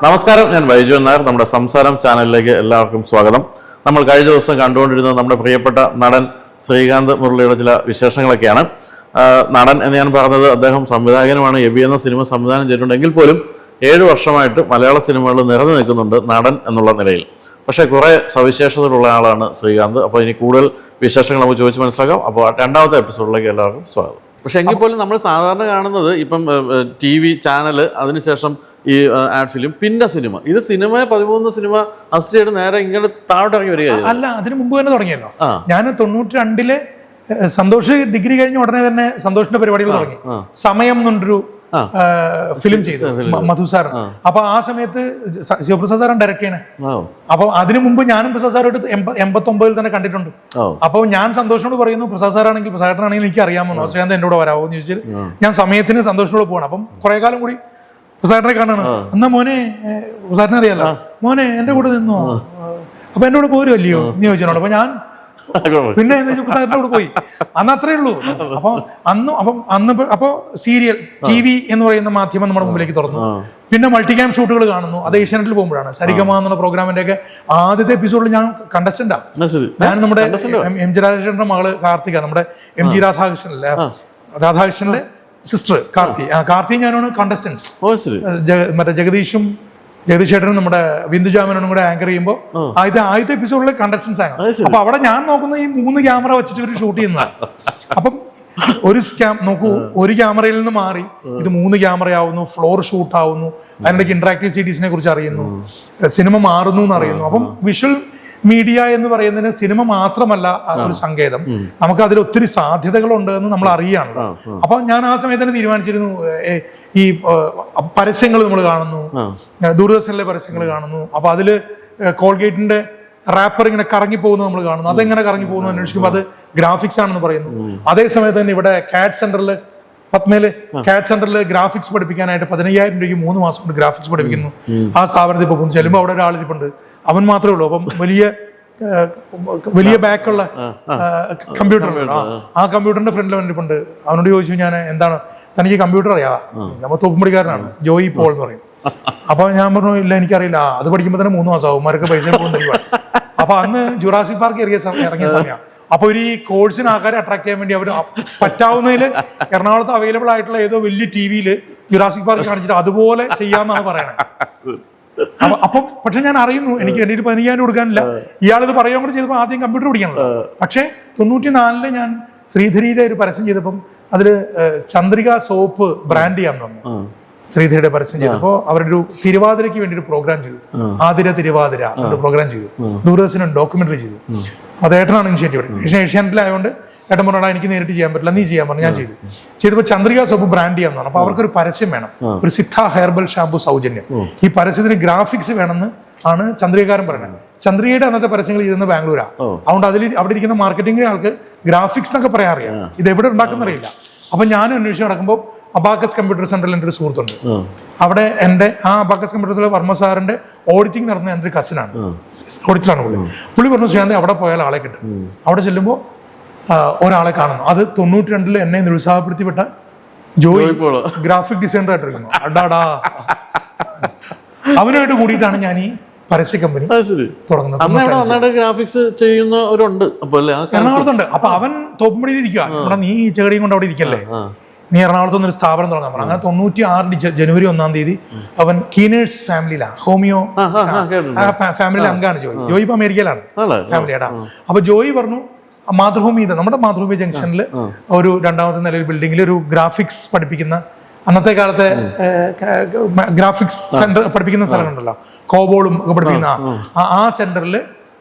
നമസ്കാരം, ഞാൻ ബൈജു നായർ. നമ്മുടെ സംസാരം ചാനലിലേക്ക് എല്ലാവർക്കും സ്വാഗതം. നമ്മൾ കഴിഞ്ഞ ദിവസം കണ്ടുകൊണ്ടിരുന്നത് നമ്മുടെ പ്രിയപ്പെട്ട നടൻ ശ്രീകാന്ത് മുരളിയുടെ ചില വിശേഷങ്ങളൊക്കെയാണ്. നടൻ എന്ന് ഞാൻ പറഞ്ഞത് അദ്ദേഹം സംവിധായകനുമാണ്. എബി എന്ന സിനിമ സംവിധാനം ചെയ്തിട്ടുണ്ടെങ്കിൽ പോലും 7 വർഷമായിട്ട് മലയാള സിനിമകളിൽ നിറഞ്ഞു നിൽക്കുന്നുണ്ട് നടൻ എന്നുള്ള നിലയിൽ. പക്ഷേ കുറേ സവിശേഷതകളുള്ള ആളാണ് ശ്രീകാന്ത്. അപ്പോൾ ഇനി കൂടുതൽ വിശേഷങ്ങൾ നമുക്ക് ചോദിച്ച് മനസ്സിലാക്കാം. അപ്പോൾ രണ്ടാമത്തെ എപ്പിസോഡിലേക്ക് എല്ലാവർക്കും സ്വാഗതം. പക്ഷെ എങ്കിൽ പോലും നമ്മൾ സാധാരണ കാണുന്നത് ഇപ്പം TV ചാനൽ, അതിനുശേഷം ഈ ആഡ് ഫിലിം, പിന്നെ സിനിമ. ഇത് സിനിമ 13 സിനിമ അസിസ്റ്റ് ചെയ്ത് നേരെ ഇങ്ങനെ താഴോട്ടിറങ്ങി വരിക അല്ല, അതിന് മുമ്പ് തന്നെ തുടങ്ങിയല്ലോ. ഞാൻ 92 സന്തോഷ് ഡിഗ്രി കഴിഞ്ഞ ഉടനെ തന്നെ സന്തോഷിന്റെ പരിപാടികൾ തുടങ്ങി. സമയം എന്നൊരു ഫിലിം ചെയ്തു മധു സാർ. അപ്പൊ ആ സമയത്ത് ശിവപ്രസാദ് സാറാണ് ഡയറക്ട് ചെയ്യണേ. അപ്പൊ അതിനു മുമ്പ് ഞാനും പ്രസാദ് സാറായിട്ട് 89 തന്നെ കണ്ടിട്ടുണ്ട്. അപ്പൊ ഞാൻ സന്തോഷിനോട് പറയുന്നു, പ്രസാദ് സാറാണെങ്കിൽ പ്രസാദാണെങ്കിൽ എനിക്ക് അറിയാമോ, ശ്രീകാന്ത് എന്റെ കൂടെ വരാമോ എന്ന് ചോദിച്ചാൽ ഞാൻ സമയത്തിന് സന്തോഷിനോട് പോകണം. അപ്പം കുറെ കാലം കൂടി പ്രസാദിനെ കാണണം. എന്നാ മോനെ, പ്രസാദിനെ അറിയാലോ, മോനെ എന്റെ കൂടെ നിന്നോ, അപ്പൊ എന്റെ കൂടെ പോരുമല്ലയോ എന്ന് ചോദിച്ചോളൂ. അപ്പൊ ഞാൻ പിന്നെ പ്രസാദിന്റെ കൂടെ പോയി. അന്ന് അത്രേ ഉള്ളൂ. അപ്പൊ സീരിയൽ TV എന്ന് പറയുന്ന മാധ്യമം നമ്മുടെ മുമ്പിലേക്ക് തുറന്നു. പിന്നെ മൾട്ടിക്യാം ഷൂട്ടുകൾ കാണുന്നു. അത് ഏഷ്യാനെറ്റിൽ പോകുമ്പോഴാണ്. സരിഗമ എന്നുള്ള പ്രോഗ്രാമിന്റെ ഒക്കെ ആദ്യത്തെ എപ്പിസോഡിൽ ഞാൻ കണ്ടസ്റ്റന്റാ. ഞാൻ നമ്മുടെ MG രാധാകൃഷ്ണന്റെ മകള് കാർത്തിക, നമ്മുടെ MG രാധാകൃഷ്ണന്റെ സിസ്റ്റർ കാർത്തി ഞാനാണ് കണ്ടസ്റ്റൻസ്. മറ്റേ ജഗദീഷ് ചേട്ടനും നമ്മുടെ ബിന്ദുജാമനും കൂടെ ആങ്കർ ചെയ്യുമ്പോൾ ആദ്യത്തെ എപ്പിസോഡിൽ കണ്ടസ്റ്റൻസ് ആണ്. അപ്പൊ അവിടെ ഞാൻ നോക്കുന്ന ഈ 3 ക്യാമറ വെച്ചിട്ട് ഒരു ഷൂട്ട് ചെയ്യുന്നതാണ്. അപ്പം നോക്കൂ, ഒരു ക്യാമറയിൽ നിന്ന് മാറി ഇത് 3 ക്യാമറയാവുന്നു, ഫ്ലോർ ഷൂട്ട് ആവുന്നു, അതിനിടയ്ക്ക് ഇന്ററാക്റ്റീവ് സീരീസിനെ കുറിച്ച് അറിയുന്നു, സിനിമ മാറുന്നു എന്നറിയുന്നു. അപ്പം വിഷ്വൽ മീഡിയ എന്ന് പറയുന്നതിന് സിനിമ മാത്രമല്ല ഒരു സങ്കേതം, നമുക്ക് അതിൽ ഒത്തിരി സാധ്യതകളുണ്ട് എന്ന് നമ്മൾ അറിയാണല്ലോ. അപ്പൊ ഞാൻ ആ സമയത്ത് തന്നെ തീരുമാനിച്ചിരുന്നു, ഈ പരസ്യങ്ങൾ നമ്മൾ കാണുന്നു, ദൂരദർശനിലെ പരസ്യങ്ങൾ കാണുന്നു. അപ്പൊ അതില് കോൾഗേറ്റിന്റെ റാപ്പർ ഇങ്ങനെ കറങ്ങി പോകുന്നത് നമ്മൾ കാണുന്നു. അതെങ്ങനെ കറങ്ങി പോകുന്നു അന്വേഷിക്കുമ്പോൾ അത് ഗ്രാഫിക്സ് ആണെന്ന് പറയുന്നു. അതേസമയത്ത് തന്നെ ഇവിടെ കാറ്റ് സെന്ററിൽ, പത്മയില് കാറ്റ് സെന്ററിൽ ഗ്രാഫിക്സ് പഠിപ്പിക്കാനായിട്ട് 15,000 രൂപയ്ക്ക് 3 മാസം കൊണ്ട് ഗ്രാഫിക്സ് പഠിപ്പിക്കുന്നു. ആ സ്ഥാപനത്തിൽ പോകും. ചെല്ലുമ്പോൾ അവിടെ ഒരാളിരിപ്പുണ്ട്, അവൻ മാത്രമേ ഉള്ളൂ. അപ്പം വലിയ ബാക്കുള്ള കമ്പ്യൂട്ടർ, ആ കമ്പ്യൂട്ടറിന്റെ ഫ്രണ്ടിൽ അവനിരിപ്പുണ്ട്. അവനോട് ചോദിച്ചു, ഞാൻ എന്താണ് തനിക്ക് കമ്പ്യൂട്ടർ അറിയാം? നമ്മൾ തോക്കുംപടിക്കാരനാണ്, ജോയി പോൾ എന്ന് പറയും. അപ്പൊ ഞാൻ പറഞ്ഞു, ഇല്ല എനിക്കറിയില്ല, അത് പഠിക്കുമ്പോൾ തന്നെ 3 മാസം അവന്മാർക്ക് പൈസ പോകുന്ന. അപ്പൊ അന്ന് ജുറാസിക് പാർക്ക് ഇറങ്ങിയ സമയം. അപ്പൊ ഈ കോഴ്സിന് ആൾക്കാരെ അട്രാക്ട് ചെയ്യാൻ വേണ്ടി അവർ പറ്റാവുന്നതിൽ എറണാകുളത്ത് അവൈലബിൾ ആയിട്ടുള്ള ഏതോ വലിയ TV ജുറാസിക് പാർക്ക് കാണിച്ചിട്ട് അതുപോലെ ചെയ്യാമെന്നാണ് പറയണത്. അപ്പൊ പക്ഷെ ഞാൻ അറിയുന്നു, എനിക്ക് എൻ്റെ 15,000 കൊടുക്കാനില്ല. ഇയാളിത് പറയാൻ കൂടെ ചെയ്തപ്പോൾ ആദ്യം കമ്പ്യൂട്ടർ പഠിക്കണല്ലോ. പക്ഷെ 94 ഞാൻ ശ്രീധരിയുടെ ഒരു പരസ്യം ചെയ്തപ്പം അതില് ചന്ദ്രിക സോപ്പ് ബ്രാൻഡ് ചെയ്യാൻ തന്നു. ശ്രീധരിയുടെ പരസ്യം ചെയ്തപ്പോൾ അവരുടെ ഒരു തിരുവാതിരയ്ക്ക് വേണ്ടി ഒരു പ്രോഗ്രാം ചെയ്തു. ആതിര തിരുവാതിര ഒരു പ്രോഗ്രാം ചെയ്തു. ദൂരദർശനം ഡോക്യുമെന്ററി ചെയ്തു. അത് ഏട്ടനാണ് ഇനിഷ്യേറ്റീവ് എടുക്കുന്നത്. പക്ഷേ ഏഷ്യാനെറ്റിലായതുകൊണ്ട് ഏട്ടൻ പറഞ്ഞാൽ എനിക്ക് നേരിട്ട് ചെയ്യാൻ പറ്റില്ല, നീ ചെയ്യാൻ പറഞ്ഞു. ഞാൻ ചെയ്തപ്പോൾ ചന്ദ്രിക സോപ്പ് ബ്രാൻഡ് ചെയ്യാൻ തന്നു. അപ്പൊ അവർക്കൊരു പരസ്യം വേണം, ഒരു സിദ്ധ ഹെർബൽ ഷാമ്പു സൗജന്യം. ഈ പരസ്യത്തിന് ഗ്രാഫിക്സ് വേണമെന്ന് ആണ് ചന്ദ്രികക്കാരൻ പറയുന്നത്. ചന്ദ്രികയുടെ അന്നത്തെ പരസ്യങ്ങൾ ചെയ്യുന്നത് ബാംഗ്ലൂരാ. അതുകൊണ്ട് അവിടെ ഇരിക്കുന്ന മാർക്കറ്റിംഗ് ആൾക്ക് ഗ്രാഫിക്സ് എന്നൊക്കെ പറയാൻ അറിയാം, ഇത് എവിടെ ഉണ്ടാക്കുന്ന അറിയില്ല. അപ്പൊ ഞാൻ അന്വേഷിച്ച് നടക്കുമ്പോൾ അബാക്കസ് കമ്പ്യൂട്ടർ സെന്ററിൽ എൻ്റെ ഒരു സുഹൃത്തുണ്ട്. അവിടെ എൻ്റെ ആ അബാക്കസ് കമ്പ്യൂട്ടർ സെന്ററിൽ വർമ്മ സാറിന്റെ ഓഡിറ്റിംഗ് നടന്ന എൻ്റെ ഒരു കസിനാണ്, ഓഡിറ്ററാണ് പുള്ളി പറഞ്ഞു, ചെയ്യാൻ അവിടെ പോയാൽ ആളെ കിട്ടും. അവിടെ ചെല്ലുമ്പോൾ ഒരാളെ കാണുന്നു. അത് 92 എന്നെ നിരുത്സാഹപ്പെടുത്തിപ്പെട്ട ജോയി ഗ്രാഫിക് ഡിസൈനർ ആയിട്ടിരിക്കുന്നു. അടാടാ, അവനുമായിട്ട് കൂടിയിട്ടാണ് ഞാൻ ഈ പരസ്യ കമ്പനി തുടങ്ങുന്നത്. ഗ്രാഫിക്സ് ചെയ്യുന്നവരുണ്ട് എറണാകുളത്തുണ്ട്. അപ്പൊ അവൻ തോപ്പുംപടിയിൽ ഇരിക്കുക, ഇവിടെ നീ ഈ ചെടിയും കൊണ്ട് അവിടെ ഇരിക്കല്ലേ, നീ എറണാകുളത്ത് നിന്നൊരു സ്ഥാപനം തുടങ്ങാൻ പറഞ്ഞു. അങ്ങനെ 96 ജനുവരി 1-ാം തീയതി അവൻ കീനേഴ്സ് ഫാമിലിയിലാണ്, ഹോമിയോ ഫാമിലി അംഗമാണ് ജോയി. ജോയി ഇപ്പൊ അമേരിക്കയിലാണ് ഫാമിലിയാടാ. അപ്പൊ ജോയി പറഞ്ഞു, മാതൃഭൂമി, നമ്മുടെ മാതൃഭൂമി ജംഗ്ഷനിൽ ഒരു 2ാമത്തെ നിലയിൽ ബിൽഡിങ്ങിൽ ഒരു ഗ്രാഫിക്സ് പഠിപ്പിക്കുന്ന, അന്നത്തെ കാലത്തെ ഗ്രാഫിക്സ് സെന്റർ പഠിപ്പിക്കുന്ന സ്ഥലങ്ങളുണ്ടല്ലോ, കോബോളും ഒക്കെ പഠിപ്പിക്കുന്ന ആ സെന്ററിൽ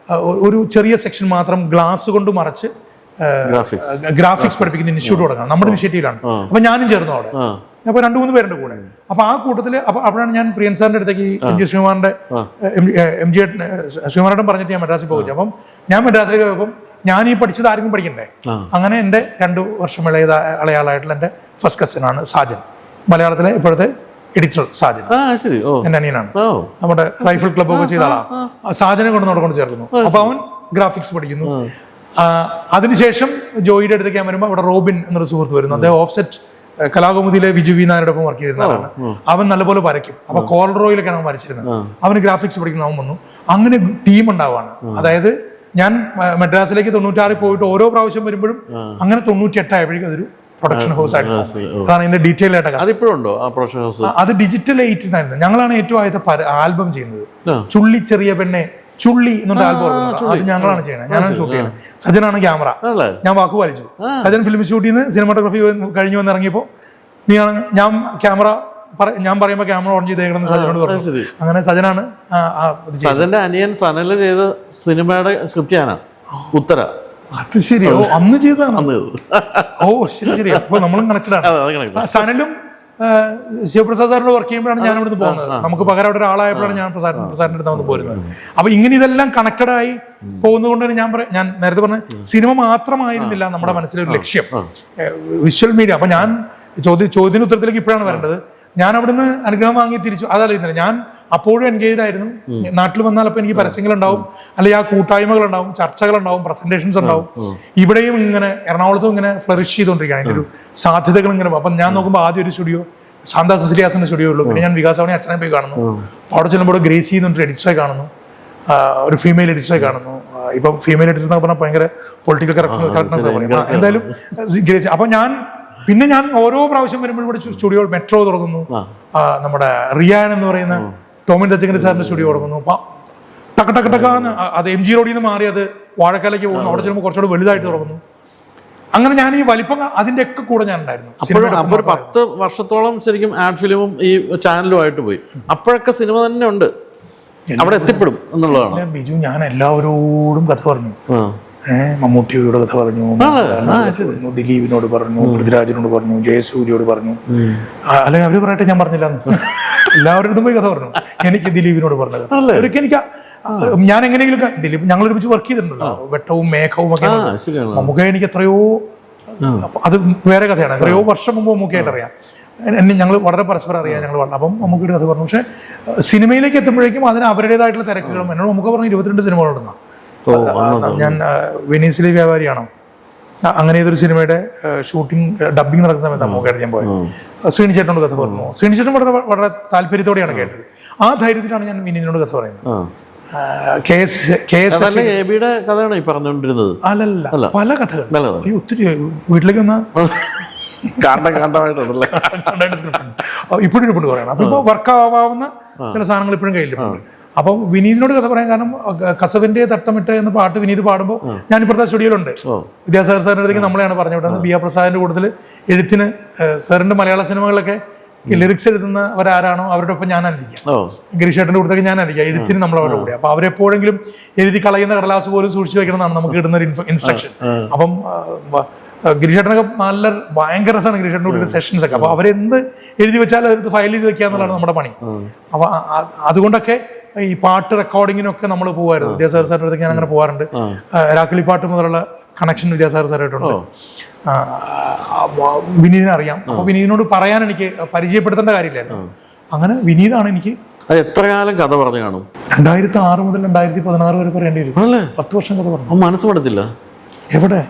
ഒരു ചെറിയ സെക്ഷൻ മാത്രം ഗ്ലാസ് കൊണ്ട് മറച്ച് ഗ്രാഫിക്സ് പഠിപ്പിക്കുന്ന ഇൻസ്റ്റിറ്റ്യൂട്ട് തുടങ്ങണം. നമ്മുടെ ഇനിഷ്യേറ്റീവിലാണ്. അപ്പൊ ഞാനും ചേർന്നു അവിടെ. അപ്പൊ 2-3 പേരുടെ കൂടെ. അപ്പൊ ആ കൂട്ടത്തില് അപ്പോഴാണ് ഞാൻ പ്രിയൻ സാറിന്റെ അടുത്തേക്ക് MG ശ്രീകുമാരേട്ടൻ പറഞ്ഞിട്ട് ഞാൻ മദ്രാസിൽ പോയി. അപ്പം ഞാൻ മദ്രാസിലേക്ക് പോയപ്പം ഞാൻ ഈ പഠിച്ചത് ആരെങ്കിലും പഠിക്കണ്ടേ. അങ്ങനെ എൻ്റെ 2 വർഷം ഇളയാളായിട്ടുള്ള എൻ്റെ ഫസ്റ്റ് കസിനാണ് സാജൻ, മലയാളത്തിലെ ഇപ്പോഴത്തെ എഡിറ്റർ സാജൻ, എൻ്റെ അനിയനാണ്. നമ്മുടെ റൈഫിൾ ക്ലബ് ഒക്കെ ചെയ്ത ആളാ. സാജനെ കൊണ്ട് ചേർക്കുന്നു. അപ്പൊ അവൻ ഗ്രാഫിക്സ് പഠിക്കുന്നു. അതിനുശേഷം ജോയിയുടെ അടുത്തേക്ക് ഞാൻ വരുമ്പോൾ അവിടെ റോബിൻ എന്നൊരു സുഹൃത്ത് വരുന്നു. അദ്ദേഹം ഓഫ്സെറ്റ് കലാകൗമുദിയിലെ വിജു വി നായരുടെ ഒപ്പം വർക്ക് ചെയ്തിരുന്നതാണ്. അവൻ നല്ലപോലെ വരയ്ക്കും. അപ്പൊ കോൾറോയിലൊക്കെയാണ് അവൻ വരച്ചിരുന്നത്. അവന് ഗ്രാഫിക്സ് പഠിക്കുന്ന അവൻ വന്നു. അങ്ങനെ ടീം ഉണ്ടാവാണ്. അതായത് ഞാൻ മദ്രാസിലേക്ക് 96 പോയിട്ട് ഓരോ പ്രാവശ്യം വരുമ്പോഴും അങ്ങനെ 98 ആയപ്പോഴേക്കും അതൊരു പ്രൊഡക്ഷൻ ഹൗസ് ആയിട്ട് അതാണ് ഇതിന്റെ ഡീറ്റെയിൽ ആയിട്ട്. അതിപ്പോഴുണ്ടോ ആ പ്രൊഡക്ഷൻ ഹൗസ്? അത് ഡിജിറ്റൽ 8 ഞങ്ങളാണ് ഏറ്റവും ആദ്യത്തെ ആൽബം ചെയ്യുന്നത്. ചുള്ളി ചെറിയ പെണ്ണെ ചുള്ളി എന്നുള്ള ആൽബം അത് ഞങ്ങളാണ് ചെയ്യണത്. ഞാനാണ് ഷൂട്ട് ചെയ്യണത്. സജനാണ് ക്യാമറ. ഞാൻ വാക്ക് പാലിച്ചു. സജൻ ഫിലിം ഷൂട്ടിൽ നിന്ന് സിനിമാറ്റോഗ്രഫി കഴിഞ്ഞു വന്നിറങ്ങിയപ്പോൾ ഞാൻ ക്യാമറ ഞാൻ പറയുമ്പോൾ ക്യാമറ ഓൺ ചെയ്തേക്കണം സജനോട് പറഞ്ഞു. അങ്ങനെ സജനാണ്. സജന്റെ അനിയൻ സനല് ചെയ്ത സിനിമയുടെ സ്ക്രിപ്റ്റ് ഞാനാ ഉത്തര. അത് ശരി. ഓ അന്ന് ചെയ്തതാണ്. ഓ ശരി ശരി. അപ്പൊ നമ്മളും കണക്റ്റഡ് ആണ്. സനലും ശിവപ്രസാദ് സാറിനോട് വർക്ക് ചെയ്യുമ്പോഴാണ് ഞാൻ ഇവിടുന്ന് പോകുന്നത്. നമുക്ക് പകരം അവിടെ ഒരാളായപ്പോഴാണ് ഞാൻ പ്രസാദിന്റെ അടുത്ത് വന്ന് പോരുന്നത്. അപ്പൊ ഇങ്ങനെ ഇതെല്ലാം കണക്റ്റഡ് ആയി പോകുന്നത് കൊണ്ട് ഞാൻ നേരത്തെ പറഞ്ഞ സിനിമ മാത്രമായിരുന്നില്ല നമ്മുടെ മനസ്സിലൊരു ലക്ഷ്യം, വിഷ്വൽ മീഡിയ. അപ്പൊ ഞാൻ ചോദ്യത്തിന് ഉത്തരത്തിലേക്ക് ഇപ്പോഴാണ് വരേണ്ടത്. ഞാൻ അവിടുന്ന് അനുഗ്രഹം വാങ്ങി തിരിച്ചു. അതറിയുന്നില്ല, ഞാൻ അപ്പോഴും എൻഗേജ് ആയിരുന്നു. നാട്ടിൽ വന്നാൽ അപ്പൊ എനിക്ക് പരസ്യങ്ങൾ ഉണ്ടാവും, അല്ലെങ്കിൽ ആ കൂട്ടായ്മകൾ ഉണ്ടാവും, ചർച്ചകൾ ഉണ്ടാവും, പ്രസന്റേഷൻസ് ഉണ്ടാവും. ഇവിടെയും ഇങ്ങനെ എറണാകുളത്തും ഇങ്ങനെ ഫ്ലറിഷ് ചെയ്തുകൊണ്ടിരിക്കുകയാണ് അതിന്റെ ഒരു സാധ്യതകൾ ഇങ്ങനെ. അപ്പൊ ഞാൻ നോക്കുമ്പോൾ ആദ്യം ഒരു സ്റ്റുഡിയോ സാന്താ സിസിലിയാസിന്റെ സ്റ്റുഡിയോ ഉള്ളൂ. പിന്നെ ഞാൻ വികാസവണി അച്ഛനെ പോയി കാണുന്നു. അവിടെ ചെല്ലുമ്പോൾ ഗ്രേസി എന്നൊരു എഡിറ്ററെ കാണുന്നു, ഒരു ഫീമെയിൽ എഡിറ്ററെ കാണുന്നു. ഇപ്പം ഫീമെയിൽ എഡിറ്റർ എന്ന് പറഞ്ഞാൽ ഭയങ്കര പൊളിറ്റിക്കൽ കറക്റ്റ്നസ് പറയും. എന്തായാലും ഗ്രേസി. അപ്പൊ പിന്നെ ഞാൻ ഓരോ പ്രാവശ്യം വരുമ്പോഴും ഇവിടെ സ്റ്റുഡിയോ മെട്രോ തുടങ്ങുന്നു. നമ്മുടെ റിയാൻ എന്ന് പറയുന്ന ടോമിൻ തച്ചങ്കരി സാറിന്റെ സ്റ്റുഡിയോ തുടങ്ങുന്നു. അപ്പൊ ടക്ക് ടക്ക് ടക്കാന്ന് അത് MG റോഡിൽ നിന്ന് മാറി അത് വാഴക്കാലേക്ക് പോകുന്നു. അവിടെ ചെല്ലുമ്പോൾ കുറച്ചുകൂടെ വലുതായിട്ട് തുടങ്ങുന്നു. അങ്ങനെ ഞാൻ ഈ വലിപ്പം അതിന്റെ ഒക്കെ കൂടെ ഞാൻ ഉണ്ടായിരുന്നു. അപ്പോൾ ഒരു 10 വർഷത്തോളം ശരിക്കും ആഡ് ഫിലിമും ഈ ചാനലുമായിട്ട് പോയി. അപ്പോഴൊക്കെ സിനിമ തന്നെ ഉണ്ട്, അവിടെ എത്തിപ്പെടും എന്നുള്ളതാണ്. ബിജു, ഞാൻ എല്ലാവരോടും കഥ പറഞ്ഞു. മമ്മൂട്ടിയോട് കഥ പറഞ്ഞു, ദിലീപിനോട് പറഞ്ഞു, പൃഥ്വിരാജിനോട് പറഞ്ഞു, ജയസൂര്യയോട് പറഞ്ഞു. അല്ലെങ്കിൽ അവര് പറയട്ടെ, ഞാൻ പറഞ്ഞില്ല. എല്ലാവരുടെ പോയി കഥ പറഞ്ഞു. എനിക്ക് ദിലീപിനോട് പറഞ്ഞത് ഒരിക്കൽ എനിക്ക് ഞാൻ എങ്ങനെയെങ്കിലും ദിലീപ് ഞങ്ങൾ ഒരുമിച്ച് വർക്ക് ചെയ്തിട്ടുണ്ടല്ലോ, വെട്ടവും മേഘവും ഒക്കെ. നമുക്ക് എനിക്ക് എത്രയോ, അത് വേറെ കഥയാണ്. എത്രയോ വർഷം മുമ്പ് മമ്മൂക്കായിട്ട് അറിയാം. എന്നെ ഞങ്ങൾ വളരെ പരസ്പരം അറിയാം. ഞങ്ങൾ പറഞ്ഞു. അപ്പം നമുക്കൊരു കഥ പറഞ്ഞു. പക്ഷെ സിനിമയിലേക്ക് എത്തുമ്പോഴേക്കും അതിന് അവരുടേതായിട്ടുള്ള തിരക്കുകളും. എന്നോട് നമുക്ക് പറഞ്ഞു 22 സിനിമകളുണ്ടെന്നാ. ഞാൻ വെനീസിലെ വ്യാപാരിയാണോ അങ്ങനെ ഏതൊരു സിനിമയുടെ ഷൂട്ടിംഗ് ഡബിങ് നടക്കുന്ന സമയത്ത് അമ്മൂക്കായിട്ട് ഞാൻ പോയത്. ശ്രീനി ചേട്ടനോട് കഥ പറഞ്ഞു. ശ്രീനി ചേട്ടൻ വളരെ താല്പര്യത്തോടെയാണ് കേട്ടത്. ആ ധൈര്യത്തിലാണ് ഞാൻ വിനീതിനോട് കഥ പറയുന്നത്. അല്ലല്ല, പല കഥകൾ ഒത്തിരി. വീട്ടിലേക്ക് വന്ന ഇപ്പോഴും ഇപ്പോഴും പറയണം. അപ്പൊ ഇപ്പൊ വർക്ക് ആവാവുന്ന ചില സാധനങ്ങൾ ഇപ്പോഴും കയ്യിലിട്ടുണ്ട്. അപ്പം വിനീതിനോട് കഥ പറയാൻ കാരണം കസവിന്റെ തട്ടമിട്ട് എന്ന പാട്ട് വിനീത് പാടുമ്പോൾ ഞാൻ ഇപ്പോഴത്തെ സ്റ്റുഡിയോയിലുണ്ട്. വിദ്യാസാഗർ സാറിന്റെ അടുത്തേക്ക് നമ്മളെയാണ് പറഞ്ഞു വിട്ടത്. ബി ആർ പ്രസാദിന്റെ കൂട്ടത്തിൽ എഴുത്തിന് സാറിന്റെ മലയാള സിനിമകളിലൊക്കെ ലിറിക്സ് എഴുതുന്നവരാരാണോ അവരുടെ ഒപ്പം ഞാനായിരിക്കാം. ഗിരീഷേട്ടന്റെ കൂട്ടത്തേക്ക് ഞാനായിരിക്കാം. എഴുത്തിന് നമ്മളവരുടെ കൂടെ. അപ്പൊ അവരെപ്പോഴെങ്കിലും എഴുതി കളയുന്ന കടലാസ് പോലും സൂക്ഷിച്ചു വെക്കണമെന്നാണ് നമുക്ക് ഇടുന്ന ഒരു ഇൻസ്ട്രക്ഷൻ. അപ്പം ഗിരീഷേട്ടനൊക്കെ നല്ല ഭയങ്കര രസമാണ് ഗിരീഷേട്ടൻ്റെ കൂടെ സെഷൻസ് ഒക്കെ. അപ്പൊ അവരെന്ത് എഴുതി വെച്ചാൽ അത് ഫയൽ ചെയ്ത് വെക്കുക എന്നുള്ളതാണ് നമ്മുടെ പണി. അപ്പൊ അതുകൊണ്ടൊക്കെ ഈ പാട്ട് റെക്കോർഡിങ്ങിനൊക്കെ നമ്മൾ പോകുമായിരുന്നു. വിദ്യാസാഗർ സാറിൻ്റെ അടുത്തേക്ക് ഞാൻ അങ്ങനെ പോകാറുണ്ട്. രാക്കിളിപ്പാട്ട് മുതലുള്ള കണക്ഷൻ വിദ്യാസാഗർ സാറായിട്ടുണ്ട്. വിനീതിനെ അറിയാം. അപ്പൊ വിനീതിനോട് പറയാൻ എനിക്ക് പരിചയപ്പെടുത്തേണ്ട കാര്യമില്ലായിരുന്നു. അങ്ങനെ വിനീതാണ് എനിക്ക്. എത്ര കാലം കഥ പറഞ്ഞു കാണും? 2006 മുതൽ 2016 വരെ പറയേണ്ടി വരും. 10 വർഷം കഥ പറഞ്ഞു. മനസ്സ് പെടത്തില്ല. എവിടെ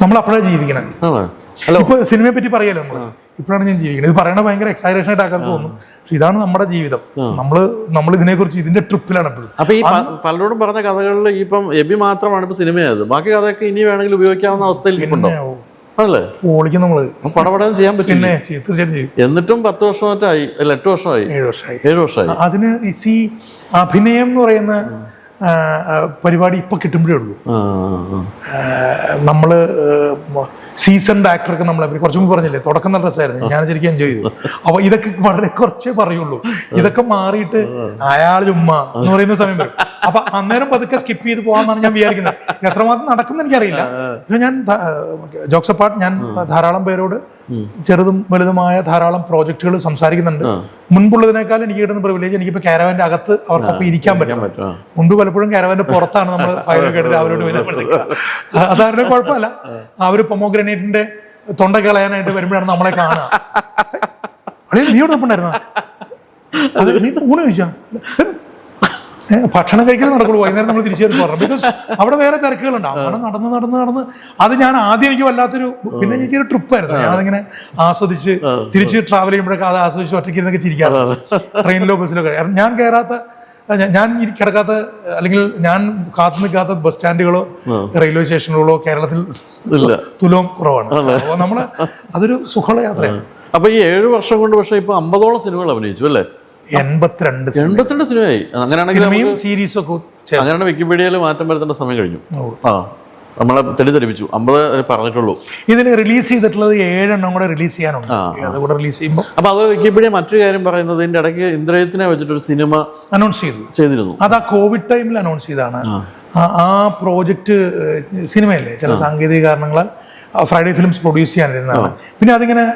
നമ്മൾ അപ്പോഴാണ് ജീവിക്കണം. ഇപ്പൊ സിനിമയെ പറ്റി പറയാലോ നമ്മൾ. ഇപ്പോഴാണ് ഞാൻ ജീവിക്കുന്നത്. ഇത് പറയണ ഭയങ്കര എക്സൈറ്റേഷൻ ആയിട്ട് ആക്കാൻ തോന്നുന്നു. പക്ഷെ ഇതാണ് നമ്മുടെ ജീവിതം. നമ്മൾ ഇതിനെ കുറിച്ച് ഇതിന്റെ ട്രിപ്പിലാണ് എപ്പോഴും. അപ്പൊ ഈ പലരോടും പറഞ്ഞ കഥകളിൽ ഇപ്പം എബി മാത്രമാണ് ഇപ്പൊ സിനിമയായത്. ബാക്കി കഥയൊക്കെ ഇനി വേണമെങ്കിൽ ഉപയോഗിക്കാവുന്ന അവസ്ഥയിൽ ആണല്ലേ ഓളിക്കും നമ്മള് പടപടം ചെയ്യാൻ പറ്റും. തീർച്ചയായിട്ടും ചെയ്യും. എന്നിട്ടും 10 വർഷമായിട്ടായി, അല്ല 8 വർഷമായി, 7 വർഷമായി. അതിന് ഈ അഭിനയം എന്ന് പറയുന്ന പരിപാടി ഇപ്പൊ കിട്ടുമ്പോഴേ ഉള്ളൂ. നമ്മള് സീസൺഡ് ആക്ടർക്ക് നമ്മളെ കുറച്ചു മുമ്പ് പറഞ്ഞില്ലേ, തുടക്കം നല്ല രസമായിരുന്നു. ഞാൻ ശരിക്കും എൻജോയ് ചെയ്തു. അപ്പൊ ഇതൊക്കെ വളരെ കുറച്ചേ പറയുള്ളൂ. ഇതൊക്കെ മാറിയിട്ട് അയാൾ ചുമ്മാ എന്ന് പറയുന്ന സമയം വരും. അപ്പൊ അന്നേരം പതുക്കെ സ്കിപ്പ് ചെയ്ത് പോകാമെന്നാണ് ഞാൻ വിചാരിക്കുന്നത്. എത്രമാത്രം നടക്കുന്ന എനിക്കറിയില്ല. പക്ഷെ ഞാൻ ജോക്സ് അപ്പാർട്ട്, ഞാൻ ധാരാളം പേരോട് ചെറുതും വലുതുമായ ധാരാളം പ്രോജക്റ്റുകൾ സംസാരിക്കുന്നുണ്ട്. മുൻപുള്ളതിനേക്കാൾ എനിക്ക് കിട്ടുന്ന പ്രിവിലേജ് എനിക്കിപ്പോ കാരവാന്റെ അകത്ത് അവർക്കൊപ്പം ഇരിക്കാൻ പറ്റും. മുൻപ് പലപ്പോഴും കാരവാന്റെ പുറത്താണ് നമ്മൾ ഫയലൊക്കെ എടുത്ത് അവരോട് വിധപ്പെടുത്തുക. അതാരുടെ കുഴപ്പമില്ല. അവര് പൊമോഗ്രനേറ്റിന്റെ തൊണ്ട കളയാനായിട്ട് വരുമ്പോഴാണ് നമ്മളെ കാണുക. അതെ, നീ ഇവിടെ ഒപ്പുണ്ടായിരുന്ന നീ ഊണ് കഴിച്ചാ ഭക്ഷണം കഴിക്കാൻ നടക്കുള്ളൂ, വൈകുന്നേരം നമ്മൾ തിരിച്ചു കയറി. ബിക്കോസ് അവിടെ വേറെ തിരക്കുകളുണ്ട്. അവിടെ നടന്ന് അത് ഞാൻ ആദ്യം എനിക്ക് വല്ലാത്തൊരു, പിന്നെ എനിക്കൊരു ട്രിപ്പായിരുന്നു. ഞാനതിങ്ങനെ ആസ്വദിച്ച് തിരിച്ച് ട്രാവൽ ചെയ്യുമ്പോഴൊക്കെ അത് ആസ്വദിച്ച് ഒറ്റയ്ക്ക് ഇരുന്നൊക്കെ ചിരിക്കാറുണ്ട്. ട്രെയിനിലോ ബസ്സിലൊക്കെ ഞാൻ കയറാത്ത, ഞാൻ കിടക്കാത്ത അല്ലെങ്കിൽ ഞാൻ കാത്തു നിൽക്കാത്ത ബസ് സ്റ്റാൻഡുകളോ റെയിൽവേ സ്റ്റേഷനുകളോ കേരളത്തിൽ തുലവും കുറവാണ്. അപ്പോൾ നമ്മള് അതൊരു സുഖമുള്ള യാത്രയാണ്. അപ്പൊ ഈ 7 വർഷം കൊണ്ട് പക്ഷേ ഇപ്പൊ 50ഓളം സിനിമകൾ അഭിനയിച്ചു അല്ലേ? 82 സിനിമയായി. അങ്ങനെയാണെങ്കിൽ സീരീസ് ഒക്കെ അങ്ങനെയാണ് വിക്കിപീഡിയയിൽ മാറ്റം വരുത്തേണ്ട സമയം കഴിഞ്ഞു. നമ്മളെ തെളിതെളിപ്പിച്ചു. 50 പറഞ്ഞിട്ടുള്ളൂ. ഇതിന് റിലീസ് ചെയ്തിട്ടുള്ളത് 7 കൂടെ റിലീസ് ചെയ്യാനുണ്ട്. അതുകൂടെ റിലീസ് ചെയ്യുമ്പോൾ അപ്പൊ അത് വിക്കിപീഡിയ മറ്റൊരു കാര്യം പറയുന്നത്, ഇതിന്റെ ഇടയ്ക്ക് ഇന്ദ്രജിത്തിനെ വെച്ചിട്ടൊരു സിനിമ അനൗൺസ് ചെയ്തിരുന്നു. അത് ആ കോവിഡ് ടൈമിൽ അനൗൺസ് ചെയ്താണ്. ആ പ്രോജക്റ്റ് സിനിമയല്ലേ, ചില സാങ്കേതിക കാരണങ്ങളാൽ ഫ്രൈഡേ ഫിലിംസ് പ്രൊഡ്യൂസ് ചെയ്യാനിരുന്നതാണ്. പിന്നെ അതിങ്ങനെ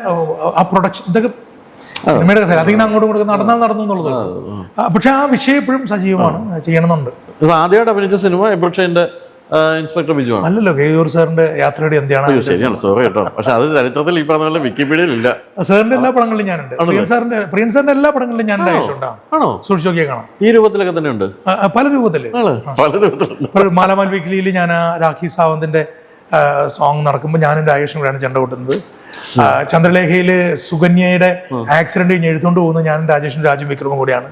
ആ പ്രൊഡക്ഷൻ ഇതൊക്കെ സിനിമയുടെ കഥ അതിങ്ങനെ അങ്ങോട്ടും ഇങ്ങോട്ടും നടന്നു എന്നുള്ളത്. പക്ഷെ ആ വിഷയം എപ്പോഴും സജീവമാണ്, ചെയ്യണമെന്നുണ്ട്. ആദ്യമായിട്ട് അഭിനയിച്ച സിനിമ എബ്രക്ഷന്റെ ഇൻസ്പെക്ടർ ബിജു ആണ്. അല്ലല്ലോ, കേയൂർ സാറിന്റെ യാത്രയുടെ എന്താണ്. ശരിയാണ്, സോറി കേട്ടോ. പക്ഷെ അത് ചരിത്രത്തിൽ ഈ പറഞ്ഞ പോലെ വിക്കിപീഡിയയിൽ ഇല്ല. സാറിന്റെ എല്ലാ പടങ്ങളിലും ഞാനുണ്ട്. പ്രിയൻ സാറിന്റെ എല്ലാ പടങ്ങളിലും ഞാൻ ആണോ? സൂക്ഷിച്ചു നോക്കിയാൽ കാണാം. ഈ രൂപത്തിലൊക്കെ തന്നെ ഉണ്ട്, പല രൂപത്തില്. മാലാമാൽ വീക്കിലിയിൽ ഞാൻ രാഖി സാവന്തിന്റെ സോങ് നടക്കുമ്പോൾ ഞാനും രാജേഷും കൂടെയാണ് ചെണ്ട കൊട്ടുന്നത്. ചന്ദ്രലേഖയില് സുകന്യയുടെ ആക്സിഡന്റ് കഴിഞ്ഞ് എഴുത്തോണ്ട് പോകുന്നത് ഞാനും രാജേഷും രാജും വിക്രമും കൂടിയാണ്.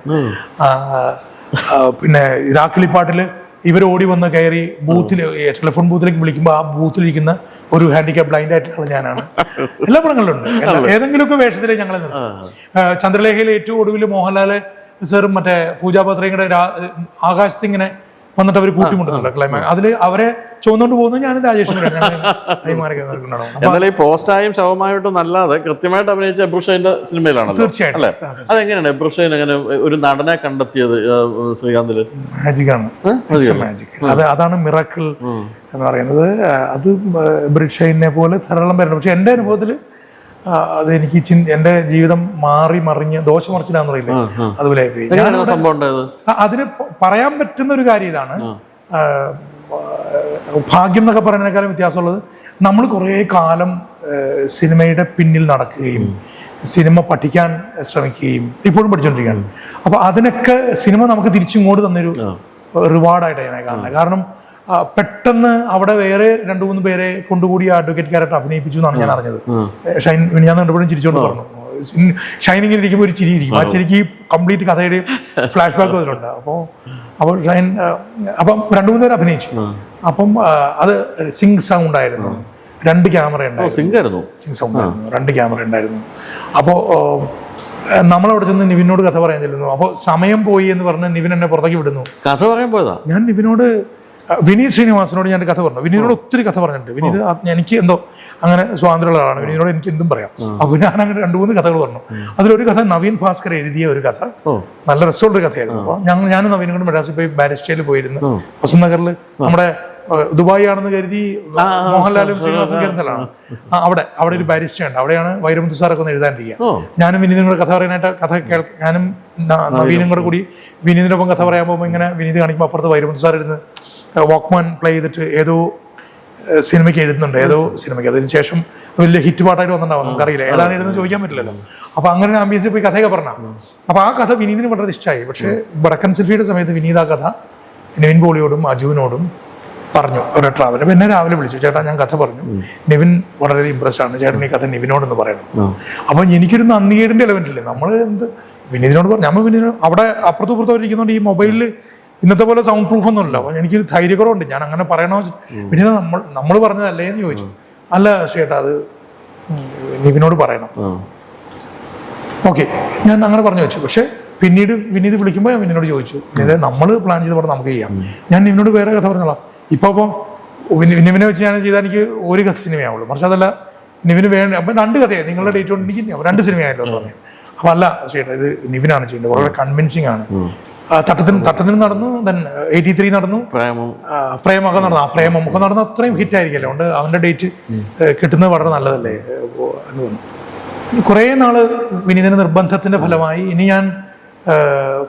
പിന്നെ രാക്കിളിപ്പാട്ടില് ഇവർ ഓടി വന്ന് കയറി ബൂത്തിൽ, ടെലിഫോൺ ബൂത്തിലേക്ക് വിളിക്കുമ്പോൾ ആ ബൂത്തിലിരിക്കുന്ന ഒരു ഹാൻഡിക്യാപ്പ് ബ്ലൈൻഡ് ആയിട്ടുള്ള ഞാനാണ്. എല്ലാ പടങ്ങളിലുണ്ട്, ഏതെങ്കിലുമൊക്കെ വേഷത്തിലേ ഞങ്ങളെ നിർത്തും. ചന്ദ്രലേഖയിൽ ഏറ്റവും ഒടുവിൽ മോഹൻലാല് സാറും മറ്റേ പൂജാ പത്രയുടെ ആകാശത്ത് ഇങ്ങനെ വന്നിട്ട് അവർ കൂട്ടിമുട്ടുന്നുണ്ട് ക്ലൈമാക്സ്. അതിൽ അവരെ ചുവന്നുകൊണ്ട് പോകുന്നത് ഞാനും രാജേഷും ഈ പോസ്റ്റായും ശവമായിട്ടും അല്ലാതെ കൃത്യമായിട്ട് അഭിനയിച്ച എബ്രുഷൈന്റെ സിനിമയിലാണ്. തീർച്ചയായിട്ടും. അല്ലെ, അതെങ്ങനെയാണ് എബ്രുഷൈൻ അങ്ങനെ ഒരു നടനെ കണ്ടെത്തിയത് ശ്രീകാന്തില്? മാജിക്കാണ്, മാജിക്. അതാണ് മിറാക്കിൾ എന്ന് പറയുന്നത്. അത് എബ്രുഷൈനെ പോലെ ധാരാളം പേരുണ്ട്. പക്ഷെ എൻ്റെ അനുഭവത്തിൽ അതെനിക്ക് എൻ്റെ ജീവിതം മാറി മറിഞ്ഞ് ദോഷമറിച്ചില്ലാന്ന് പറയില്ലേ, അതുപോലെ അതിന് പറയാൻ പറ്റുന്ന ഒരു കാര്യം ഇതാണ്. ഭാഗ്യം എന്നൊക്കെ പറയുന്നതിനേക്കാളും വ്യത്യാസമുള്ളത്, നമ്മൾ കുറേ കാലം സിനിമയുടെ പിന്നിൽ നടക്കുകയും സിനിമ പഠിക്കാൻ ശ്രമിക്കുകയും ഇപ്പോഴും പഠിച്ചുകൊണ്ടിരിക്കുകയാണ്. അപ്പോൾ അതിനൊക്കെ സിനിമ നമുക്ക് തിരിച്ചിങ്ങോട്ട് തന്നൊരു റിവാർഡായിട്ടാണ് ഞാൻ കാണുന്നത്. കാരണം പെട്ടെന്ന് അവിടെ വേറെ 2-3 പേരെ കൊണ്ടുകൂടി അഡ്വക്കേറ്റ് ക്യാരക്ടർ അഭിനയിപ്പിച്ചു എന്നാണ് ഞാൻ അറിഞ്ഞത്. ഷൈൻ ഞാൻ കണ്ടപ്പോഴും ചിരിച്ചോണ്ട് പറഞ്ഞു. ഷൈനിങ്ങനെ ഇരിക്കുമ്പോൾ ഒരു ചിരി ഇരിക്കും. ആ ചിരിക്ക് കംപ്ലീറ്റ് കഥയുടെ ഫ്ലാഷ് ബാക്ക് അതിലുണ്ട്. അപ്പോൾ ഷൈൻ അപ്പം 2-3 പേര് അഭിനയിച്ചു. അപ്പം അത് സിങ് സൗണ്ട് ആയിരുന്നു, 2 ക്യാമറ ഉണ്ടായിരുന്നു. സിങ് സൗണ്ട് ആയിരുന്നു, 2 ക്യാമറ ഉണ്ടായിരുന്നു. അപ്പോൾ നമ്മളവിടെ ചെന്ന് നിവിനോട് കഥ പറയാൻ ചെല്ലുന്നു. അപ്പോൾ സമയം പോയി എന്ന് പറഞ്ഞ് നിവിൻ എന്നെ പുറത്തേക്ക് വിടുന്നു. കഥ പറയാൻ പോയതാ. ഞാൻ നിവിനോട്, വിനീത് ശ്രീനിവാസനോട് ഞാൻ കഥ പറഞ്ഞു. വിനീതിനോട് ഒത്തിരി കഥ പറഞ്ഞിട്ടുണ്ട്. വിനീത് എനിക്ക് എന്തോ അങ്ങനെ സ്വാതന്ത്ര്യമുള്ള ആളാണ്. വിനീതിനോട് എനിക്ക് എന്തും പറയാം. അപ്പോൾ ഞാൻ അങ്ങനെ 2-3 കഥകൾ പറഞ്ഞു. അതിലൊരു കഥ നവീൻ ഭാസ്കർ എഴുതിയ ഒരു കഥ, നല്ല രസമുള്ള കഥയായിരുന്നു. അപ്പോൾ ഞാനും നവീനും കൂടെ മദ്രാസിൽ പോയി ബാരിസ്റ്റേയിൽ പോയിരുന്നു. വസന്ത് നഗറിൽ നമ്മുടെ ദുബായ് ആണെന്ന് കരുതി മോഹൻലാലും ശ്രീനിവാസും കയറുന്ന സ്ഥലമാണ്. അവിടെ ഒരു ബാരിസ്റ്റർ ഉണ്ട്. അവിടെയാണ് വൈരമുത്തു സാറൊക്കെ ഒന്ന് എഴുതാനിരിക്കുക. ഞാനും വിനീതിനും കൂടെ കഥ പറയാനായിട്ട് ഞാനും നവീനും കൂടി വിനീതിനൊപ്പം കഥ പറയാൻ പോകുമ്പോൾ ഇങ്ങനെ വിനീത് കാണിക്കുമ്പോൾ അപ്പുറത്ത് വൈരമുത്തു സാർ ഇരുന്ന് വാക്ക്മാൻ പ്ലേ ചെയ്തിട്ട് ഏതോ സിനിമയ്ക്ക് എഴുതുന്നുണ്ട്. ഏതോ സിനിമയ്ക്ക് അതിനുശേഷം വലിയ ഹിറ്റ് പാട്ടായിട്ട് വന്നിട്ടുണ്ടാവും. നമുക്കറിയില്ല ഏതാണ് എഴുതുന്നത് ചോദിക്കാൻ പറ്റില്ലല്ലോ. അപ്പോൾ അങ്ങനെ ആംബിയൻസിൽ പോയി കഥയൊക്കെ പറഞ്ഞു. അപ്പോൾ ആ കഥ വിനീതിന് വളരെ ഇഷ്ടമായി. പക്ഷേ വടക്കൻ സെൽഫിയുടെ സമയത്ത് വിനീത് ആ കഥ നിവിൻ പോളിയോടും അജുവിനോടും പറഞ്ഞു ഒരു ട്രാവൽ. അപ്പോൾ എന്നെ രാവിലെ വിളിച്ചു, ചേട്ടാ ഞാൻ കഥ പറഞ്ഞു, നിവിൻ വളരെ ഇമ്പ്രസ്ഡ് ആണ്, ചേട്ടൻ ഈ കഥ നിവിനോടൊന്ന് പറയണം. അപ്പം എനിക്കൊരു നന്ദികേടിൻ്റെ എലമെന്റ് ഇല്ലേ, നമ്മൾ എന്ത് വിനീതിനോട് പറഞ്ഞു. നമ്മൾ വിനീതിന് അവിടെ അപ്പുറത്തും ഇപ്പുറത്തും ഇരിക്കുന്നുണ്ട്. ഈ മൊബൈലിൽ ഇന്നത്തെ പോലെ സൗണ്ട് പ്രൂഫ് ഒന്നുമില്ല. അപ്പോൾ എനിക്കൊരു ധൈര്യക്കുറവുണ്ട്. ഞാൻ അങ്ങനെ പറയണോ, വിനീത നമ്മൾ പറഞ്ഞതല്ലേ എന്ന് ചോദിച്ചു. അല്ല ചേട്ടാ, അത് നിവിനോട് പറയണം. ഓക്കെ, ഞാൻ അങ്ങനെ പറഞ്ഞു വെച്ചു. പക്ഷെ പിന്നീട് വിനീത് വിളിക്കുമ്പോൾ ഞാൻ വിനീതിനോട് ചോദിച്ചു, വിനീത് നമ്മൾ പ്ലാൻ ചെയ്ത പടം നമുക്ക് ചെയ്യാം, ഞാൻ നിവിനോട് വേറെ കഥ പറഞ്ഞോളാം. ഇപ്പോൾ നിവിനെ വെച്ച് ഞാൻ ചെയ്താൽ എനിക്ക് ഒരു കഥ സിനിമയാവുള്ളൂ. മറിച്ച് അതല്ല, നിവിന് വേണ്ട. അപ്പം 2 കഥയായി, നിങ്ങളുടെ ഡേറ്റ് കൊണ്ട് എനിക്ക് 2 സിനിമയായല്ലോ എന്ന് പറഞ്ഞു. അപ്പം അല്ല ചേട്ടാ, ഇത് നിവിനാണ് ചെയ്യേണ്ടത്, വളരെ കൺവിൻസിങ് ആണ്. തട്ടത്തിന് നടന്നു, ദെൻ 83 നടന്നു, പ്രേമൊക്കെ നടന്നു. ആ പ്രേമൊക്കെ നടന്നു, അത്രയും ഹിറ്റ് ആയിരിക്കല്ലോ. അതുകൊണ്ട് അവൻ്റെ ഡേറ്റ് കിട്ടുന്നത് വളരെ നല്ലതല്ലേ എന്ന് പറഞ്ഞു. കുറേ നാൾ വിനീതിൻ്റെ നിർബന്ധത്തിൻ്റെ ഫലമായി ഇനി ഞാൻ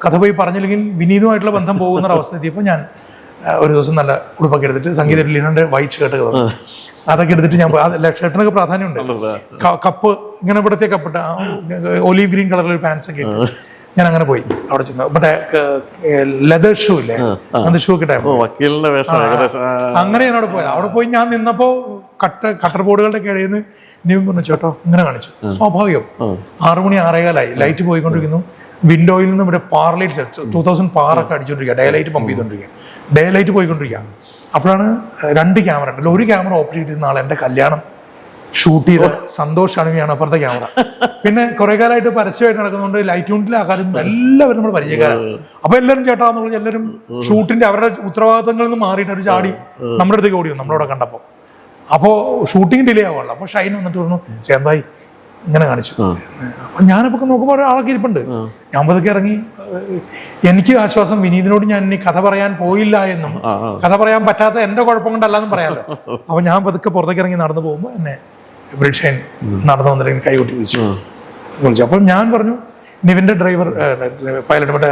കഥ പോയി പറഞ്ഞില്ലെങ്കിൽ വിനീതുമായിട്ടുള്ള ബന്ധം പോകുന്നൊരവസ്ഥ എത്തിയപ്പോൾ ഞാൻ ഒരു ദിവസം നല്ല ഉടുപ്പൊക്കെ എടുത്തിട്ട് സംഗീത ലീനന്റെ വൈറ്റ് ഷർട്ട് അതൊക്കെ എടുത്തിട്ട് ഞാൻ ഷർട്ടിനൊക്കെ പ്രാധാന്യമുണ്ട്. കപ്പ് ഇങ്ങനെ ഇവിടത്തെ കപ്പിട്ട് ഒലീവ് ഗ്രീൻ കളറിലൊരു പാൻസ് ഒക്കെ ഇട്ട് ഞാൻ അങ്ങനെ പോയി അവിടെ ചെന്ന് മറ്റേ ലെതർ ഷൂ ഇല്ലേ, അങ്ങനത്തെ ഷൂ ഒക്കെ വക്കീലിന്റെ വേഷം അങ്ങനെ ഞാൻ അവിടെ പോയി. അവിടെ പോയി ഞാൻ നിന്നപ്പോ കട്ടർ ബോർഡുകളുടെ ഇടയിൽ നിന്ന് നീ പറഞ്ഞു ചേട്ടോ ഇങ്ങനെ കാണിച്ചു. സ്വാഭാവികം. 6 മണി 6:15 ലൈറ്റ് പോയിക്കൊണ്ടിരിക്കുന്നു. വിൻഡോയിൽ നിന്ന് ഇവിടെ പാർ ലൈറ്റ് 2000 പാറൊക്കെ അടിച്ചോണ്ടിരിക്കുക, ഡേ ലൈറ്റ് പമ്പ് ചെയ്തോണ്ടിരിക്കുക, ഡേ ലൈറ്റ് പോയിക്കൊണ്ടിരിക്കുക. അപ്പോഴാണ് 2 ക്യാമറ ഉണ്ടല്ലോ. ഒരു ക്യാമറ ഓപ്പറേറ്റ് ചെയ്യുന്ന ആൾ എൻ്റെ കല്യാണം ഷൂട്ട് ചെയ്ത സന്തോഷ് അണുവിയാണ് അപ്പുറത്തെ ക്യാമറ. പിന്നെ കുറെ കാലമായിട്ട് പരസ്യമായിട്ട് നടക്കുന്നുണ്ട്. ലൈറ്റ് യൂണിറ്റിലെ ആൾക്കാരും എല്ലാവരും നമ്മൾ പരിചയക്കാരാണ്. അപ്പൊ എല്ലാവരും ചേട്ടാന്ന് പറഞ്ഞാൽ എല്ലാവരും ഷൂട്ടിന്റെ അവരുടെ ഉത്തരവാദിത്തങ്ങളിൽ നിന്ന് മാറിയിട്ട് അവർ ചാടി നമ്മുടെ അടുത്തേക്ക് ഓടി വന്നു നമ്മളവിടെ കണ്ടപ്പോൾ. അപ്പോൾ ഷൂട്ടിങ് ഡിലേ ആവുകയുള്ളൂ. അപ്പോൾ ഷൈൻ വന്നിട്ട് പറഞ്ഞു ചേന്തായി ഇങ്ങനെ കാണിച്ചു. അപ്പൊ ഞാനിപ്പോ നോക്കുമ്പോൾ ഒരാളൊക്കെ ഇരിപ്പുണ്ട്. ഞാൻ പതുക്കെ ഇറങ്ങി. എനിക്ക് ആശ്വാസം വിനീതിനോട് ഞാൻ ഇനി കഥ പറയാൻ പോയില്ല എന്നും കഥ പറയാൻ പറ്റാത്ത എന്റെ കുഴപ്പം കൊണ്ടല്ലാന്നും പറയാമല്ലോ. അപ്പൊ ഞാൻ പതുക്കെ പുറത്തേക്ക് ഇറങ്ങി നടന്നു പോകുമ്പോൾ എന്നെ ബ്രിഡ്ഷൈൻ നടന്നു വന്നിട്ട് കൈകൊട്ടി വിളിച്ചു. അപ്പോൾ ഞാൻ പറഞ്ഞു നിവിന്റെ ഡ്രൈവർ പൈലറ്റ് മറ്റേ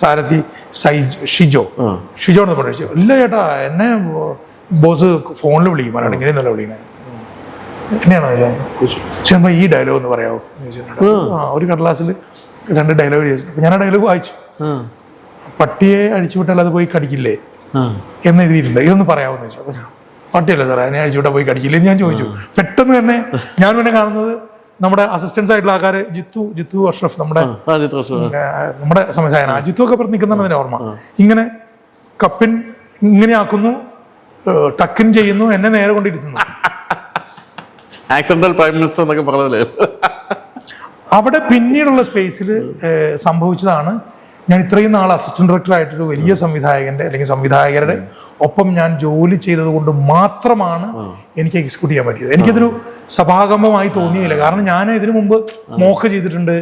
സാരഥി ഷിജോ എന്ന് പറഞ്ഞു. ഇല്ല ചേട്ടാ എന്നെ ബോസ് ഫോണിൽ വിളിക്കും അല്ലാണ്ട് ഇങ്ങനെയൊന്നുമല്ല വിളിക്കണേ. എന്നെയാണോ ചേട്ടാ ഈ ഡയലോഗ് ഒന്ന് പറയാമോ എന്ന് ചോദിച്ചിട്ടുണ്ട്. ഒരു കടലാസിൽ 2 ഡയലോഗ് ചോദിച്ചു. അപ്പൊ ഞാൻ ആ ഡയലോഗ് വായിച്ചു. പട്ടിയെ അഴിച്ചുവിട്ടാൽ അത് പോയി കടിക്കില്ലേ എന്ന് എഴുതിയിട്ടുണ്ട്, ഇതൊന്ന് പറയാമോ എന്ന് ചോദിച്ചു. അപ്പൊ പട്ടിയല്ലേ സാറേ അതിനെ അഴിച്ചുവിട്ടാൽ പോയി കടിക്കില്ലേ എന്ന് ഞാൻ ചോദിച്ചു. പെട്ടെന്ന് തന്നെ ഞാൻ പിന്നെ കാണുന്നത് നമ്മുടെ അസിസ്റ്റൻസ് ആയിട്ടുള്ള ആൾക്കാർ ജിത്തു അഷ്റഫ് നമ്മുടെ സംവിധായകൻ ജിത്തു ഒക്കെ പറഞ്ഞ് നിൽക്കുന്നതിന്റെ ഓർമ്മ. ഇങ്ങനെ കപ്പിൻ ഇങ്ങനെ ആക്കുന്നു, ടക്കിൻ ചെയ്യുന്നു, എന്നെ നേരെ കൊണ്ടിരുത്തുന്നു. ആക്സിഡന്റൽ പ്രൈം മിനിസ്റ്റർ എന്നൊക്കെ പറഞ്ഞല്ലേ. അവിടെ പിന്നീടുള്ള സ്പേസിൽ സംഭവിച്ചതാണ്. ഞാൻ ഇത്രയും നാൾ അസിസ്റ്റന്റ് ഡയറക്ടർ ആയിട്ടൊരു വലിയ സംവിധായകന്റെ അല്ലെങ്കിൽ സംവിധായകരുടെ ഒപ്പം ഞാൻ ജോലി ചെയ്തത് കൊണ്ട് മാത്രമാണ് എനിക്ക് എക്സിക്യൂട്ട് ചെയ്യാൻ പറ്റിയത്. എനിക്കതൊരു സഭാഗമമായി തോന്നിയില്ല. കാരണം ഞാൻ ഇതിനു മുമ്പ് മോക്ക് ചെയ്തിട്ടുണ്ട്.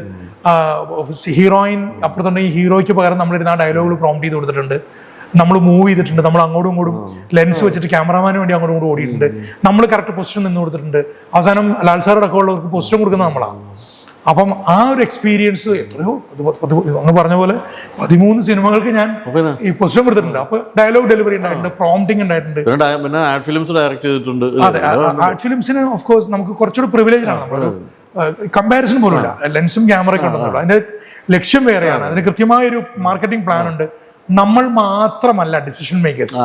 ഹീറോയിൻ അപ്പുറത്തുണ്ടെങ്കിൽ ഹീറോയ്ക്ക് പകരം നമ്മളിരുന്ന ആ ഡയലോഗുകൾ പ്രോംപ്റ്റ് ചെയ്ത് കൊടുത്തിട്ടുണ്ട്. നമ്മൾ മൂവ് ചെയ്തിട്ടുണ്ട്. നമ്മൾ അങ്ങോട്ടും ഇങ്ങോട്ടും ലെൻസ് വെച്ചിട്ട് ക്യാമറാമാന് വേണ്ടി അങ്ങോട്ടും ഇങ്ങോട്ടും ഓടിയിട്ടുണ്ട്. നമ്മൾ കറക്റ്റ് പൊസിഷൻ നിന്ന് കൊടുത്തിട്ടുണ്ട്. അവസാനം ലാൽ സാറുടെ ഒക്കെ ഉള്ളവർക്ക് പൊസിഷൻ കൊടുക്കുന്നത് നമ്മളാണ്. അപ്പം ആ ഒരു എക്സ്പീരിയൻസ് എത്രയോ അങ്ങ് പറഞ്ഞ പോലെ 13 സിനിമകൾക്ക് ഞാൻ ഈ പൊസിഷൻ കൊടുത്തിട്ടുണ്ട്. അപ്പൊ ഡയലോഗ് ഡെലിവറി ഉണ്ടായിട്ടുണ്ട്, പ്രോംപ്റ്റിംഗ് ഉണ്ടായിട്ടുണ്ട്. അതെ, ആർട്ട് ഫിലിംസിന് ഓഫ് കോഴ്സ് നമുക്ക് കുറച്ചുകൂടി പ്രിവിലേജ് ആണ്. നമ്മൾ കമ്പാരിസൺ പോലുമില്ല. ലെൻസും ക്യാമറയൊക്കെ ഉണ്ടെന്നുള്ളൂ. അതിന്റെ ലക്ഷ്യം വേറെയാണ്. അതിന് കൃത്യമായൊരു മാർക്കറ്റിംഗ് പ്ലാൻ ഉണ്ട്. നമ്മൾ മാത്രമല്ല ഡിസിഷൻ മേക്കേഴ്സ്.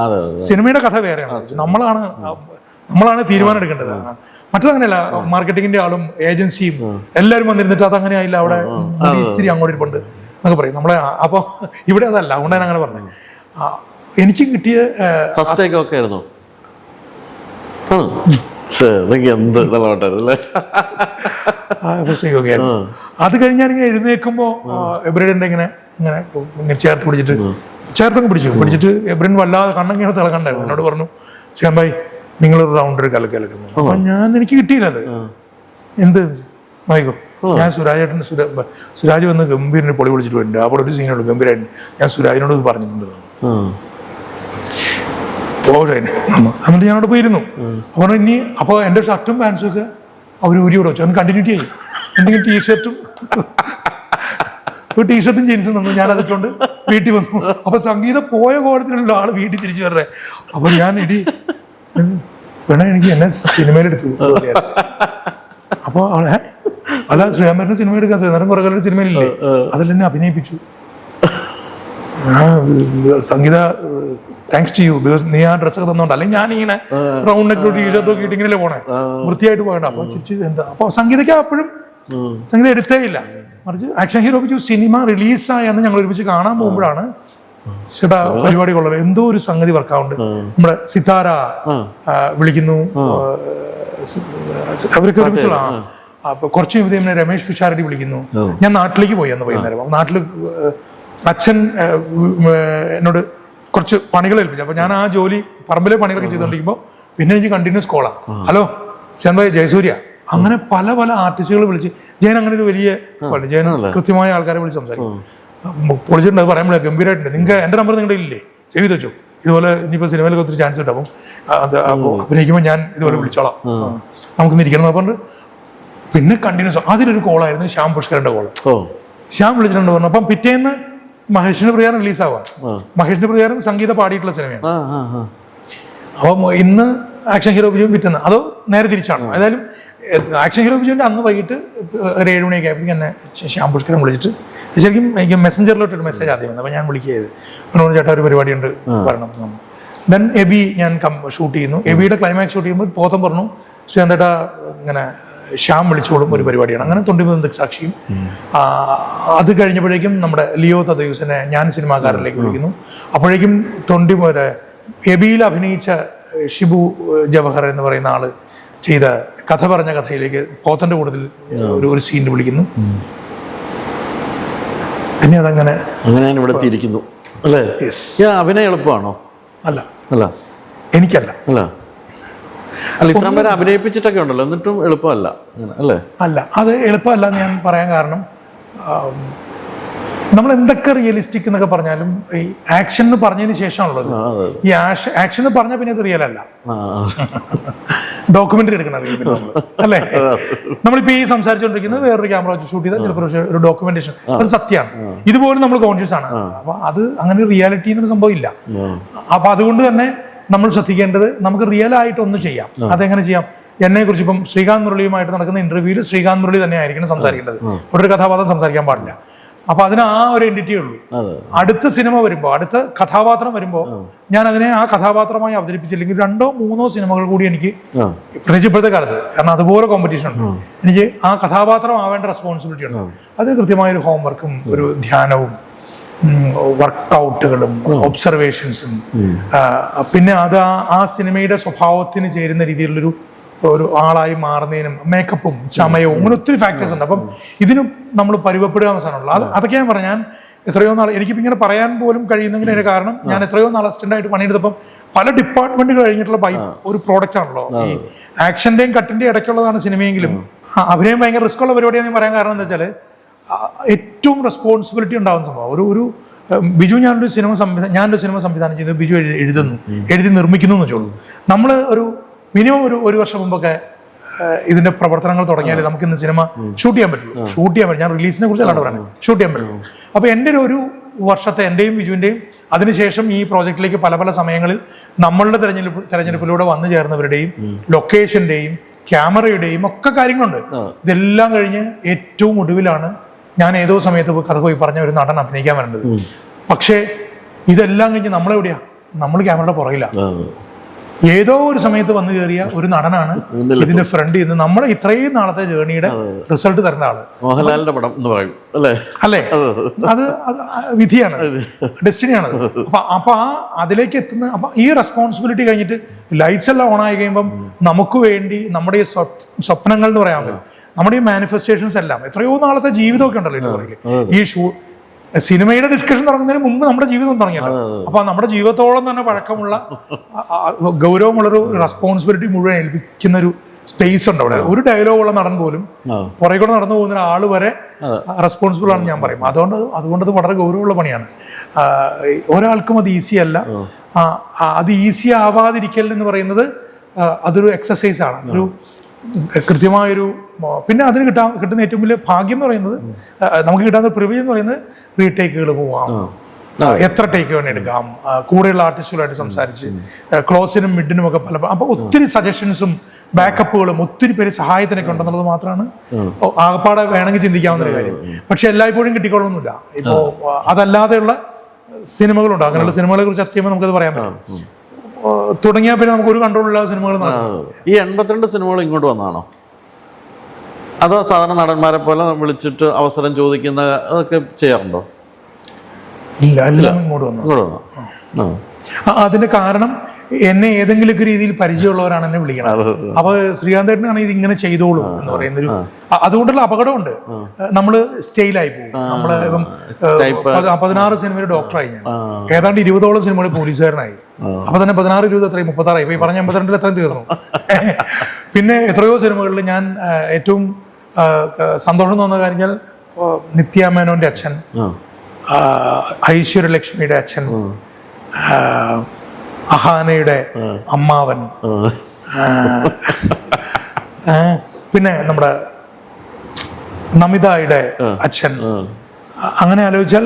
സിനിമയുടെ കഥ വേറെയാണ്. നമ്മളാണ് തീരുമാനം എടുക്കേണ്ടത്. മറ്റതങ്ങനെയല്ല. മാർക്കറ്റിങ്ങിന്റെ ആളും ഏജൻസിയും എല്ലാവരും വന്നിരുന്നിട്ട് അതങ്ങനെ ആയില്ല, അവിടെ ഇത്തിരി അങ്ങോട്ട് ഇരിപ്പുണ്ട് എന്നൊക്കെ പറയും നമ്മളെ. അപ്പൊ ഇവിടെ അതല്ല. അതുകൊണ്ട് ഞാൻ അങ്ങനെ പറഞ്ഞു. എനിക്ക് കിട്ടിയ അത് കഴിഞ്ഞ് ഞാനിങ്ങനെ എഴുന്നേൽക്കുമ്പോ എബ്രൈഡിന്റെ ഇങ്ങനെ ചേർത്തൊക്കെ പിടിച്ചിട്ട് എബ്രൈൻ വല്ലാതെ കണ്ണിങ്ങനെ തിളക്കണ്ടായിരുന്നു. എന്നോട് പറഞ്ഞു ശ്യാംഭായി നിങ്ങളൊരു റൗണ്ട് ഒരു കലക്കുന്നു. അപ്പൊ എനിക്ക് കിട്ടിയില്ലത്. എന്ത് നോക്കോ, ഞാൻ സുരാജ് വന്ന് ഗംഭീരന് പൊളി വിളിച്ചിട്ട് പോയിട്ടുണ്ട്. അവിടെ ഒരു സീനുള്ളൂ ഗംഭീരായിട്ട്. ഞാൻ സുരാജിനോട് ഇത് പറഞ്ഞിട്ടുണ്ട്. എന്നിട്ട് ഞാനവിടെ പോയിരുന്നു. അപ്പോൾ ഇനി അപ്പോൾ എൻ്റെ ഷർട്ടും പാൻസും ഒക്കെ അവർ ഊരിയോടെ വെച്ചു. അവൻ കണ്ടിന്യൂറ്റി ആയി. എന്തെങ്കിലും ടീഷർട്ടും ജീൻസും തന്നു. ഞാൻ അതിട്ടുണ്ട് വീട്ടിൽ വന്നു. അപ്പൊ സംഗീതം പോയ കോലത്തിലുള്ള ആള് വീട്ടിൽ തിരിച്ചു വരേ. അപ്പൊ ഞാൻ വേണ എനിക്ക് എന്നെ സിനിമയിലെടുത്തു. അപ്പൊ അവളെ അല്ല ശ്രീരാമേട്ടന് സിനിമ എടുക്കാൻ ശ്രീനാഥൻ കുറെ കാലം സിനിമയിലില്ലേ, അതിലെന്നെ അഭിനയിപ്പിച്ചു. സംഗീത താങ്ക്സ് ടു യു, ബിക്കോസ് നീ ആ ഡ്രസ്സൊക്കെ തന്നോണ്ട്. അല്ലെങ്കിൽ ഞാനിങ്ങനെ റൗണ്ട് നെക്ക് ടീഷർട്ട് ഒക്കെ ഇട്ടിങ്ങനെ പോണേ, വൃത്തിയായിട്ട് പോകണ്ട. അപ്പൊ ചിരിച്ച് എന്താ. അപ്പൊ സംഗീതയ്ക്ക് അപ്പോഴും സംഗീത എടുത്തേ ഇല്ല. മറിച്ച് ആക്ഷൻ ഹീറോ പിടിച്ചു സിനിമ റിലീസായെന്ന് ഞങ്ങൾ ഒരുമിച്ച് കാണാൻ പോകുമ്പോഴാണ് ചേട്ടാ പരിപാടി കൊള്ളത് എന്തോ ഒരു സംഗതി വർക്കാവുണ്ട്. നമ്മുടെ സിതാര വിളിക്കുന്നു, അവരൊക്കെ ഒരുമിച്ചുള്ള അപ്പൊ കുറച്ച് പിന്നെ രമേശ് പിഷാരടി വിളിക്കുന്നു. ഞാൻ നാട്ടിലേക്ക് പോയി അന്ന് വൈകുന്നേരം. അപ്പൊ നാട്ടില് അച്ഛൻ എന്നോട് കുറച്ച് പണികൾ ഏൽപ്പിച്ചു. അപ്പൊ ഞാൻ ആ ജോലി പറമ്പിലെ പണികളൊക്കെ ചെയ്തുകൊണ്ടിരിക്കുമ്പോൾ പിന്നെ എനിക്ക് കണ്ടിന്യൂസ് കോളാ. ഹലോ ചേന്തായി ജയസൂര്യ. അങ്ങനെ പല പല ആർട്ടിസ്റ്റുകൾ വിളിച്ച് ജയൻ അങ്ങനെ ഒരു വലിയ ജയൻ കൃത്യമായ ആൾക്കാരെ വിളിച്ച് സംസാരിക്കും. പൊളിച്ചിട്ടുണ്ട്. അത് പറയുമ്പോൾ ഗംഭീരമായിട്ടുണ്ട്. നിങ്ങൾക്ക് എൻ്റെ നമ്പർ നിങ്ങളുടെ ഇല്ലേ, ചെയ്തു വെച്ചു. ഇതുപോലെ ഇനിയിപ്പോൾ സിനിമയിലൊക്കെ ഒത്തിരി ചാൻസ് കിട്ടും. അപ്പോൾ അഭിനയിക്കുമ്പോൾ ഞാൻ ഇതുപോലെ വിളിച്ചോളാം, നമുക്കിന്ന് ഇരിക്കണം എന്ന് പറഞ്ഞിട്ട് പിന്നെ കണ്ടിന്യൂസ്. അതിലൊരു കോളായിരുന്നു ശ്യാം പുഷ്കരന്റെ കോള്. ശ്യാം വിളിച്ചിട്ടുണ്ട് പറഞ്ഞു. അപ്പം പിറ്റേന്ന് മഹേഷിന്റെ പ്രകാരം റിലീസാവാം. മഹേഷിന്റെ പ്രകാരം സംഗീത പാടിയിട്ടുള്ള സിനിമയാണ്. അപ്പം ഇന്ന് ആക്ഷൻ ഹീറോ പിറ്റേന്ന് അതോ നേരെ തിരിച്ചാണോ? ഏതായാലും ആക്ഷൻ ഹീറോ ബിജുവിൻ്റെ അന്ന് വൈകിട്ട് ഒരു 7 മണിയൊക്കെ ആയപ്പോഴേക്കും എന്നെ ശ്യാം പുഷ്കരൻ വിളിച്ചിട്ട്, ശരിക്കും എനിക്ക് മെസ്സഞ്ചറിലോട്ടൊരു മെസ്സേജ് ആദ്യം വന്നു. അപ്പോൾ ഞാൻ വിളിക്കുക ചെയ്ത് പറഞ്ഞു, ചേട്ടാ ഒരു പരിപാടിയുണ്ട് വരണം. ദെൻ എബി ഞാൻ ഷൂട്ട് ചെയ്യുന്നു. എബിയുടെ ക്ലൈമാക്സ് ഷൂട്ട് ചെയ്യുമ്പോൾ പോത്തം പറഞ്ഞു, ശ്രീകാന്തേട്ടാ ഇങ്ങനെ ശ്യാം വിളിച്ചോളും, ഒരു പരിപാടിയാണ്. അങ്ങനെ 23 ദൃക്സാക്ഷിയും. അത് കഴിഞ്ഞപ്പോഴേക്കും നമ്മുടെ ലിയോ തദയൂസിനെ ഞാൻ സിനിമാക്കാരിലേക്ക് വിളിക്കുന്നു. അപ്പോഴേക്കും എബിയിൽ അഭിനയിച്ച ഷിബു ജവഹർ എന്ന് പറയുന്ന ആള് ചെയ്ത കഥ പറഞ്ഞ കഥയിലേക്ക് പോത്തന്റെ കൂട്ടത്തിൽ ഒരു സീൻ വിളിക്കുന്നു. പിന്നെ അതങ്ങനെ ഇവിടെ എത്തിയിരിക്കുന്നു അല്ലേ? അഭിനയം എളുപ്പമാണോ? അല്ല, അല്ല, എനിക്കല്ല. അല്ല, അല്ല, ഇത്രയും പേരെ അഭിനയിപ്പിച്ചിട്ടൊക്കെ ഉണ്ടല്ലോ, എന്നിട്ടും എളുപ്പമല്ല അല്ലേ? അല്ല, അത് എളുപ്പമല്ല എന്ന് ഞാൻ പറയാൻ കാരണം, നമ്മൾ എന്തൊക്കെ റിയലിസ്റ്റിക് എന്നൊക്കെ പറഞ്ഞാലും ഈ ആക്ഷൻ എന്ന് പറഞ്ഞതിന് ശേഷമാണുള്ളത്. ഈ ആക്ഷൻ എന്ന് പറഞ്ഞാൽ പിന്നെ അത് റിയൽ അല്ല, ഡോക്യുമെന്ററി എടുക്കണം അല്ലേ? നമ്മളിപ്പോ ഈ സംസാരിച്ചുകൊണ്ടിരിക്കുന്നത് വേറൊരു ക്യാമറ വെച്ച് ഷൂട്ട് ചെയ്താൽ ചിലപ്പോൾ ഒരു ഡോക്യുമെന്റേഷൻ, അത് സത്യമാണ്. ഇതുപോലും നമ്മൾ കോൺഷ്യസ് ആണ്. അപ്പൊ അത് അങ്ങനെ റിയാലിറ്റി എന്നൊരു സംഭവം ഇല്ല. അപ്പൊ അതുകൊണ്ട് തന്നെ നമ്മൾ ശ്രദ്ധിക്കേണ്ടത്, നമുക്ക് റിയൽ ആയിട്ട് ഒന്ന് ചെയ്യാം. അതെങ്ങനെ ചെയ്യാം? എന്നെ കുറിച്ച് ഇപ്പം ശ്രീകാന്ത് മുരളിയുമായിട്ട് നടക്കുന്ന ഇന്റർവ്യൂവിൽ ശ്രീകാന്ത് മുരളി തന്നെ ആയിരിക്കണം സംസാരിക്കേണ്ടത്. ഒരു കഥാപാത്രം സംസാരിക്കാൻ പാടില്ല. അപ്പൊ അതിന് ആ ഒരു എൻറ്റിറ്റിയേ ഉള്ളൂ. അടുത്ത സിനിമ വരുമ്പോൾ, അടുത്ത കഥാപാത്രം വരുമ്പോൾ ഞാൻ അതിനെ ആ കഥാപാത്രമായി അവതരിപ്പിച്ചില്ലെങ്കിൽ 2-3 സിനിമകൾ കൂടി എനിക്ക്, പ്രത്യേകിച്ച് ഇപ്പോഴത്തെ കാലത്ത്, കാരണം അതുപോലെ കോമ്പറ്റീഷൻ ഉണ്ട്, എനിക്ക് ആ കഥാപാത്രം ആവേണ്ട റെസ്പോൺസിബിലിറ്റി ഉണ്ട്. അത് കൃത്യമായൊരു ഹോംവർക്കും ഒരു ധ്യാനവും വർക്കൗട്ടുകളും ഒബ്സർവേഷൻസും പിന്നെ അത് ആ സിനിമയുടെ സ്വഭാവത്തിന് ചേരുന്ന രീതിയിലുള്ളൊരു ആളായി മാറുന്നതിനും മേക്കപ്പും ചമയവും അങ്ങനെ ഒത്തിരി ഫാക്ടേഴ്സ് ഉണ്ട്. അപ്പം ഇതിനും നമ്മൾ പരുവപ്പെടുക അവസാനമുള്ളൂ. അതൊക്കെ ഞാൻ പറഞ്ഞു. ഞാൻ എത്രയോ നാൾ എനിക്കിപ്പോൾ ഇങ്ങനെ പറയാൻ പോലും കഴിയുന്നെങ്കിൽ അതിന് കാരണം, ഞാൻ എത്രയോ നാൾ അസിസ്റ്റൻ്റായിട്ട് പണിയെടുത്തപ്പം പല ഡിപ്പാർട്ട്മെന്റുകൾ കഴിഞ്ഞിട്ടുള്ള ഒരു പ്രോഡക്റ്റ് ആണല്ലോ. ഈ ആക്ഷൻ്റെയും കട്ടിൻ്റെയും ഇടയ്ക്കുള്ളതാണ് സിനിമയെങ്കിലും അഭിനയം ഭയങ്കര റിസ്ക് ഉള്ള പരിപാടിയാണെന്ന് പറയാൻ കാരണം എന്താ വെച്ചാൽ, ഏറ്റവും റെസ്പോൺസിബിലിറ്റി ഉണ്ടാകുന്ന സംഭവം. ഒരു ബിജു ഞാനൊരു സിനിമ സംവിധാനം ചെയ്തു, ബിജു എഴുതി നിർമ്മിക്കുന്നു എന്ന് വെച്ചോളൂ. നമ്മൾ മിനിമം ഒരു വർഷം മുമ്പൊക്കെ ഇതിന്റെ പ്രവർത്തനങ്ങൾ തുടങ്ങിയാൽ നമുക്ക് ഇന്ന് സിനിമ ഷൂട്ട് ചെയ്യാൻ പറ്റും. ഞാൻ റിലീസിനെ കുറിച്ച് അല്ലാണ്ട് പറയുന്നത്, ഷൂട്ട് ചെയ്യാൻ പറ്റും. അപ്പൊ എൻ്റെ ഒരു വർഷത്തെ, എൻ്റെയും ബിജുവിൻ്റെയും അതിനുശേഷം ഈ പ്രോജക്റ്റിലേക്ക് പല സമയങ്ങളിൽ നമ്മളുടെ തെരഞ്ഞെടുപ്പിലൂടെ വന്നു ചേർന്നവരുടെയും ലൊക്കേഷന്റെയും ക്യാമറയുടെയും ഒക്കെ കാര്യങ്ങളുണ്ട്. ഇതെല്ലാം കഴിഞ്ഞ് ഏറ്റവും ഒടുവിലാണ് ഞാൻ ഏതോ സമയത്ത് കഥ പോയി പറഞ്ഞ ഒരു നടൻ അഭിനയിക്കാൻ വരേണ്ടത്. പക്ഷേ ഇതെല്ലാം കഴിഞ്ഞ് നമ്മളെവിടെയാ? നമ്മൾ ക്യാമറയുടെ പുറകില്ല. ഏതോ ഒരു സമയത്ത് വന്നു കയറിയ ഒരു നടനാണ് ഇതിന്റെ ഫ്രണ്ട് നിന്ന് നമ്മുടെ ഇത്രയും നാളത്തെ ജേർണിയുടെ റിസൾട്ട് തരുന്ന ആള്. മോഹൻലാലിന്റെ പടം എന്ന് പറയും അല്ലേ? അത് വിധിയാണ്, ഡെസ്റ്റിനിയാണ്. അപ്പൊ അതിലേക്ക് എത്തുന്ന, അപ്പൊ ഈ റെസ്പോൺസിബിലിറ്റി കഴിഞ്ഞിട്ട് ലൈറ്റ്സ് എല്ലാം ഓൺ ആയി കഴിയുമ്പം നമുക്ക് വേണ്ടി നമ്മുടെ ഈ സ്വപ്നങ്ങൾ എന്ന് പറയാൻ പറ്റും, നമ്മുടെ ഈ മാനിഫെസ്റ്റേഷൻസ് എല്ലാം, എത്രയോ നാളത്തെ ജീവിതമൊക്കെ ഉണ്ടല്ലോ ഇതിന്റെ പുറകിൽ. ഈ സിനിമയുടെ ഡിസ്കഷൻ തുടങ്ങുന്നതിന് മുമ്പ് നമ്മുടെ ജീവിതം തുടങ്ങിയല്ലോ. അപ്പൊ നമ്മുടെ ജീവിതത്തോളം തന്നെ പഴക്കമുള്ള ഗൗരവമുള്ളൊരു റെസ്പോൺസിബിലിറ്റി മുഴുവൻ ഏൽപ്പിക്കുന്ന ഒരു സ്പേസ് ഉണ്ട് അവിടെ. ഒരു ഡയലോഗുള്ള നടൻ പോലും പുറകെ കൂടെ നടന്നു പോകുന്ന ഒരാൾ വരെ റെസ്പോൺസിബിൾ ആണെന്ന് ഞാൻ പറയും. അതുകൊണ്ട് അത് വളരെ ഗൗരവമുള്ള പണിയാണ്. ഒരാൾക്കും അത് ഈസി അല്ല. അത് ഈസി ആവാതിരിക്കൽ എന്ന് പറയുന്നത് അതൊരു എക്സസൈസ് ആണ്, ഒരു കൃത്യമായൊരു. പിന്നെ അതിന് കിട്ടുന്ന ഏറ്റവും വലിയ ഭാഗ്യം എന്ന് പറയുന്നത്, നമുക്ക് കിട്ടാവുന്ന പ്രിവിലേജ് എന്ന് പറയുന്നത്, റീടേക്കുകൾ പോവാം, എത്ര ടേക്ക് വേണ്ടി എടുക്കാം, കൂടെയുള്ള ആർട്ടിസ്റ്റുകളായിട്ട് സംസാരിച്ച് ക്ലോസിനും മിഡിനും ഒക്കെ അപ്പൊ ഒത്തിരി സജഷൻസും ബാക്കപ്പുകളും ഒത്തിരി പേര് സഹായത്തിനൊക്കെ ഉണ്ടെന്നുള്ളത് മാത്രമാണ് ആകപ്പാടെ വേണമെങ്കിൽ ചിന്തിക്കാവുന്ന ഒരു കാര്യം. പക്ഷെ എല്ലായ്പ്പോഴും കിട്ടിക്കൊള്ളൊന്നുമില്ല. ഇപ്പോ അതല്ലാതെയുള്ള സിനിമകളുണ്ട്. അങ്ങനെയുള്ള സിനിമകളെ കുറിച്ച് ചർച്ച ചെയ്യുമ്പോൾ നമുക്കത് പറയാൻ പറ്റും. തുടങ്ങിയാൽ പിന്നെ നമുക്ക് ഒരു കൺട്രോളില്ലാത്ത സിനിമകൾ. ഈ 82 സിനിമകൾ ഇങ്ങോട്ട് വന്നതാണോ, അതോ സാധാരണ നടന്മാരെ പോലെ വിളിച്ചിട്ട് അവസരം ചോദിക്കുന്ന അതൊക്കെ ചെയ്യാറുണ്ടോ? ഇല്ല, എല്ലാം ഇങ്ങോട്ട് വന്നു. അതിന്റെ കാരണം, എന്നെ ഏതെങ്കിലുമൊക്കെ രീതിയിൽ പരിചയമുള്ളവരാണ് എന്നെ വിളിക്കണം. അപ്പൊ ശ്രീകാന്തേട്ടനാണ് ഇത് ഇങ്ങനെ ചെയ്തോളൂ എന്ന് പറയുന്നൊരു, അതുകൊണ്ടുള്ള അപകടമുണ്ട്. നമ്മള് സ്റ്റൈലായി പോകും. നമ്മള് ഇപ്പം 16 സിനിമയിൽ ഡോക്ടറായി ഞാൻ, ഏതാണ്ട് 20ഓളം സിനിമകളിൽ പോലീസുകാരനായി. അപ്പൊ തന്നെ 16, 20 എത്രയും 36. ഇപ്പൊ ഈ പറഞ്ഞ 82 എത്രയും തീർന്നു. പിന്നെ എത്രയോ സിനിമകളിൽ ഞാൻ ഏറ്റവും സന്തോഷം തോന്നുന്ന കാര്യം, നിത്യ മേനോന്റെ അച്ഛൻ, ഐശ്വര്യലക്ഷ്മിയുടെ അച്ഛൻ, അഹാനയുടെ അമ്മാവൻ, പിന്നെ നമ്മുടെ നമിതയുടെ അച്ഛൻ. അങ്ങനെ ആലോചിച്ചാൽ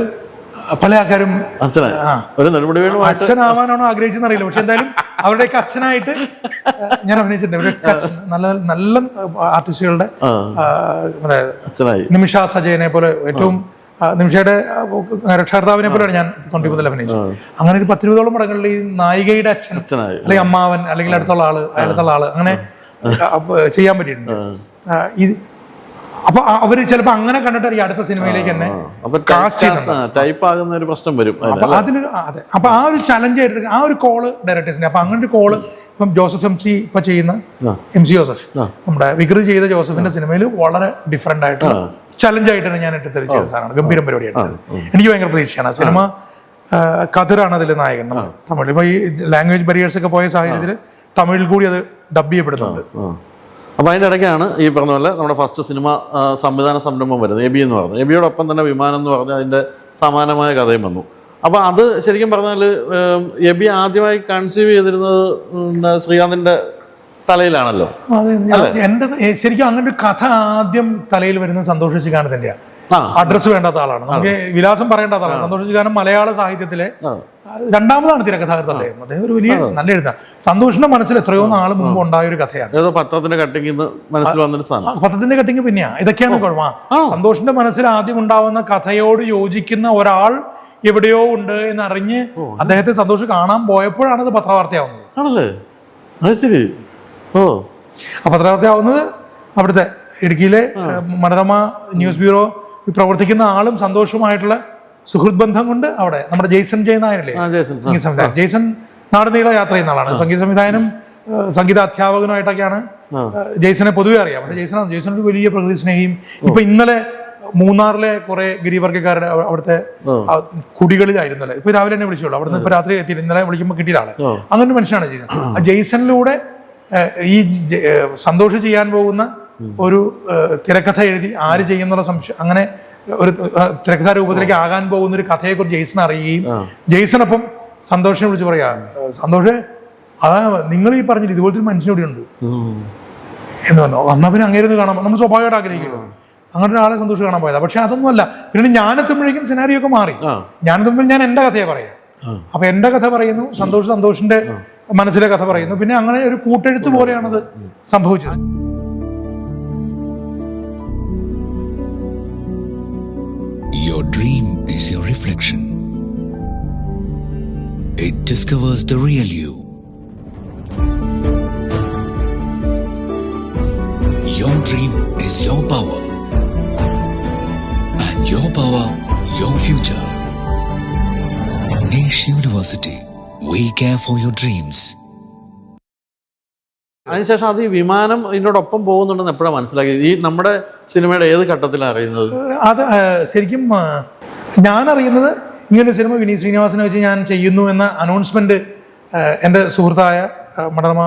പല ആൾക്കാരും ഒരു നെടുമുടി വേണു അച്ഛനാവാനാണോ ആഗ്രഹിച്ചെന്ന് അറിയില്ല. പക്ഷെ എന്തായാലും അവരുടെയൊക്കെ അച്ഛനായിട്ട് ഞാൻ അഭിനയിച്ചിട്ടുണ്ട്. ഇവരൊക്കെ നല്ല നല്ല ആർട്ടിസ്റ്റുകളുടെ നിമിഷ സജയനെ പോലെ ഏറ്റവും നിമിഷയുടെ രക്ഷകർത്താവിനെ പോലെയാണ് ഞാൻ 90 അഭിനയിച്ചത്. അങ്ങനെ ഒരു 10-20ഓളം പടങ്ങളിൽ ഈ നായികയുടെ അച്ഛൻ അല്ലെങ്കിൽ അമ്മാവൻ അല്ലെങ്കിൽ അടുത്തുള്ള ആള് അങ്ങനെ ചെയ്യാൻ പറ്റിയിട്ടുണ്ട്. അപ്പൊ അവര് ചിലപ്പോ അങ്ങനെ കണ്ടിട്ട് ഈ അടുത്ത സിനിമയിലേക്ക് തന്നെ ടൈപ്പ് ആകുന്ന ഒരു പ്രശ്നം വരും. അതിനൊരു അതെ. അപ്പൊ ആ ഒരു ചലഞ്ച് ആയിട്ട് ആ ഒരു കോള് ഡയറക്ടേഴ്സിന്റെ. അപ്പൊ അങ്ങനെ ഒരു കോള് ഇപ്പം ജോസഫ് MC ഇപ്പൊ ചെയ്യുന്ന MC ജോസഫ്, നമ്മുടെ വികൃതി ചെയ്ത ജോസഫിന്റെ സിനിമയിൽ വളരെ ഡിഫറെന്റ് ആയിട്ട് ചലഞ്ച് ആയിട്ടാണ് ഞാൻ എടുത്തെറിച്ച സാധനമാണ്. ഗംഭീരം പരിപാടിയായിട്ട് എനിക്ക് ഭയങ്കര പ്രതീക്ഷയാണ്. ആ സിനിമ കതിറാണ് അതിൽ നായകൻ. തമിഴ് ഇപ്പൊ ഈ ലാംഗ്വേജ് ബരിയേഴ്സ് ഒക്കെ പോയ സാഹചര്യത്തിൽ തമിഴിൽ കൂടി അത് ഡബ് ചെയ്യപ്പെടുന്നുണ്ട്. അപ്പോൾ അതിൻ്റെ ഇടയ്ക്കാണ് ഈ പറഞ്ഞ പോലെ നമ്മുടെ ഫസ്റ്റ് സിനിമ സംവിധാന സംരംഭം വരുന്നത് എബി എന്ന് പറഞ്ഞു. എബിയോടൊപ്പം തന്നെ വിമാനം എന്ന് പറഞ്ഞാൽ അതിൻ്റെ സമാനമായ കഥയും വന്നു. അപ്പോൾ അത് ശരിക്കും പറഞ്ഞാൽ എബി ആദ്യമായി കൺസീവ് ചെയ്തിരുന്നത് ശ്രീകാന്തിൻ്റെ തലയിലാണല്ലോ. എൻ്റെ ശരിക്കും അങ്ങനെ ഒരു കഥ ആദ്യം തലയിൽ വരുന്നത് സന്തോഷ് ശിഖാനം തന്നെയാണ്. അഡ്രസ്സ് വേണ്ടാത്ത ആളാണ്, നമുക്ക് വിലാസം പറയേണ്ടാത്ത ആളാണ്. സന്തോഷ് ശിഖാനം മലയാള സാഹിത്യത്തിലെ രണ്ടാമതാണ് തിരക്കഥാകൃത്ത് അദ്ദേഹം. അദ്ദേഹം ഒരു വലിയ നല്ല എഴുതാൻ. സന്തോഷിന്റെ മനസ്സിൽ എത്രയോ നാൾ മുമ്പ് ഉണ്ടായ ഒരു കഥയാണ്. പത്രത്തിന്റെ കട്ടിങ് പിന്നെയാ. ഇതൊക്കെയാണ് കുഴപ്പം. സന്തോഷിന്റെ മനസ്സിൽ ആദ്യം ഉണ്ടാവുന്ന കഥയോട് യോജിക്കുന്ന ഒരാൾ എവിടെയോ ഉണ്ട് എന്നറിഞ്ഞ് അദ്ദേഹത്തെ സന്തോഷ് കാണാൻ പോയപ്പോഴാണ് ഇത് പത്രവാർത്തയാവുന്നത്. പത്രവാർത്തയാവുന്നത് അവിടുത്തെ ഇടുക്കിയിലെ മനോരമ ന്യൂസ് ബ്യൂറോ പ്രവർത്തിക്കുന്ന ആളും സന്തോഷവുമായിട്ടുള്ള സുഹൃത്ത് ബന്ധം കൊണ്ട് അവിടെ നമ്മുടെ ജെയ്സൺ ജയനായനല്ലേ സംഗീത സംവിധായകൻ. ജെയ്സൺ നാടുനീള യാത്ര ചെയ്യുന്ന ആളാണ്. സംഗീത സംവിധായകനും സംഗീത അധ്യാപകനുമായിട്ടൊക്കെയാണ് ജെയ്സനെ പൊതുവെ അറിയാം. പക്ഷേ ജെയ്സൺ ഒരു വലിയ പ്രകൃതി സ്നേഹിയും. ഇപ്പൊ ഇന്നലെ മൂന്നാറിലെ കുറെ ഗിരിവർഗ്ഗക്കാരുടെ അവിടുത്തെ കുടികളിലായിരുന്നല്ലേ. ഇപ്പൊ രാവിലെ തന്നെ വിളിച്ചോളൂ. അവിടുന്ന് ഇപ്പൊ രാത്രി എത്തി. ഇന്നലെ വിളിക്കുമ്പോൾ കിട്ടിയ ആള് അങ്ങനെ ഒരു മനുഷ്യനാണ് ജെയ്സൺ. ആ ജെയ്സണിലൂടെ ഈ സന്തോഷം ചെയ്യാൻ പോകുന്ന ഒരു തിരക്കഥ എഴുതി ആര് ചെയ്യുന്നുള്ള സംശയം, അങ്ങനെ ഒരു തിരക്കഥാ രൂപത്തിലേക്ക് ആകാൻ പോകുന്ന ഒരു കഥയെക്കുറിച്ച് ജെയ്സൺ അറിയുകയും ജെയ്സണൊപ്പം സന്തോഷിനെ വിളിച്ച് പറയാ, സന്തോഷ് അതാ നിങ്ങൾ ഈ പറഞ്ഞില്ല ഇതുപോലത്തെ ഒരു മനുഷ്യനോടെ ഉണ്ട് എന്ന് പറഞ്ഞു. എന്നാ പിന്നെ അങ്ങനെ കാണാൻ നമ്മൾ സ്വാഭാവികമായിട്ട് ആഗ്രഹിക്കുമല്ലോ. അങ്ങനെ ഒരാളെ സന്തോഷം കാണാൻ പോയതാ. പക്ഷെ അതൊന്നും അല്ല. പിന്നെ ഞാനെത്തുമ്പോഴേക്കും സിനാരിയോ ഒക്കെ മാറി. ഞാനെത്തുമ്പോൾ ഞാൻ എൻ്റെ കഥയെ പറയാം. അപ്പൊ എൻ്റെ കഥ പറയുന്നു, സന്തോഷിന്റെ മനസ്സിലെ കഥ പറയുന്നു. പിന്നെ അങ്ങനെ ഒരു കൂട്ടെഴുത്ത് പോലെയാണത് സംഭവിച്ചത്. Your dream is your reflection. It discovers the real you. Your dream is your power. And your power, your future. Niche University. We care for your dreams. അതിനുശേഷം അത് ഈ വിമാനം ഇതിനോടൊപ്പം പോകുന്നുണ്ടെന്ന് എപ്പോഴാണ് മനസ്സിലാക്കി? ഈ നമ്മുടെ സിനിമയുടെ ഏത് ഘട്ടത്തിലാണ് അറിയുന്നത്? അത് ശരിക്കും ഞാൻ അറിയുന്നത് ഇങ്ങനൊരു സിനിമ വിനീത് ശ്രീനിവാസനെ വെച്ച് ഞാൻ ചെയ്യുന്നു എന്ന അനൗൺസ്മെന്റ് എൻ്റെ സുഹൃത്തായ മനോരമ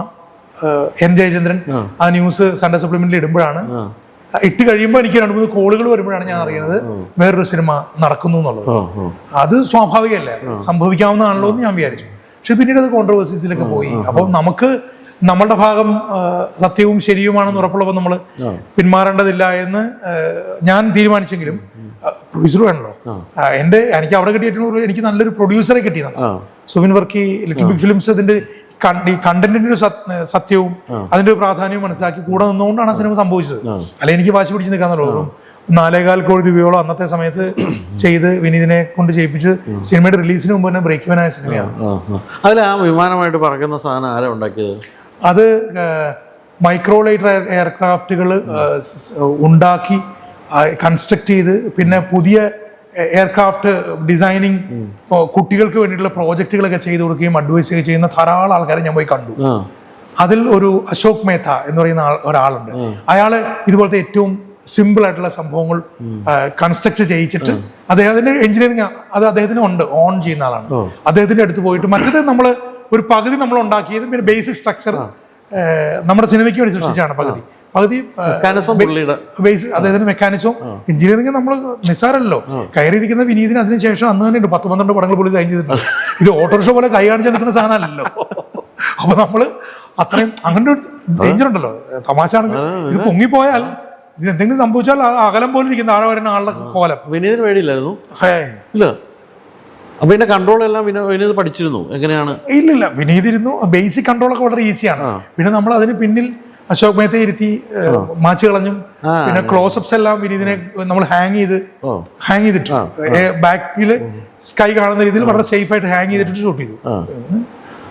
N ജയചന്ദ്രൻ ആ ന്യൂസ് സൺഡേ സപ്ലിമെന്റിൽ ഇടുമ്പോഴാണ്. ഇട്ട് കഴിയുമ്പോൾ എനിക്ക് 2-3 കോളുകൾ വരുമ്പോഴാണ് ഞാൻ അറിയുന്നത് വേറൊരു സിനിമ നടക്കുന്നു എന്നുള്ളത്. അത് സ്വാഭാവികമല്ലേ, സംഭവിക്കാവുന്നതാണല്ലോ എന്ന് ഞാൻ വിചാരിച്ചു. പക്ഷെ പിന്നീട് അത് കോൺട്രവേഴ്സീസിലൊക്കെ പോയി. അപ്പം നമുക്ക് നമ്മളുടെ ഭാഗം സത്യവും ശരിയുമാണെന്ന് ഉറപ്പുള്ളപ്പോൾ നമ്മൾ പിന്മാറേണ്ടതില്ല എന്ന് ഞാൻ തീരുമാനിച്ചെങ്കിലും പ്രൊഡ്യൂസർ വേണല്ലോ. എനിക്ക് അവിടെ കിട്ടിയിട്ടുള്ള എനിക്ക് നല്ലൊരു പ്രൊഡ്യൂസറെ കിട്ടിയതാണ് Suvin Varkey, Little Big Films. ഇതിന്റെ ഈ കണ്ടന്റിന്റെ ഒരു സത്യവും അതിന്റെ ഒരു പ്രാധാന്യവും മനസ്സിലാക്കി കൂടെ നിന്നുകൊണ്ടാണ് ആ സിനിമ സംഭവിച്ചത്. അല്ലെങ്കിൽ എനിക്ക് വാശി പിടിച്ച് നിൽക്കാന്നുള്ളൂ. 4.25 കോടി രൂപയോളം അന്നത്തെ സമയത്ത് ചെയ്ത് വിനീതിനെ കൊണ്ട് ചെയ്യിപ്പിച്ച് സിനിമയുടെ റിലീസിന് മുമ്പ് തന്നെ ബ്രേക്ക് ഇവനായ സിനിമയാണ്. അതിൽ ആ വിമാനമായിട്ട് പറക്കുന്ന സാധനം ആരാ ഉണ്ടാക്കിയത്? അത് മൈക്രോലൈറ്റർ എയർക്രാഫ്റ്റുകൾ ഉണ്ടാക്കി കൺസ്ട്രക്ട് ചെയ്ത് പിന്നെ പുതിയ എയർക്രാഫ്റ്റ് ഡിസൈനിങ് കുട്ടികൾക്ക് വേണ്ടിയിട്ടുള്ള പ്രോജക്റ്റുകളൊക്കെ ചെയ്തു കൊടുക്കുകയും അഡ്വൈസ് ഒക്കെ ചെയ്യുന്ന ധാരാളം ആൾക്കാരെ ഞാൻ പോയി കണ്ടു. അതിൽ ഒരു അശോക് മേത്ത എന്ന് പറയുന്ന ഒരാളുണ്ട്. അയാള് ഇതുപോലത്തെ ഏറ്റവും സിമ്പിൾ ആയിട്ടുള്ള സംഭവങ്ങൾ കൺസ്ട്രക്ട് ചെയ്യിച്ചിട്ട് അദ്ദേഹത്തിന്റെ എഞ്ചിനീയറിംഗ് അത് അദ്ദേഹത്തിന് ഉണ്ട്, ഓൺ ചെയ്യുന്ന ആളാണ്. അദ്ദേഹത്തിന്റെ അടുത്ത് പോയിട്ട് മറ്റത് നമ്മൾ ഒരു പകുതി നമ്മൾ ഉണ്ടാക്കിയത് പിന്നെ ബേസിക് സ്ട്രക്ചർ നമ്മുടെ സിനിമയ്ക്ക് വേണ്ടി സൃഷ്ടിച്ചാണ്. പകുതി ബേസ് അദ്ദേഹത്തിന്റെ മെക്കാനിസവും എഞ്ചിനീയറിംഗ് നമ്മൾ നിസ്സാരല്ലോ. കയറിയിരിക്കുന്ന വിനീതിന് അതിനുശേഷം അന്ന് തന്നെ 10-12 പടങ്ങൾ പോലും സൈൻ ചെയ്തിട്ടുണ്ട്. ഇത് ഓട്ടോറിക്ഷ പോലെ കൈ കാണിച്ച് നിൽക്കുന്ന സാധനമല്ലല്ലോ. അപ്പൊ നമ്മള് അത്രയും അങ്ങനെ ഒരു ഡേഞ്ചർ ഉണ്ടല്ലോ. തമാശ ആണെങ്കിൽ ഇത് പൊങ്ങിപ്പോയാൽ എന്തെങ്കിലും സംഭവിച്ചാൽ അകലം പോലെ ഇരിക്കുന്ന താഴെ വരുന്ന ആളുടെ കോലം. വിനീതിന് പേടിയില്ലായിരുന്നു? അപ്പൊ ഇതിന്റെ കൺട്രോൾ എല്ലാം വിനീത് പഠിച്ചിരുന്നു എങ്ങനെയാണ്? ഇല്ലില്ല, വിനീത് ഇരുന്നു. ബേസിക് കൺട്രോൾ ഒക്കെ വളരെ ഈസിയാണ്. പിന്നെ നമ്മൾ അതിന് പിന്നിൽ അശോക് മേത്തെ ഇരുത്തി മാച്ച് കളഞ്ഞും പിന്നെ ക്ലോസപ്സ് എല്ലാം വിനീതിനെ നമ്മൾ ഹാങ് ചെയ്തിട്ട് ബാക്കില് സ്കൈ കാണുന്ന രീതിയിൽ വളരെ സേഫ് ആയിട്ട് ഹാങ് ചെയ്തിട്ട് ഷൂട്ട് ചെയ്തു.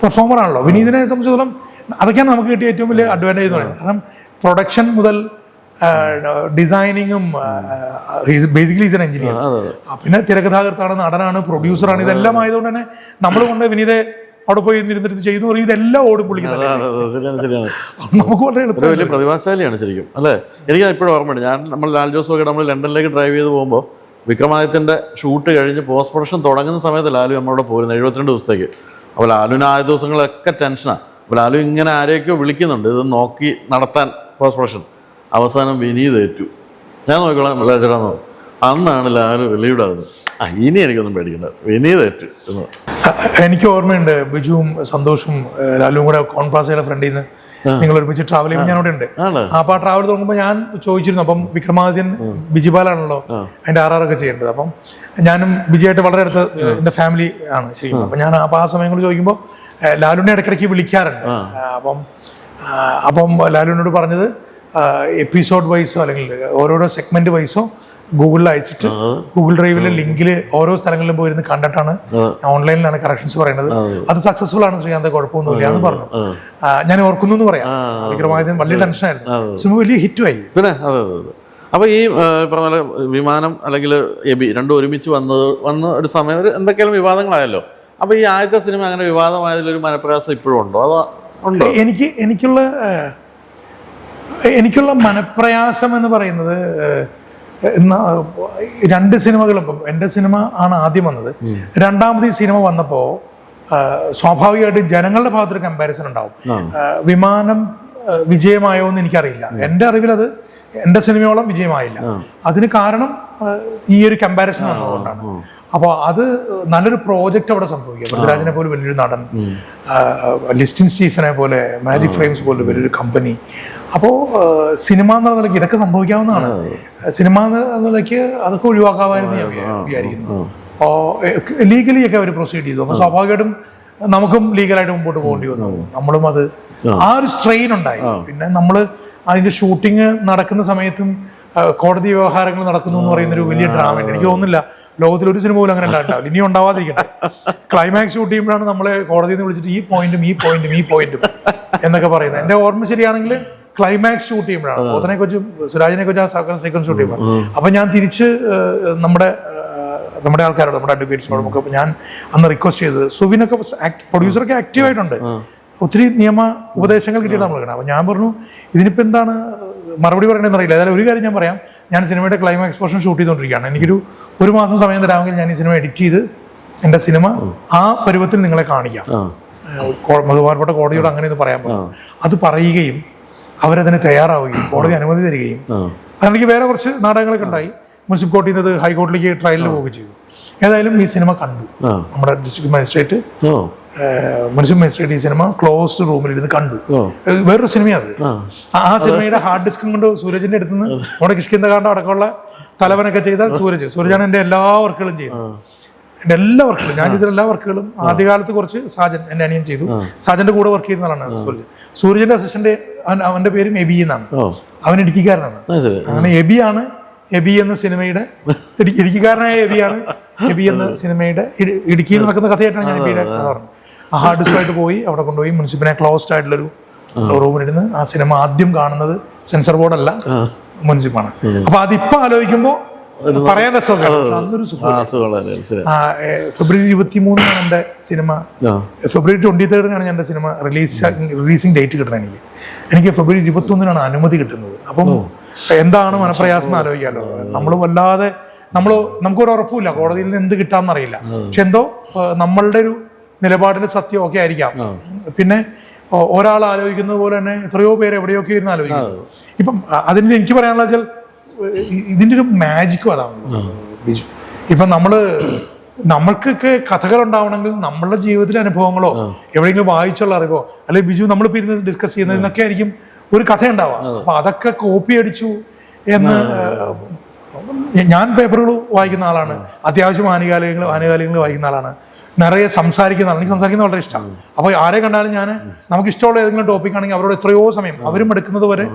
പെർഫോമർ ആണല്ലോ വിനീതിനെ സംബന്ധിച്ചിടത്തോളം. അതൊക്കെയാണ് നമുക്ക് കിട്ടിയ ഏറ്റവും വലിയ അഡ്വാൻറ്റേജ് എന്ന് പറയുന്നത്. കാരണം പ്രൊഡക്ഷൻ മുതൽ ഡിസൈനിങ്ങും ബേസിക്കലി ഈസ് എൻ എഞ്ചിനീയർ, പിന്നെ തിരക്കഥാകൃത്താണ്, നടനാണ്, പ്രൊഡ്യൂസറാണ്. ഇതെല്ലാം ആയതുകൊണ്ട് തന്നെ നമ്മൾ കൊണ്ട് വിനീതെ അവിടെ പോയി ഇരുന്നിട്ട് ചെയ്തു പറയും ഇതെല്ലാം ഓടും പുള്ളിക്കുന്നത്. നമുക്ക് വളരെ എളുപ്പം. വലിയ പ്രതിഭാശാലിയാണ് ശരിക്കും അല്ലേ? എനിക്ക് ഇപ്പോഴും ഓർമ്മയുണ്ട്, നമ്മൾ ലാൽ ജോസൊക്കെ നമ്മൾ ലണ്ടനിലേക്ക് ഡ്രൈവ് ചെയ്ത് പോകുമ്പോൾ വിക്രമാദിത്യൻ്റെ ഷൂട്ട് കഴിഞ്ഞ് പോസ്റ്റ് പ്രൊഡക്ഷൻ തുടങ്ങുന്ന സമയത്ത് ലാലു നമ്മളോട് പോരുന്നത് 72 ദിവസത്തേക്ക്. അപ്പോൾ ലാലുവിന് ആദ്യ ദിവസങ്ങളൊക്കെ ടെൻഷനാണ്. അപ്പോൾ ലാലു ഇങ്ങനെ ആരെയൊക്കെയോ വിളിക്കുന്നുണ്ട് ഇത് നോക്കി നടത്താൻ പോസ്റ്റ് പ്രൊഡക്ഷൻ. അവസാനം വിനീത് ഏറ്റു. ഞാൻ നോക്കിക്കോളാം ചേട്ടാന്ന്. അന്നാണ് ലാലു വെളിയിടാകുന്നത്. ഇനി എനിക്കൊന്നും പേടിക്കണ്ട, വിനീത് ഏറ്റു എന്ന്. എനിക്ക് ഓർമ്മയുണ്ട്, ബിജുവും സന്തോഷും ലാലുവും കൂടെ കോൺപ്ലാസയുടെ ഫ്രണ്ടിൽ നിന്ന് നിങ്ങൾ ഒരുമിച്ച് ട്രാവൽ ചെയ്യുമ്പോൾ ഞാനിവിടെ ഉണ്ട്. അപ്പൊ ആ ട്രാവൽ തുടങ്ങുമ്പോൾ ഞാൻ ചോദിച്ചിരുന്നു, അപ്പം വിക്രമാദിത്യൻ ബിജിപാലാണല്ലോ അതിന്റെ RR ചെയ്യേണ്ടത്. അപ്പം ഞാനും ബിജിയായിട്ട് വളരെ അടുത്ത് എന്റെ ഫാമിലി ആണ് ചെയ്യുന്നത്. അപ്പൊ ഞാൻ ആ സമയങ്ങളിൽ ചോദിക്കുമ്പോൾ ലാലുവിനെ ഇടയ്ക്കിടയ്ക്ക് വിളിക്കാറുണ്ട്. അപ്പം ലാലുവിനോട് പറഞ്ഞത് എപ്പിസോഡ് വൈസോ അല്ലെങ്കിൽ ഓരോരോ സെഗ്മെന്റ് വൈസോ ഗൂഗിളിൽ അയച്ചിട്ട് ഗൂഗിൾ ഡ്രൈവിലെ ലിങ്കിൽ ഓരോ സ്ഥലങ്ങളിലും പോയിരുന്ന് കണ്ടിട്ടാണ് ഓൺലൈനിലാണ് കറക്ഷൻസ് പറയുന്നത്. അത് സക്സസ്ഫുൾ ആണ് ശ്രീകാന്ത്, കുഴപ്പമൊന്നുമില്ല എന്ന് പറഞ്ഞു. ഞാൻ ഓർക്കുന്നു എന്ന് പറയാം. വിക്രമാദിത്യൻ വലിയ ടെൻഷനായിരുന്നു. സിനിമ വലിയ ഹിറ്റുമായി. പിന്നെ അപ്പൊ ഈ പറഞ്ഞ പോലെ വിമാനം അല്ലെങ്കിൽ എബി രണ്ടും ഒരുമിച്ച് വന്ന ഒരു സമയം എന്തൊക്കെയാലും വിവാദങ്ങളായല്ലോ. അപ്പൊ ഈ ആദ്യത്തെ സിനിമ അങ്ങനെ വിവാദമായതിലൊരു മനപ്രയാസം ഇപ്പോഴും ഉണ്ടോ അതോ ഉണ്ടോ? എനിക്കുള്ള മനപ്രയാസം എന്ന് പറയുന്നത് രണ്ട് സിനിമകളും. ഇപ്പം എൻ്റെ സിനിമ ആണ് ആദ്യം വന്നത്. രണ്ടാമത് ഈ സിനിമ വന്നപ്പോൾ സ്വാഭാവികമായിട്ടും ജനങ്ങളുടെ ഭാഗത്തൊരു കമ്പാരിസൺ ഉണ്ടാവും. വിമാനം വിജയമായോ എന്ന് എനിക്കറിയില്ല. എൻ്റെ അറിവിൽ അത് എൻ്റെ സിനിമയോളം വിജയമായില്ല. അതിന് കാരണം ഈ ഒരു കമ്പാരിസൺ വന്നതുകൊണ്ടാണ്. അപ്പോൾ അത് നല്ലൊരു പ്രോജക്റ്റ് അവിടെ സംഭവിക്കുക. പൃഥ്വിരാജിനെ പോലെ വലിയൊരു നടൻ, ലിസ്റ്റിൻ സ്റ്റീഫനെ പോലെ, മാജിക് ഫ്രെയിംസ് പോലെ വലിയൊരു കമ്പനി. അപ്പോൾ സിനിമ എന്നുള്ള നിലയ്ക്ക് ഇതൊക്കെ സംഭവിക്കാവുന്നതാണ്. സിനിമ എന്ന നിലയ്ക്ക് അതൊക്കെ ഒഴിവാക്കാമായിരുന്നു ഞാൻ വിചാരിക്കുന്നു. അപ്പോൾ ലീഗലിയൊക്കെ അവർ പ്രൊസീഡ് ചെയ്തു. അപ്പോൾ സ്വാഭാവികമായിട്ടും നമുക്കും ലീഗലായിട്ട് മുമ്പോട്ട് പോകേണ്ടി വന്നു. നമ്മളും അത് ആ ഒരു സ്ട്രെയിൻ ഉണ്ടായി. പിന്നെ നമ്മൾ അതിൻ്റെ ഷൂട്ടിങ് നടക്കുന്ന സമയത്തും കോടതി വ്യവഹാരങ്ങൾ നടക്കുന്നു എന്ന് പറയുന്നൊരു വലിയ ഡ്രാമയുണ്ട്. എനിക്ക് തോന്നുന്നില്ല ലോകത്തിൽ ഒരു സിനിമ പോലും അങ്ങനെ ഉണ്ടാവില്ല. ഇനി ഉണ്ടാവാതിരിക്കട്ടെ. ക്ലൈമാക്സ് ഷൂട്ട് ചെയ്യുമ്പോഴാണ് നമ്മളെ കോടതിയിൽ നിന്ന് വിളിച്ചിട്ട് ഈ പോയിന്റും എന്നൊക്കെ പറയുന്നത്. എൻ്റെ ഓർമ്മ ശരിയാണെങ്കിൽ ക്ലൈമാക്സ് ഷൂട്ട് ചെയ്യുമ്പോഴാണ് ഓതനെ കൊച്ചും സുരാജിനെ കൊച്ചും ആ സീക്വൻസ് ഷൂട്ട് ചെയ്യുമ്പോൾ. അപ്പൊ ഞാൻ തിരിച്ച് നമ്മുടെ ആൾക്കാരോട്, നമ്മുടെ അഡ്വക്കേറ്റ്സിനോടും ഒക്കെ ഞാൻ അന്ന് റിക്വസ്റ്റ് ചെയ്തത്, സുവിനൊക്കെ പ്രൊഡ്യൂസറൊക്കെ ആക്റ്റീവായിട്ടുണ്ട്, ഒത്തിരി നിയമ ഉപദേശങ്ങൾ കിട്ടിയിട്ട് നമ്മൾ കിട്ടണം. അപ്പൊ ഞാൻ പറഞ്ഞു ഇതിനിപ്പോൾ എന്താണ് മറുപടി പറയണമെന്ന് അറിയില്ല. അതായത് ഒരു കാര്യം ഞാൻ പറയാം, ഞാൻ സിനിമയുടെ ക്ലൈമാക്സ് പോർഷൻ ഷൂട്ട് ചെയ്തുകൊണ്ടിരിക്കുകയാണ്. എനിക്കൊരു 1 മാസം സമയം തരാമെങ്കിൽ ഞാൻ ഈ സിനിമ എഡിറ്റ് ചെയ്ത് എൻ്റെ സിനിമ ആ പരുവത്തിൽ നിങ്ങളെ കാണിക്കാം. ബഹുമാനപ്പെട്ട കോടതിയോട് അങ്ങനെയൊന്ന് പറയാൻ പറ്റും. അത് പറയുകയും അവരതിന് തയ്യാറാവുകയും കോടതി അനുമതി തരികയും. അതെനിക്ക് വേറെ കുറച്ച് നാടകങ്ങളൊക്കെ ഉണ്ടായി. മുനിസിപ്പൽ കോർട്ടിൽ നിന്ന് ഹൈക്കോടതിയിലേക്ക് ട്രയലിന് പോവുകയും ചെയ്തു. ഏതായാലും ഈ സിനിമ കണ്ടു. നമ്മുടെ ഡിസ്ട്രിക്ട് മജിസ്ട്രേറ്റ് മുനിസിപ്പൽ മജിസ്ട്രേറ്റ് ഈ സിനിമ ക്ലോസ്ഡ് റൂമിൽ ഇരുന്ന് കണ്ടു. വേറൊരു സിനിമയാണ് ആ സിനിമയുടെ ഹാർഡ് ഡിസ്കും കൊണ്ട് സൂരജിന്റെ അടുത്ത് നിന്ന് നമ്മുടെ കിഷ്കിന്ധകാണ്ഡം അടക്കമുള്ള തലവനൊക്കെ ചെയ്ത സൂരജാണ് എൻ്റെ എല്ലാ വർക്കുകളും ചെയ്തത്. എൻ്റെ എല്ലാ വർക്കുകളും ഞാൻ ചെയ്ത എല്ലാ വർക്കുകളും ആദ്യകാലത്ത് കുറച്ച് സാജൻ എൻ്റെ അനിയൻ ചെയ്തു. സാജന്റെ കൂടെ വർക്ക് ചെയ്യുന്ന ആളാണ് സൂരജ്. സൂരജിന്റെ അസിസ്റ്റന്റ് അവന്റെ പേരും എബി എന്നാണ്. അവൻ ഇടുക്കിക്കാരനാണ്. അങ്ങനെ എബി എന്ന സിനിമയുടെ ഇടുക്കിക്കാരനായ എബി എന്ന സിനിമയുടെ ഇടുക്കിയിൽ നടക്കുന്ന കഥയായിട്ടാണ് ഞാൻ എബിയുടെ കഥ പറഞ്ഞത്. ആ ഹാർഡ് ഡിസ്കുമായിട്ട് പോയി അവിടെ കൊണ്ടുപോയി മുനിസിപ്പലിനെ ക്ലോസ്ഡ് ആയിട്ടുള്ളൊരു റൂമിലിരുന്ന് ആ സിനിമ ആദ്യം കാണുന്നത് സെൻസർ ബോർഡല്ല, മുനിസിപ്പാണ്. അപ്പൊ അതിപ്പോ ആലോചിക്കുമ്പോൾ പറയാൻ രസമാണ്. അന്നൊരു ഫെബ്രുവരി 23 എന്റെ സിനിമ, ഫെബ്രുവരി 23 ഞാൻ എന്റെ സിനിമ റിലീസിംഗ് ഡേറ്റ് കിട്ടണം. എനിക്ക് ഫെബ്രുവരി 21 അനുമതി കിട്ടുന്നത്. അപ്പം എന്താണ് മനപ്രയാസം എന്ന് ആലോചിക്കാമല്ലോ. നമ്മൾ വല്ലാതെ നമുക്കൊരു ഉറപ്പില്ല കോടതിയിൽ നിന്ന് എന്ത് കിട്ടാമെന്നറിയില്ല. പക്ഷെ എന്തോ നമ്മളുടെ ഒരു നിലപാടിന്റെ സത്യം ഒക്കെ ആയിരിക്കാം. പിന്നെ ഒരാൾ ആലോചിക്കുന്നത് പോലെ തന്നെ എത്രയോ പേര് എവിടെയൊക്കെ ഇരുന്ന് ആലോചിക്കുന്നു. ഇപ്പം അതിന് എനിക്ക് പറയാനുള്ള വെച്ചാൽ ഇതിൻ്റെ ഒരു മാജിക്കും അതാണ് ബിജു. ഇപ്പം നമ്മൾക്കൊക്കെ കഥകൾ ഉണ്ടാവണമെങ്കിൽ നമ്മളുടെ ജീവിതത്തിലെ അനുഭവങ്ങളോ എവിടെയെങ്കിലും വായിച്ചുള്ള അറിവോ അല്ലെങ്കിൽ ബിജു നമ്മളിപ്പോൾ ഇരുന്ന് ഡിസ്കസ് ചെയ്യുന്നതിനൊക്കെ ആയിരിക്കും ഒരു കഥ ഉണ്ടാവുക. അപ്പൊ അതൊക്കെ കോപ്പി അടിച്ചു എന്ന് ഞാൻ പേപ്പറുകൾ വായിക്കുന്ന ആളാണ്, അത്യാവശ്യം ആനുകാലികങ്ങൾ വായിക്കുന്ന ആളാണ്, നിറയെ സംസാരിക്കുന്ന ആളാണ്. എനിക്ക് സംസാരിക്കുന്നത് വളരെ ഇഷ്ടമാണ്. അപ്പോൾ ആരെ കണ്ടാലും നമുക്ക് ഇഷ്ടമുള്ള ഏതെങ്കിലും ടോപ്പിക് ആണെങ്കിൽ അവരോട് എത്രയോ സമയം അവരും എടുക്കുന്നത് വരെ,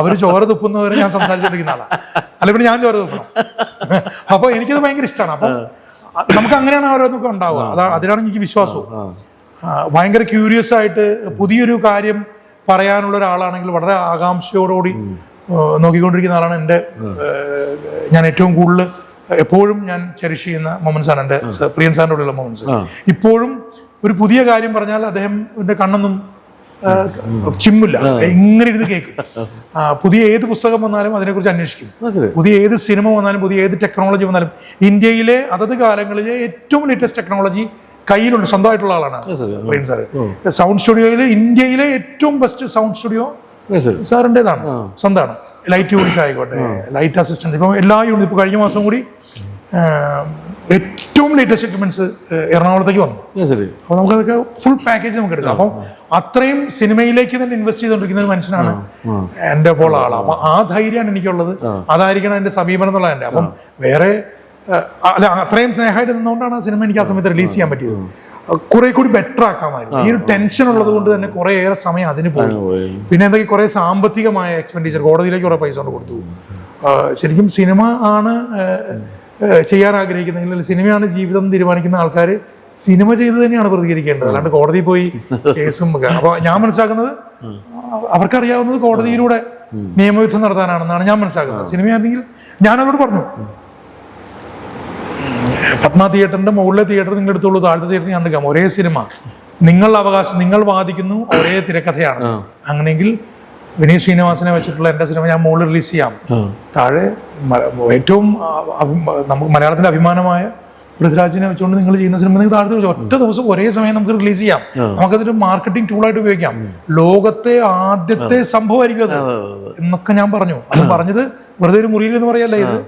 അവർ ചോര തുപ്പുന്നവരെ ഞാൻ സംസാരിച്ചുകൊണ്ടിരിക്കുന്ന ആളാണ്. അല്ലെങ്കിൽ പിന്നെ ഞാൻ ചോര തുപ്പണം. അപ്പോൾ എനിക്കത് ഭയങ്കര ഇഷ്ടമാണ്. അപ്പം നമുക്ക് അങ്ങനെയാണ് ഓരോന്നൊക്കെ ഉണ്ടാവുക. അതിലാണ് എനിക്ക് വിശ്വാസവും. ഭയങ്കര ക്യൂരിയസ് ആയിട്ട് പുതിയൊരു കാര്യം പറയാനുള്ള ഒരാളാണെങ്കിൽ വളരെ ആകാംക്ഷയോടുകൂടി നോക്കിക്കൊണ്ടിരിക്കുന്ന ആളാണ്. ഞാൻ ഏറ്റവും കൂടുതൽ എപ്പോഴും ഞാൻ ചെറിഷ് ചെയ്യുന്ന മൊമെന്റ്സ് ആണ് എൻ്റെ പ്രിയൻ സാറിൻ്റെ കൂടെയുള്ള മൊമെന്റ്സ്. ഇപ്പോഴും ഒരു പുതിയ കാര്യം പറഞ്ഞാൽ അദ്ദേഹത്തിന്റെ കണ്ണൊന്നും ചിമ്മില്ല, ഇങ്ങനെ ഇരുന്ന് കേൾക്കും. പുതിയ ഏത് പുസ്തകം വന്നാലും അതിനെക്കുറിച്ച് അന്വേഷിക്കും. പുതിയ ഏത് സിനിമ വന്നാലും, പുതിയ ഏത് ടെക്നോളജി വന്നാലും, ഇന്ത്യയിലെ അതത് കാലങ്ങളിലെ ഏറ്റവും ലേറ്റസ്റ്റ് ടെക്നോളജി കയ്യിലുള്ള സ്വന്തമായിട്ടുള്ള ആളാണ് പ്രിയൻ സാറ്. സൗണ്ട് സ്റ്റുഡിയോയിൽ ഇന്ത്യയിലെ ഏറ്റവും ബെസ്റ്റ് സൗണ്ട് സ്റ്റുഡിയോ സാറിൻ്റെതാണ്, സ്വന്തമാണ്. ലൈറ്റ് യൂണിറ്റ് ആയിക്കോട്ടെ, ലൈറ്റ് അസിസ്റ്റൻസ്, ഇപ്പം എല്ലാ യൂണിറ്റ്, ഇപ്പോൾ കഴിഞ്ഞ മാസം കൂടി ഏറ്റവും ലേറ്റസ്റ്റ് എക്യുപ്മെന്റ്സ് എറണാകുളത്തേക്ക് വന്നു. അപ്പോൾ നമുക്കതൊക്കെ ഫുൾ പാക്കേജ് നമുക്ക് എടുക്കാം. അപ്പം അത്രയും സിനിമയിലേക്ക് തന്നെ ഇൻവെസ്റ്റ് ചെയ്തുകൊണ്ടിരിക്കുന്ന ഒരു മനുഷ്യനാണ് എൻ്റെ ഇപ്പോൾ ആളാണ്. അപ്പം ആ ധൈര്യമാണ് എനിക്കുള്ളത്. അതായിരിക്കണം എൻ്റെ സമീപനം എന്നുള്ളത് എൻ്റെ. അപ്പം വേറെ അല്ല, അത്രയും സ്നേഹമായിട്ട് നിന്നുകൊണ്ടാണ് ആ സിനിമ എനിക്ക് ആ സമയത്ത് റിലീസ് ചെയ്യാൻ പറ്റിയത്. കുറെ കൂടി ബെറ്റർ ആക്കാമായിരുന്നു. ഈ ഒരു ടെൻഷൻ ഉള്ളത് കൊണ്ട് തന്നെ കുറെ ഏറെ സമയം അതിന് പോയി. പിന്നെ എന്തൊക്കെ കുറെ സാമ്പത്തികമായ എക്സ്പെൻഡിച്ചർ, കോടതിയിലേക്ക് കുറെ പൈസ കൊണ്ട് കൊടുത്തു. ശരിക്കും സിനിമ ആണ് ചെയ്യാൻ ആഗ്രഹിക്കുന്നെങ്കിൽ, സിനിമയാണ് ജീവിതം തീരുമാനിക്കുന്ന ആൾക്കാർ സിനിമ ചെയ്ത് തന്നെയാണ് പ്രതികരിക്കേണ്ടത്, അല്ലാണ്ട് കോടതി പോയി കേസും. അപ്പൊ ഞാൻ മനസ്സിലാക്കുന്നത് അവർക്കറിയാവുന്നത് കോടതിയിലൂടെ നിയമയുദ്ധം നടത്താനാണെന്നാണ് ഞാൻ മനസ്സിലാക്കുന്നത്. സിനിമയാണെങ്കിൽ ഞാനവരോട് പറഞ്ഞു, പത്മ തിയേറ്ററിന്റെ മുകളിലെ തിയേറ്റർ നിങ്ങൾ എടുത്തോളൂ, താഴത്തെ തിയേറ്റർ ഞാൻ എടുക്കാം, ഒരേ സിനിമ, നിങ്ങളുടെ അവകാശം, നിങ്ങൾ വാദിക്കുന്നു, ഒരേ തിരക്കഥയാണ്. അങ്ങനെയെങ്കിൽ വിനീത് ശ്രീനിവാസനെ വെച്ചിട്ടുള്ള എൻ്റെ സിനിമ ഞാൻ മുകളിൽ റിലീസ് ചെയ്യാം, താഴെ ഏറ്റവും നമുക്ക് മലയാളത്തിന്റെ അഭിമാനമായ പൃഥ്വിരാജിനെ വെച്ചുകൊണ്ട് നിങ്ങൾ ചെയ്യുന്ന സിനിമ നിങ്ങൾ താഴത്തെ ഒറ്റ ദിവസം ഒരേ സമയം നമുക്ക് റിലീസ് ചെയ്യാം, നമുക്കതൊരു മാർക്കറ്റിംഗ് ടൂളായിട്ട് ഉപയോഗിക്കാം, ലോകത്തെ ആദ്യത്തെ സംഭവമായിരിക്കും അത് എന്നൊക്കെ ഞാൻ പറഞ്ഞു. അത് പറഞ്ഞത് വെറുതെ ഒരു മുറിയിൽ എന്ന് പറയല്ല, ഇത്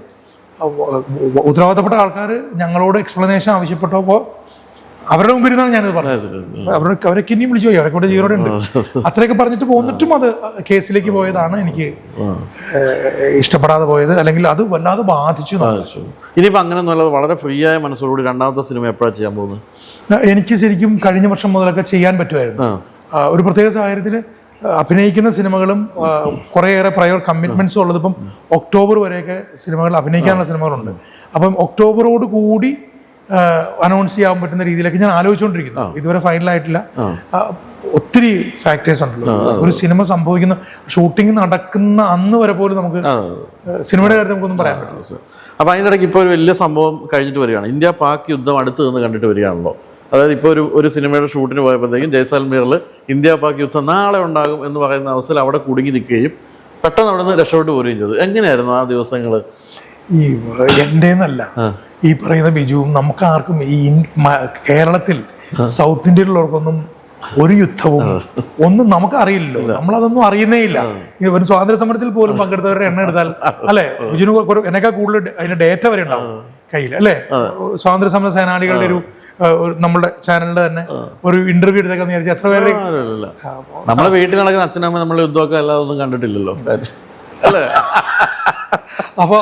ഉത്തരവാദിത്തപ്പെട്ട ആൾക്കാർ ഞങ്ങളോട് എക്സ്പ്ലനേഷൻ ആവശ്യപ്പെട്ടപ്പോൾ അവരുടെ മുമ്പിൽ നിന്നാണ് ഞാനിത് പറഞ്ഞത്. അവരൊക്കെ ഇനിയും വിളിച്ചു പോയി, അവരൊക്കെ ജീവനോടെ ഉണ്ട്. അത്രയൊക്കെ പറഞ്ഞിട്ട് പോന്നിട്ടും അത് കേസിലേക്ക് പോയതാണ് എനിക്ക് ഇഷ്ടപ്പെടാതെ പോയത്, അല്ലെങ്കിൽ അത് വല്ലാതെ ബാധിച്ചു. ഇനിയിപ്പോൾ അങ്ങനെ വളരെ ഫ്രീ ആയ മനസ്സോടുകൂടി രണ്ടാമത്തെ സിനിമ എപ്പോഴാണ് ചെയ്യാൻ പോകുന്നത്? എനിക്ക് ശരിക്കും കഴിഞ്ഞ വർഷം മുതലൊക്കെ ചെയ്യാൻ പറ്റുമായിരുന്നു. ഒരു പ്രത്യേക സാഹചര്യത്തിൽ അഭിനയിക്കുന്ന സിനിമകളും കുറേയേറെ പ്രയർ കമ്മിറ്റ്മെന്റ്സും ഉള്ളത്. ഇപ്പം ഒക്ടോബർ വരെയൊക്കെ സിനിമകൾ അഭിനയിക്കാനുള്ള സിനിമകളുണ്ട്. അപ്പം ഒക്ടോബറോട് കൂടി അനൗൺസ് ചെയ്യാൻ പറ്റുന്ന രീതിയിലൊക്കെ ഞാൻ ആലോചിച്ചുകൊണ്ടിരിക്കുന്നു. ഇതുവരെ ഫൈനലായിട്ടില്ല. ഒത്തിരി ഫാക്ടേഴ്സ് ഉണ്ടല്ലോ. ഒരു സിനിമ സംഭവിക്കുന്ന, ഷൂട്ടിംഗ് നടക്കുന്ന അന്ന് വരെ പോലും നമുക്ക് സിനിമയുടെ കാര്യത്തിൽ നമുക്കൊന്നും പറയാൻ പറ്റില്ല. അപ്പം അതിൻ്റെ ഇടയ്ക്ക് ഇപ്പോൾ ഒരു വലിയ സംഭവം കഴിഞ്ഞിട്ട് വരികയാണ്. ഇന്ത്യ പാക് യുദ്ധം അടുത്ത് നിന്ന് കണ്ടിട്ട് വരികയാണല്ലോ. അതായത് ഇപ്പോൾ ഒരു സിനിമയുടെ ഷൂട്ടിന് പോയപ്പോഴത്തേക്കും ജയ്സാൽമീറിൽ ഇന്ത്യ പാക് യുദ്ധം നാളെ ഉണ്ടാകും എന്ന് പറയുന്ന അവസ്ഥയിൽ അവിടെ കുടുങ്ങി നിൽക്കുകയും പെട്ടെന്ന് അവിടെ നിന്ന് രക്ഷപ്പെട്ട് പോരുകയും ചെയ്തു. എങ്ങനെയായിരുന്നു ആ ദിവസങ്ങൾ? ഈ എൻ്റെന്നല്ല, ഈ പറയുന്ന ബിജുവും നമുക്ക് ആർക്കും ഈ കേരളത്തിൽ സൗത്ത് ഇന്ത്യയിലുള്ളവർക്കൊന്നും ഒരു യുദ്ധവും ഒന്നും നമുക്ക് അറിയില്ലല്ലോ. നമ്മളതൊന്നും അറിയുന്നേ ഇല്ല. ഒരു സ്വാതന്ത്ര്യ സമരത്തിൽ പോലും പങ്കെടുത്തവരുടെ എണ്ണം എടുത്താൽ അല്ലെ, ബിജുവിന് എന്നേക്കാൾ കൂടുതൽ അതിന്റെ ഡേറ്റ വരെ ഉണ്ടാവും കയ്യിൽ അല്ലേ. സ്വാതന്ത്ര്യ സമര സേനാനികളുടെ ഒരു നമ്മുടെ ചാനലിന്റെ തന്നെ ഒരു ഇന്റർവ്യൂ എടുത്തേക്കാന്ന് വിചാരിച്ചാൽ എത്ര പേര്. നമ്മുടെ വീട്ടിൽ നടക്കുന്ന അച്ഛനമ്മ നമ്മൾ യുദ്ധമൊക്കെ അല്ലാതെ ഒന്നും കണ്ടിട്ടില്ലല്ലോ അല്ലേ. അപ്പൊ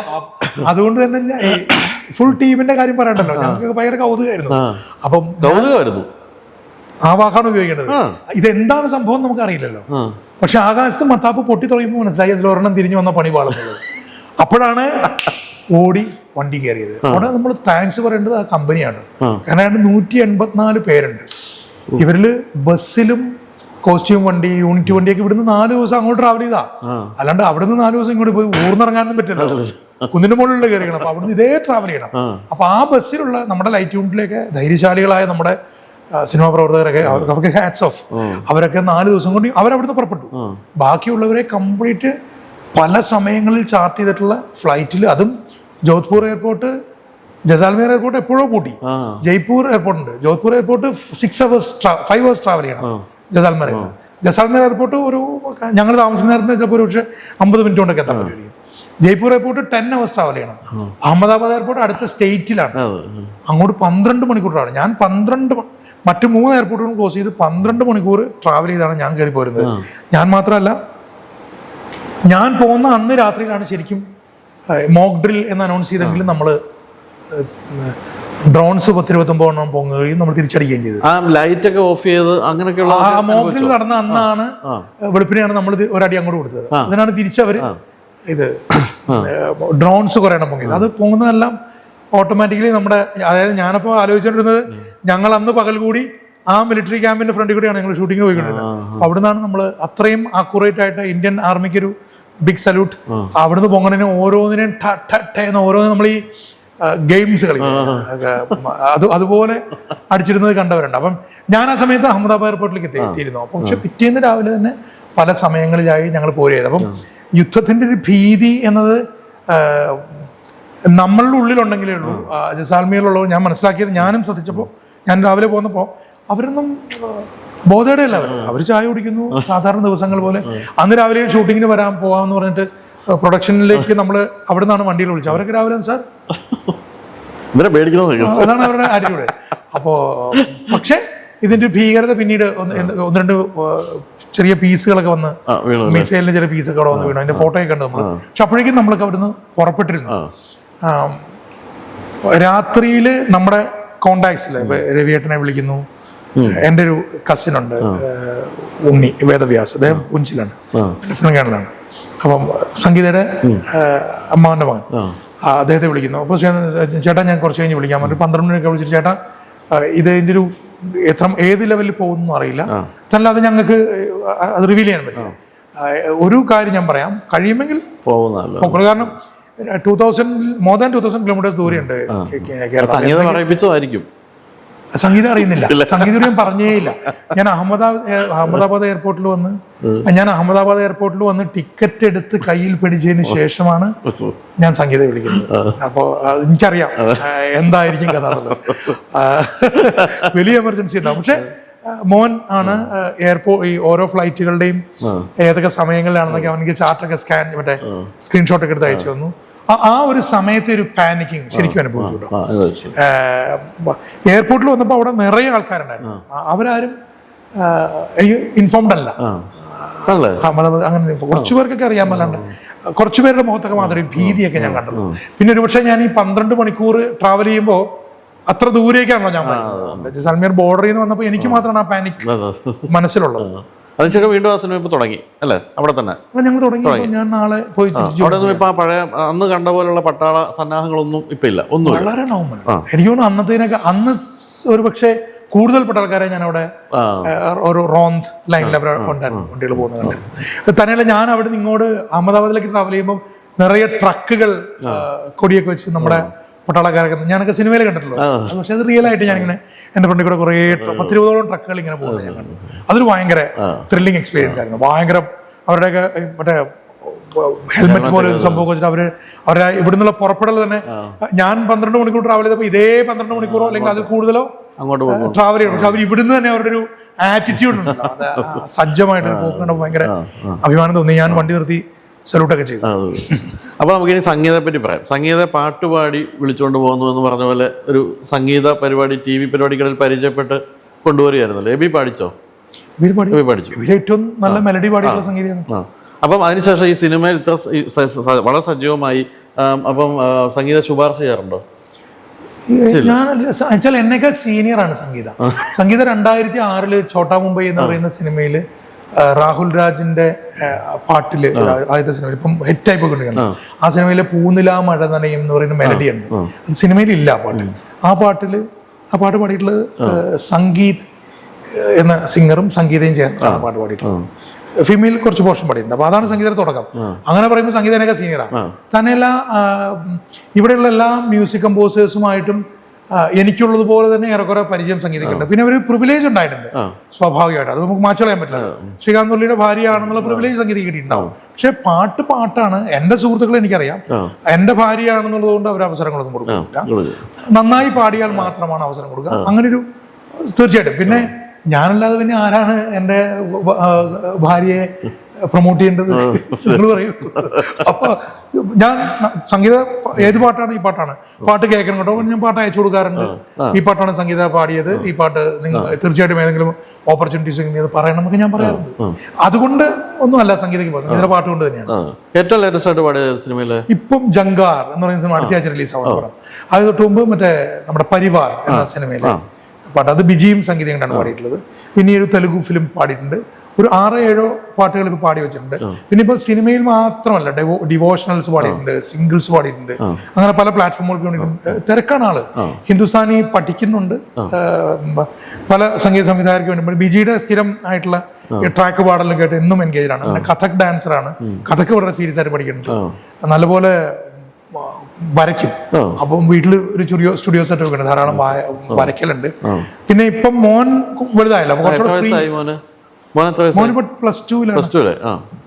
അതുകൊണ്ട് തന്നെ ഫുൾ ടീമിന്റെ കാര്യം പറയണ്ടല്ലോ, ഞങ്ങൾക്ക് ഭയങ്കര കൗതുകമായിരുന്നു. അപ്പം കൗതുകമായിരുന്നു, ആ വാക്കാണ് ഉപയോഗിക്കേണ്ടത്. ഇതെന്താണ് സംഭവം നമുക്ക് അറിയില്ലല്ലോ. പക്ഷെ ആകാശത്ത് മത്താപ്പ് പൊട്ടി തുടങ്ങിയപ്പോൾ മനസ്സിലായി അതിലൊരെണ്ണം തിരിഞ്ഞു വന്ന പണി പാടുന്നത്. അപ്പോഴാണ് ഓടി വണ്ടി കയറിയത്. അവിടെ നമ്മൾ താങ്ക്സ് പറയേണ്ടത് ആ കമ്പനിയാണ്. കാരണം 184 പേരുണ്ട്. ഇവരില് ബസ്സിലും കോസ്റ്റ്യൂം വണ്ടി, യൂണിറ്റ് വണ്ടിയൊക്കെ ഇവിടുന്ന് 4 ദിവസം അങ്ങോട്ട് ട്രാവൽ ചെയ്താ. അല്ലാണ്ട് അവിടെ നിന്ന് 4 ദിവസം ഇങ്ങോട്ട് പോയി ഊർന്നിറങ്ങാനൊന്നും പറ്റില്ല. കുന്നിന്റെ മുകളിൽ കയറിയണം. അപ്പൊ അവിടുന്ന് ഇതേ ട്രാവൽ ചെയ്യണം. അപ്പൊ ആ ബസ്സിലുള്ള നമ്മുടെ ലൈറ്റ് യൂണിറ്റിലേക്ക് ധൈര്യശാലികളായ നമ്മുടെ സിനിമാ പ്രവർത്തകരൊക്കെ, അവർക്ക് ഹാറ്റ്സ് ഓഫ്. അവരൊക്കെ 4 ദിവസം കൊണ്ട് അവരവിടുന്ന് പുറപ്പെട്ടു. ബാക്കിയുള്ളവരെ കംപ്ലീറ്റ് പല സമയങ്ങളിൽ ചാർട്ട് ചെയ്തിട്ടുള്ള ഫ്ലൈറ്റിൽ, അതും ജോധ്പൂർ എയർപോർട്ട്, ജസാൽമീർ എയർപോർട്ട് എപ്പോഴോ പൂട്ടി. ജയ്പൂർ എയർപോർട്ട് ഉണ്ട്. ജോധ്പൂർ എയർപോർട്ട് 5 hours ട്രാവൽ ചെയ്യണം. ജസാൽമീർ എയർപോർട്ട് ഒരു ഞങ്ങൾ താമസിക്കുന്ന നേരത്തെ ചിലപ്പോൾ ഒരു പക്ഷേ 50 മിനിറ്റ് കൊണ്ടൊക്കെ എത്താൻ പറ്റും. ജയ്പൂർ എയർപോർട്ട് 10 hours ട്രാവൽ ചെയ്യണം. അഹമ്മദാബാദ് എയർപോർട്ട് അടുത്ത സ്റ്റേറ്റിലാണ്. അങ്ങോട്ട് 12 മണിക്കൂറാണ്. ഞാൻ മറ്റു 3 എയർപോർട്ടുകളും ക്ലോസ് ചെയ്ത് 12 മണിക്കൂർ ട്രാവൽ ചെയ്താണ് ഞാൻ കയറി പോരുന്നത്. ഞാൻ മാത്രമല്ല, ഞാൻ പോകുന്ന അന്ന് രാത്രിയിലാണ് ശരിക്കും മോക്ക് ഡ്രിൽ എന്ന് അനൗൺസ് ചെയ്തെങ്കിലും നമ്മൾ ഡ്രോൺസ് 10-29 പൊങ്ങുകയും നമ്മൾ തിരിച്ചടിക്കുകയും ചെയ്തു. ആ ലൈറ്റ് ഒക്കെ ഓഫ് ചെയ്ത് അങ്ങനെയൊക്കെയുള്ള ആ മോക്ക് ഡ്രിൽ നടന്ന അന്നാണ് വെളുപ്പിനെയാണ് നമ്മൾ ഒരടി അങ്ങോട്ട് കൊടുത്തത്. അതിനാണ് തിരിച്ചവർ ഇത് ഡ്രോൺസ് കുറെ എണ്ണം പൊങ്ങിയത്. അത് പൊങ്ങുന്നതെല്ലാം ഓട്ടോമാറ്റിക്കലി നമ്മുടെ, അതായത് ഞാനപ്പോൾ ആലോചിച്ചുകൊണ്ടിരുന്നത് ഞങ്ങൾ അന്ന് പകൽ കൂടി ആ മിലിറ്ററി ക്യാമ്പിന്റെ ഫ്രണ്ടിൽ കൂടിയാണ് ഞങ്ങൾ ഷൂട്ടിങ്ങിന് പോയിക്കൊണ്ടിരുന്നത്. അപ്പൊ അവിടെ നിന്നാണ് നമ്മൾ അത്രയും ആക്യുറേറ്റ് ആയിട്ട് ഇന്ത്യൻ ആർമിക്ക് ഒരു ബിഗ് സല്യൂട്ട്. അവിടുന്ന് പൊങ്ങണതിന് ഓരോന്നിനും ഓരോന്നും നമ്മൾ ഈ ഗെയിംസ് കളിക്കും അതുപോലെ അടിച്ചിരുന്നത് കണ്ടവരുണ്ട്. അപ്പം ഞാൻ ആ സമയത്ത് അഹമ്മദാബാദ് എയർപോർട്ടിലേക്ക് എത്തിയിരുന്നു. അപ്പം പക്ഷെ പിറ്റേന്ന് രാവിലെ തന്നെ പല സമയങ്ങളിലായി ഞങ്ങൾ പോരുകയത്. അപ്പം യുദ്ധത്തിന്റെ ഒരു ഭീതി എന്നത് നമ്മളുടെ ഉള്ളിലുണ്ടെങ്കിലേ ഉള്ളൂ. ജസാൽമീറിലുള്ളവർ ഞാൻ മനസ്സിലാക്കിയത്, ഞാനും ശ്രദ്ധിച്ചപ്പോൾ, ഞാൻ രാവിലെ പോന്നപ്പോൾ അവരൊന്നും ബോധയുടെ അല്ല. അവർ ചായ കുടിക്കുന്നു സാധാരണ ദിവസങ്ങൾ പോലെ. അന്ന് രാവിലെ ഷൂട്ടിങ്ങിന് പോകാമെന്ന് പറഞ്ഞിട്ട് പ്രൊഡക്ഷനിലേക്ക് നമ്മൾ അവിടെ നിന്നാണ് വണ്ടിയിൽ വിളിച്ചത്. അവരൊക്കെ രാവിലെ സാർ അതാണ് അവരുടെ ആറ്റിറ്റ്യൂഡ്. അപ്പോൾ പക്ഷെ ഇതിന്റെ ഭീകരത പിന്നീട് ഒന്ന് രണ്ട് ചെറിയ പീസുകളൊക്കെ വന്ന്, മിസൈലിന്റെ ചെറിയ പീസൊക്കെ അവിടെ വന്ന് വീണു. അതിന്റെ ഫോട്ടോയൊക്കെ കണ്ടു നമ്മൾ. പക്ഷെ അപ്പോഴേക്കും നമ്മളൊക്കെ അവിടുന്ന് പുറപ്പെട്ടിരുന്നു. രാത്രിയിൽ നമ്മുടെ കോണ്ടാക്ട്സിൽ രവിയേട്ടനെ വിളിക്കുന്നു. എൻ്റെ ഒരു കസിൻ ഉണ്ട്, ഉണ്ണി വേദവ്യാസ്, അദ്ദേഹം പുഞ്ചിലാണ്, ലെഫ്റ്റനന്റ് കേണലാണ്. അപ്പം സംഗീതയുടെ അമ്മാവൻ്റെ മകൻ, അദ്ദേഹത്തെ വിളിക്കുന്നു. അപ്പോൾ ചേട്ടാ ഞാൻ കുറച്ച് കഴിഞ്ഞ് വിളിക്കാൻ പറ്റും. 12 മണിയൊക്കെ വിളിച്ചിട്ട് ചേട്ടാ ഇതിൻ്റെ ഒരു ഏത് ലെവലിൽ പോകുന്നു അറിയില്ല, അല്ലാതെ ഞങ്ങൾക്ക് അത് റിവീൽ ചെയ്യാൻ പറ്റില്ല. ഒരു കാര്യം ഞാൻ പറയാം, കഴിയുമെങ്കിൽ പോകുന്നത്. കാരണം 2000 more than 2000 കിലോമീറ്റേഴ്സ് ദൂരെയുണ്ട് കേരളം. സംഗീതം അറിയുന്നില്ല, സംഗീതം ഞാൻ പറഞ്ഞേയില്ല. ഞാൻ അഹമ്മദാബാദ് എയർപോർട്ടിൽ വന്ന് ടിക്കറ്റ് എടുത്ത് കയ്യിൽ പിടിച്ചതിന് ശേഷമാണ് ഞാൻ സംഗീതം വിളിക്കുന്നത്. അപ്പോൾ എനിക്കറിയാം എന്തായിരിക്കും കഥ എന്നുള്ളത്. വലിയ എമർജൻസി ഉണ്ടാവും. പക്ഷെ മോൻ ആണ് ഈ ഓരോ ഫ്ലൈറ്റുകളുടെയും ഏതൊക്കെ സമയങ്ങളിലാണെന്നൊക്കെ അവനിക്ക് ചാർട്ടൊക്കെ മറ്റേ സ്ക്രീൻഷോട്ടൊക്കെ എടുത്ത് അയച്ചു തന്നു. ആ ഒരു സമയത്തെ ഒരു പാനിക്കിങ് ശരിക്കും അനുഭവിച്ചു കേട്ടോ. എയർപോർട്ടിൽ വന്നപ്പോൾ അവിടെ നിറയെ ആൾക്കാരുണ്ടായിരുന്നു. അവരാരും ഇൻഫോംഡ് അല്ല. അങ്ങനെ കുറച്ചു പേർക്കൊക്കെ അറിയാൻ പറ്റാണ്ട് കുറച്ചു പേരുടെ മുഖത്തൊക്കെ മാത്രമേ ഭീതിയൊക്കെ ഞാൻ കണ്ടുള്ളൂ. പിന്നെ ഒരുപക്ഷെ ഞാൻ ഈ 12 മണിക്കൂർ ട്രാവൽ ചെയ്യുമ്പോൾ അത്ര ദൂരേക്കാണല്ലോ ഞാൻ പറയുന്നത്. ജസാൽമീർ ബോർഡറിൽ നിന്ന് വന്നപ്പോൾ എനിക്ക് മാത്രമാണ് ആ പാനിക് മനസ്സിലുള്ളത്. അതിനുശേഷം വീണ്ടും ആ സിനിമ ഇപ്പൊ തുടങ്ങി അല്ലേ? അവിടെ തന്നെ ഞങ്ങൾ തുടങ്ങി. ഞാൻ നാളെ പോയി അവിടെ ഇപ്പൊ പഴയ അന്ന് കണ്ട പോലുള്ള പട്ടാള സന്നാഹങ്ങളൊന്നും ഇപ്പൊ ഇല്ല, ഒന്നും വളരെ നോർമൽ. എനിക്ക് തോന്നുന്നു അന്നത്തേനൊക്കെ അന്ന് ഒരു പക്ഷേ കൂടുതൽ പട്ടാൾക്കാരെ ഞാൻ അവിടെ ഒരു റോന്ത് ലൈനിൽ അവിടെ ഉണ്ടായിരുന്നു, വണ്ടികൾ പോകുന്നുണ്ടായിരുന്നു. തന്നെയല്ല, ഞാൻ അവിടെ നിന്ന് ഇങ്ങോട്ട് അഹമ്മദാബാദിലേക്ക് ട്രാവൽ ചെയ്യുമ്പോൾ നിറയെ ട്രക്കുകൾ കൊടിയൊക്കെ വെച്ച് നമ്മുടെ പട്ടാളക്കാരൊക്കെ ഞാനൊക്കെ സിനിമയിൽ കണ്ടിട്ടുള്ളൂ. പക്ഷെ അത് റിയൽ ആയിട്ട് ഞാനിങ്ങനെ എൻ്റെ ഫ്രണ്ടിൽ കൂടെ കുറേ 10-20ഓളം ട്രക്കുകൾ ഇങ്ങനെ പോകുന്നത് ഞാൻ കണ്ടു. അതൊരു ഭയങ്കര ത്രില്ലിങ് എക്സ്പീരിയൻസ് ആയിരുന്നു. ഭയങ്കര അവരുടെയൊക്കെ മറ്റേ ഹെൽമെറ്റ് പോലെ ഒരു സംഭവം വെച്ചിട്ട് അവരുടെ ഇവിടെ നിന്നുള്ള പുറപ്പെടൽ തന്നെ ഞാൻ 12 മണിക്കൂർ ട്രാവൽ ചെയ്തപ്പോൾ ഇതേ 12 മണിക്കൂറോ അല്ലെങ്കിൽ അതിൽ കൂടുതലോ ട്രാവൽ ചെയ്യണം. പക്ഷെ അവർ ഇവിടുന്ന് തന്നെ അവരുടെ ഒരു ആറ്റിറ്റ്യൂഡ് ഉണ്ടല്ലോ, അത് സജ്ജമായിട്ട് പോകേണ്ട ഭയങ്കര അഭിമാനം തോന്നി. ഞാൻ വണ്ടി നിർത്തി സല്യൂട്ടൊക്കെ ചെയ്തു. അപ്പോൾ നമുക്കിനി സംഗീതത്തെ പറ്റി പറയാം. സംഗീത പാട്ടുപാടി വിളിച്ചുകൊണ്ട് പോകുന്നു എന്ന് പറഞ്ഞ പോലെ ഒരു സംഗീത പരിപാടി TV പരിപാടികളിൽ പരിചയപ്പെട്ട് കൊണ്ടുവരികയായിരുന്നല്ലോ. എബി പാടിച്ചോ? പഠിച്ചു. ഏറ്റവും നല്ല മെലഡി പാടിയുള്ള സംഗീതമാണ്. അപ്പം അതിനുശേഷം ഈ സിനിമയിൽ ഇത്ര വളരെ സജീവമായി അപ്പം സംഗീത ശുപാർശ ചെയ്യാറുണ്ടോ? ഞാൻ എന്നേക്കാൾ സീനിയറാണ് സംഗീത. 2006 ഛോട്ടാ മുംബൈ എന്ന് പറയുന്ന സിനിമയിൽ രാഹുൽ രാജിന്റെ പാട്ടില് ആദ്യത്തെ സിനിമയിൽ ഇപ്പം ഹിറ്റായി പോയിക്കൊണ്ടിരിക്കണം. ആ സിനിമയിലെ പൂനിലാ മഴ നനയും എന്ന് പറയുന്ന മെലഡി ഉണ്ട്. അത് സിനിമയിൽ ഇല്ല. ആ പാട്ട് പാടിയിട്ടുള്ളത് സംഗീത് എന്ന സിംഗറും സംഗീതയും ചേർന്നാണ് പാട്ട് പാടിയിട്ടുള്ളത്. ഫീമെയിൽ കുറച്ച് പോർഷൻ പാടിയിട്ടുണ്ട്. അപ്പൊ അതാണ് സംഗീതയുടെ തുടക്കം. അങ്ങനെ പറയുമ്പോൾ സംഗീതനൊക്കെ സീനിയറാണ്. തന്നെയല്ല, ഇവിടെയുള്ള എല്ലാ മ്യൂസിക് കമ്പോസേഴ്സുമായിട്ടും എനിക്കുള്ളതുപോലെ തന്നെ ഏറെക്കുറെ പരിചയം സംഗീതക്കുണ്ട്. പിന്നെ ഒരു പ്രിവിലേജ് ഉണ്ടായിട്ടുണ്ട് സ്വാഭാവികമായിട്ട്, അത് നമുക്ക് മാറ്റി കളയാൻ പറ്റില്ല. ശ്രീകാന്ത് മുരളിയുടെ ഭാര്യയാണെന്നുള്ള പ്രിവിലേജ് സംഗീതം കിട്ടിയിട്ടുണ്ടാവും. പക്ഷെ പാട്ടാണ്. എൻ്റെ സുഹൃത്തുക്കളെ എനിക്കറിയാം, എൻ്റെ ഭാര്യയാണെന്നുള്ളത് കൊണ്ട് അവർ അവസരങ്ങളൊന്നും കൊടുക്കില്ല. നന്നായി പാടിയാൽ മാത്രമാണ് അവസരം കൊടുക്കുക. അങ്ങനൊരു തീർച്ചയായിട്ടും. പിന്നെ ഞാനല്ലാതെ പിന്നെ ആരാണ് എൻ്റെ ഭാര്യയെ പ്രൊമോട്ട് ചെയ്യേണ്ടത്? നിങ്ങൾ പറയൂ. അപ്പൊ ഞാൻ സംഗീത ഏത് പാട്ടാണ്? ഈ പാട്ടാണ് പാട്ട് കേൾക്കണം കേട്ടോ, ഞാൻ പാട്ട് അയച്ചു കൊടുക്കാറുണ്ട്. ഈ പാട്ടാണ് സംഗീത പാടിയത്, ഈ പാട്ട് നിങ്ങൾ തീർച്ചയായിട്ടും ഏതെങ്കിലും ഓപ്പർച്യൂണിറ്റീസ് പറയണം എന്നൊക്കെ ഞാൻ പറയാറുണ്ട്. അതുകൊണ്ട് ഒന്നും അല്ല സംഗീതയ്ക്ക് പോകുന്നത്, സംഗീത പാട്ട് കൊണ്ട് തന്നെയാണ്. ഏറ്റവും ലേറ്റസ്റ്റ് ആയിട്ട് പാടിയ സിനിമയില് ഇപ്പം ജങ്കാർ എന്ന് പറയുന്ന സിനിമ അടുത്ത ആഴ്ച റിലീസ് ആവുന്ന പടം. അത് തൊട്ട് മുമ്പ് മറ്റേ നമ്മുടെ പരിവാർ എന്ന സിനിമയിലെ പാട്ട്, അത് ബിജിയും സംഗീതം കൊണ്ടാണ് പാടിയിട്ടുള്ളത്. പിന്നെ ഒരു തെലുഗു ഫിലിം പാടിയിട്ടുണ്ട്. ഒരു 6-7 പാട്ടുകൾ ഇപ്പൊ പാടി വെച്ചിട്ടുണ്ട്. പിന്നെ ഇപ്പൊ സിനിമയിൽ മാത്രമല്ല, ഡിവോഷണൽസ് പാടിയിട്ടുണ്ട്, സിംഗിൾസ് പാടിയിട്ടുണ്ട്. അങ്ങനെ പല പ്ലാറ്റ്ഫോമുകൾക്ക് വേണ്ടിയിട്ടുണ്ട്. തിരക്കാണ് ആള്. ഹിന്ദുസ്ഥാനി പഠിക്കുന്നുണ്ട്. പല സംഗീത സംവിധായകർക്ക് വേണ്ടി ബിജിയുടെ സ്ഥിരം ആയിട്ടുള്ള ട്രാക്ക് പാടലും കേട്ട് എന്നും എൻഗേജ് ആണ്. പിന്നെ കഥക് ഡാൻസർ ആണ്. കഥക്ക് വളരെ സീരിയസ് ആയിട്ട് പഠിക്കുന്നുണ്ട്. നല്ലപോലെ വരയ്ക്കും. അപ്പം വീട്ടിൽ ഒരു സ്റ്റുഡിയോ സെറ്റ് ഒക്കെ ഉണ്ട്, ധാരാളം വരയ്ക്കലുണ്ട്. പിന്നെ ഇപ്പം മോൻ വലുതായല്ലോ, മോനിപ്പോ +2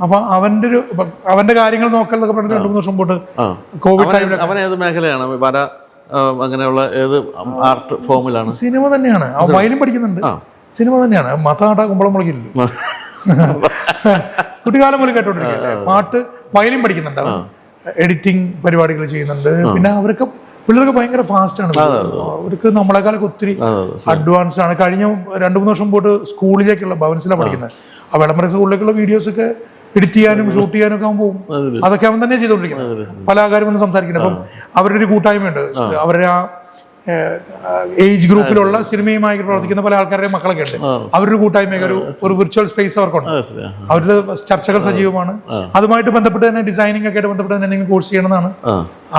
അപ്പൊ അവന്റെ കാര്യങ്ങൾ നോക്കലൊക്കെ പറഞ്ഞിട്ട് 2-3 വർഷം പോട്ട് കോവിഡ് ടൈമിൽ. അവനേത് മേഖലയാണ്? അങ്ങനെയുള്ള ഏത് ആർട്ട് ഫോമിലാണ്? സിനിമ തന്നെയാണ്. വയലിൻ പഠിക്കുന്നുണ്ട്. സിനിമ തന്നെയാണ്. മത്താട്ട കുമ്പളം മുളകില്ലല്ലോ, കുട്ടിക്കാലം പോലെ കേട്ടോണ്ടിരിക്കുക. പാട്ട് വയലിൻ പഠിക്കുന്നുണ്ട്. അവൻ എഡിറ്റിംഗ് പരിപാടികൾ ചെയ്യുന്നുണ്ട്. പിന്നെ പിള്ളേർക്ക് ഭയങ്കര ഫാസ്റ്റ് ആണ്. അവർക്ക് നമ്മളെക്കാളൊക്കെ ഒത്തിരി അഡ്വാൻസ്ഡ് ആണ്. കഴിഞ്ഞ 2-3 വർഷം പോയിട്ട് സ്കൂളിലേക്കുള്ള ഭവൻസിലാണ് പഠിക്കുന്നത്. ആ വിളംബര സ്കൂളിലേക്കുള്ള വീഡിയോസ് ഒക്കെ എഡിറ്റ് ചെയ്യാനും ഷൂട്ട് ചെയ്യാനും ഒക്കെ അവൻ പോകും. അതൊക്കെ അവൻ തന്നെ ചെയ്തുകൊണ്ടിരിക്കുന്നത്. പല ആൾക്കാരും വന്ന് സംസാരിക്കുന്നത്. അപ്പം അവരുടെ ഒരു കൂട്ടായ്മയുണ്ട്. അവരുടെ ആ ഏജ് ഗ്രൂപ്പിലുള്ള സിനിമയുമായി പ്രവർത്തിക്കുന്ന പല ആൾക്കാരുടെ മക്കളൊക്കെ ഉണ്ട്. അവരുടെ കൂട്ടായ്മയൊക്കെ ഒരു വിർച്വൽ സ്പേസ് അവർക്കുണ്ട്. അവരുടെ ചർച്ചകൾ സജീവമാണ്. അതുമായിട്ട് ബന്ധപ്പെട്ട് തന്നെ ഡിസൈനിങ് ഒക്കെ ആയിട്ട് ബന്ധപ്പെട്ട് തന്നെ എന്തെങ്കിലും കോഴ്സ് ചെയ്യണമെന്നാണ്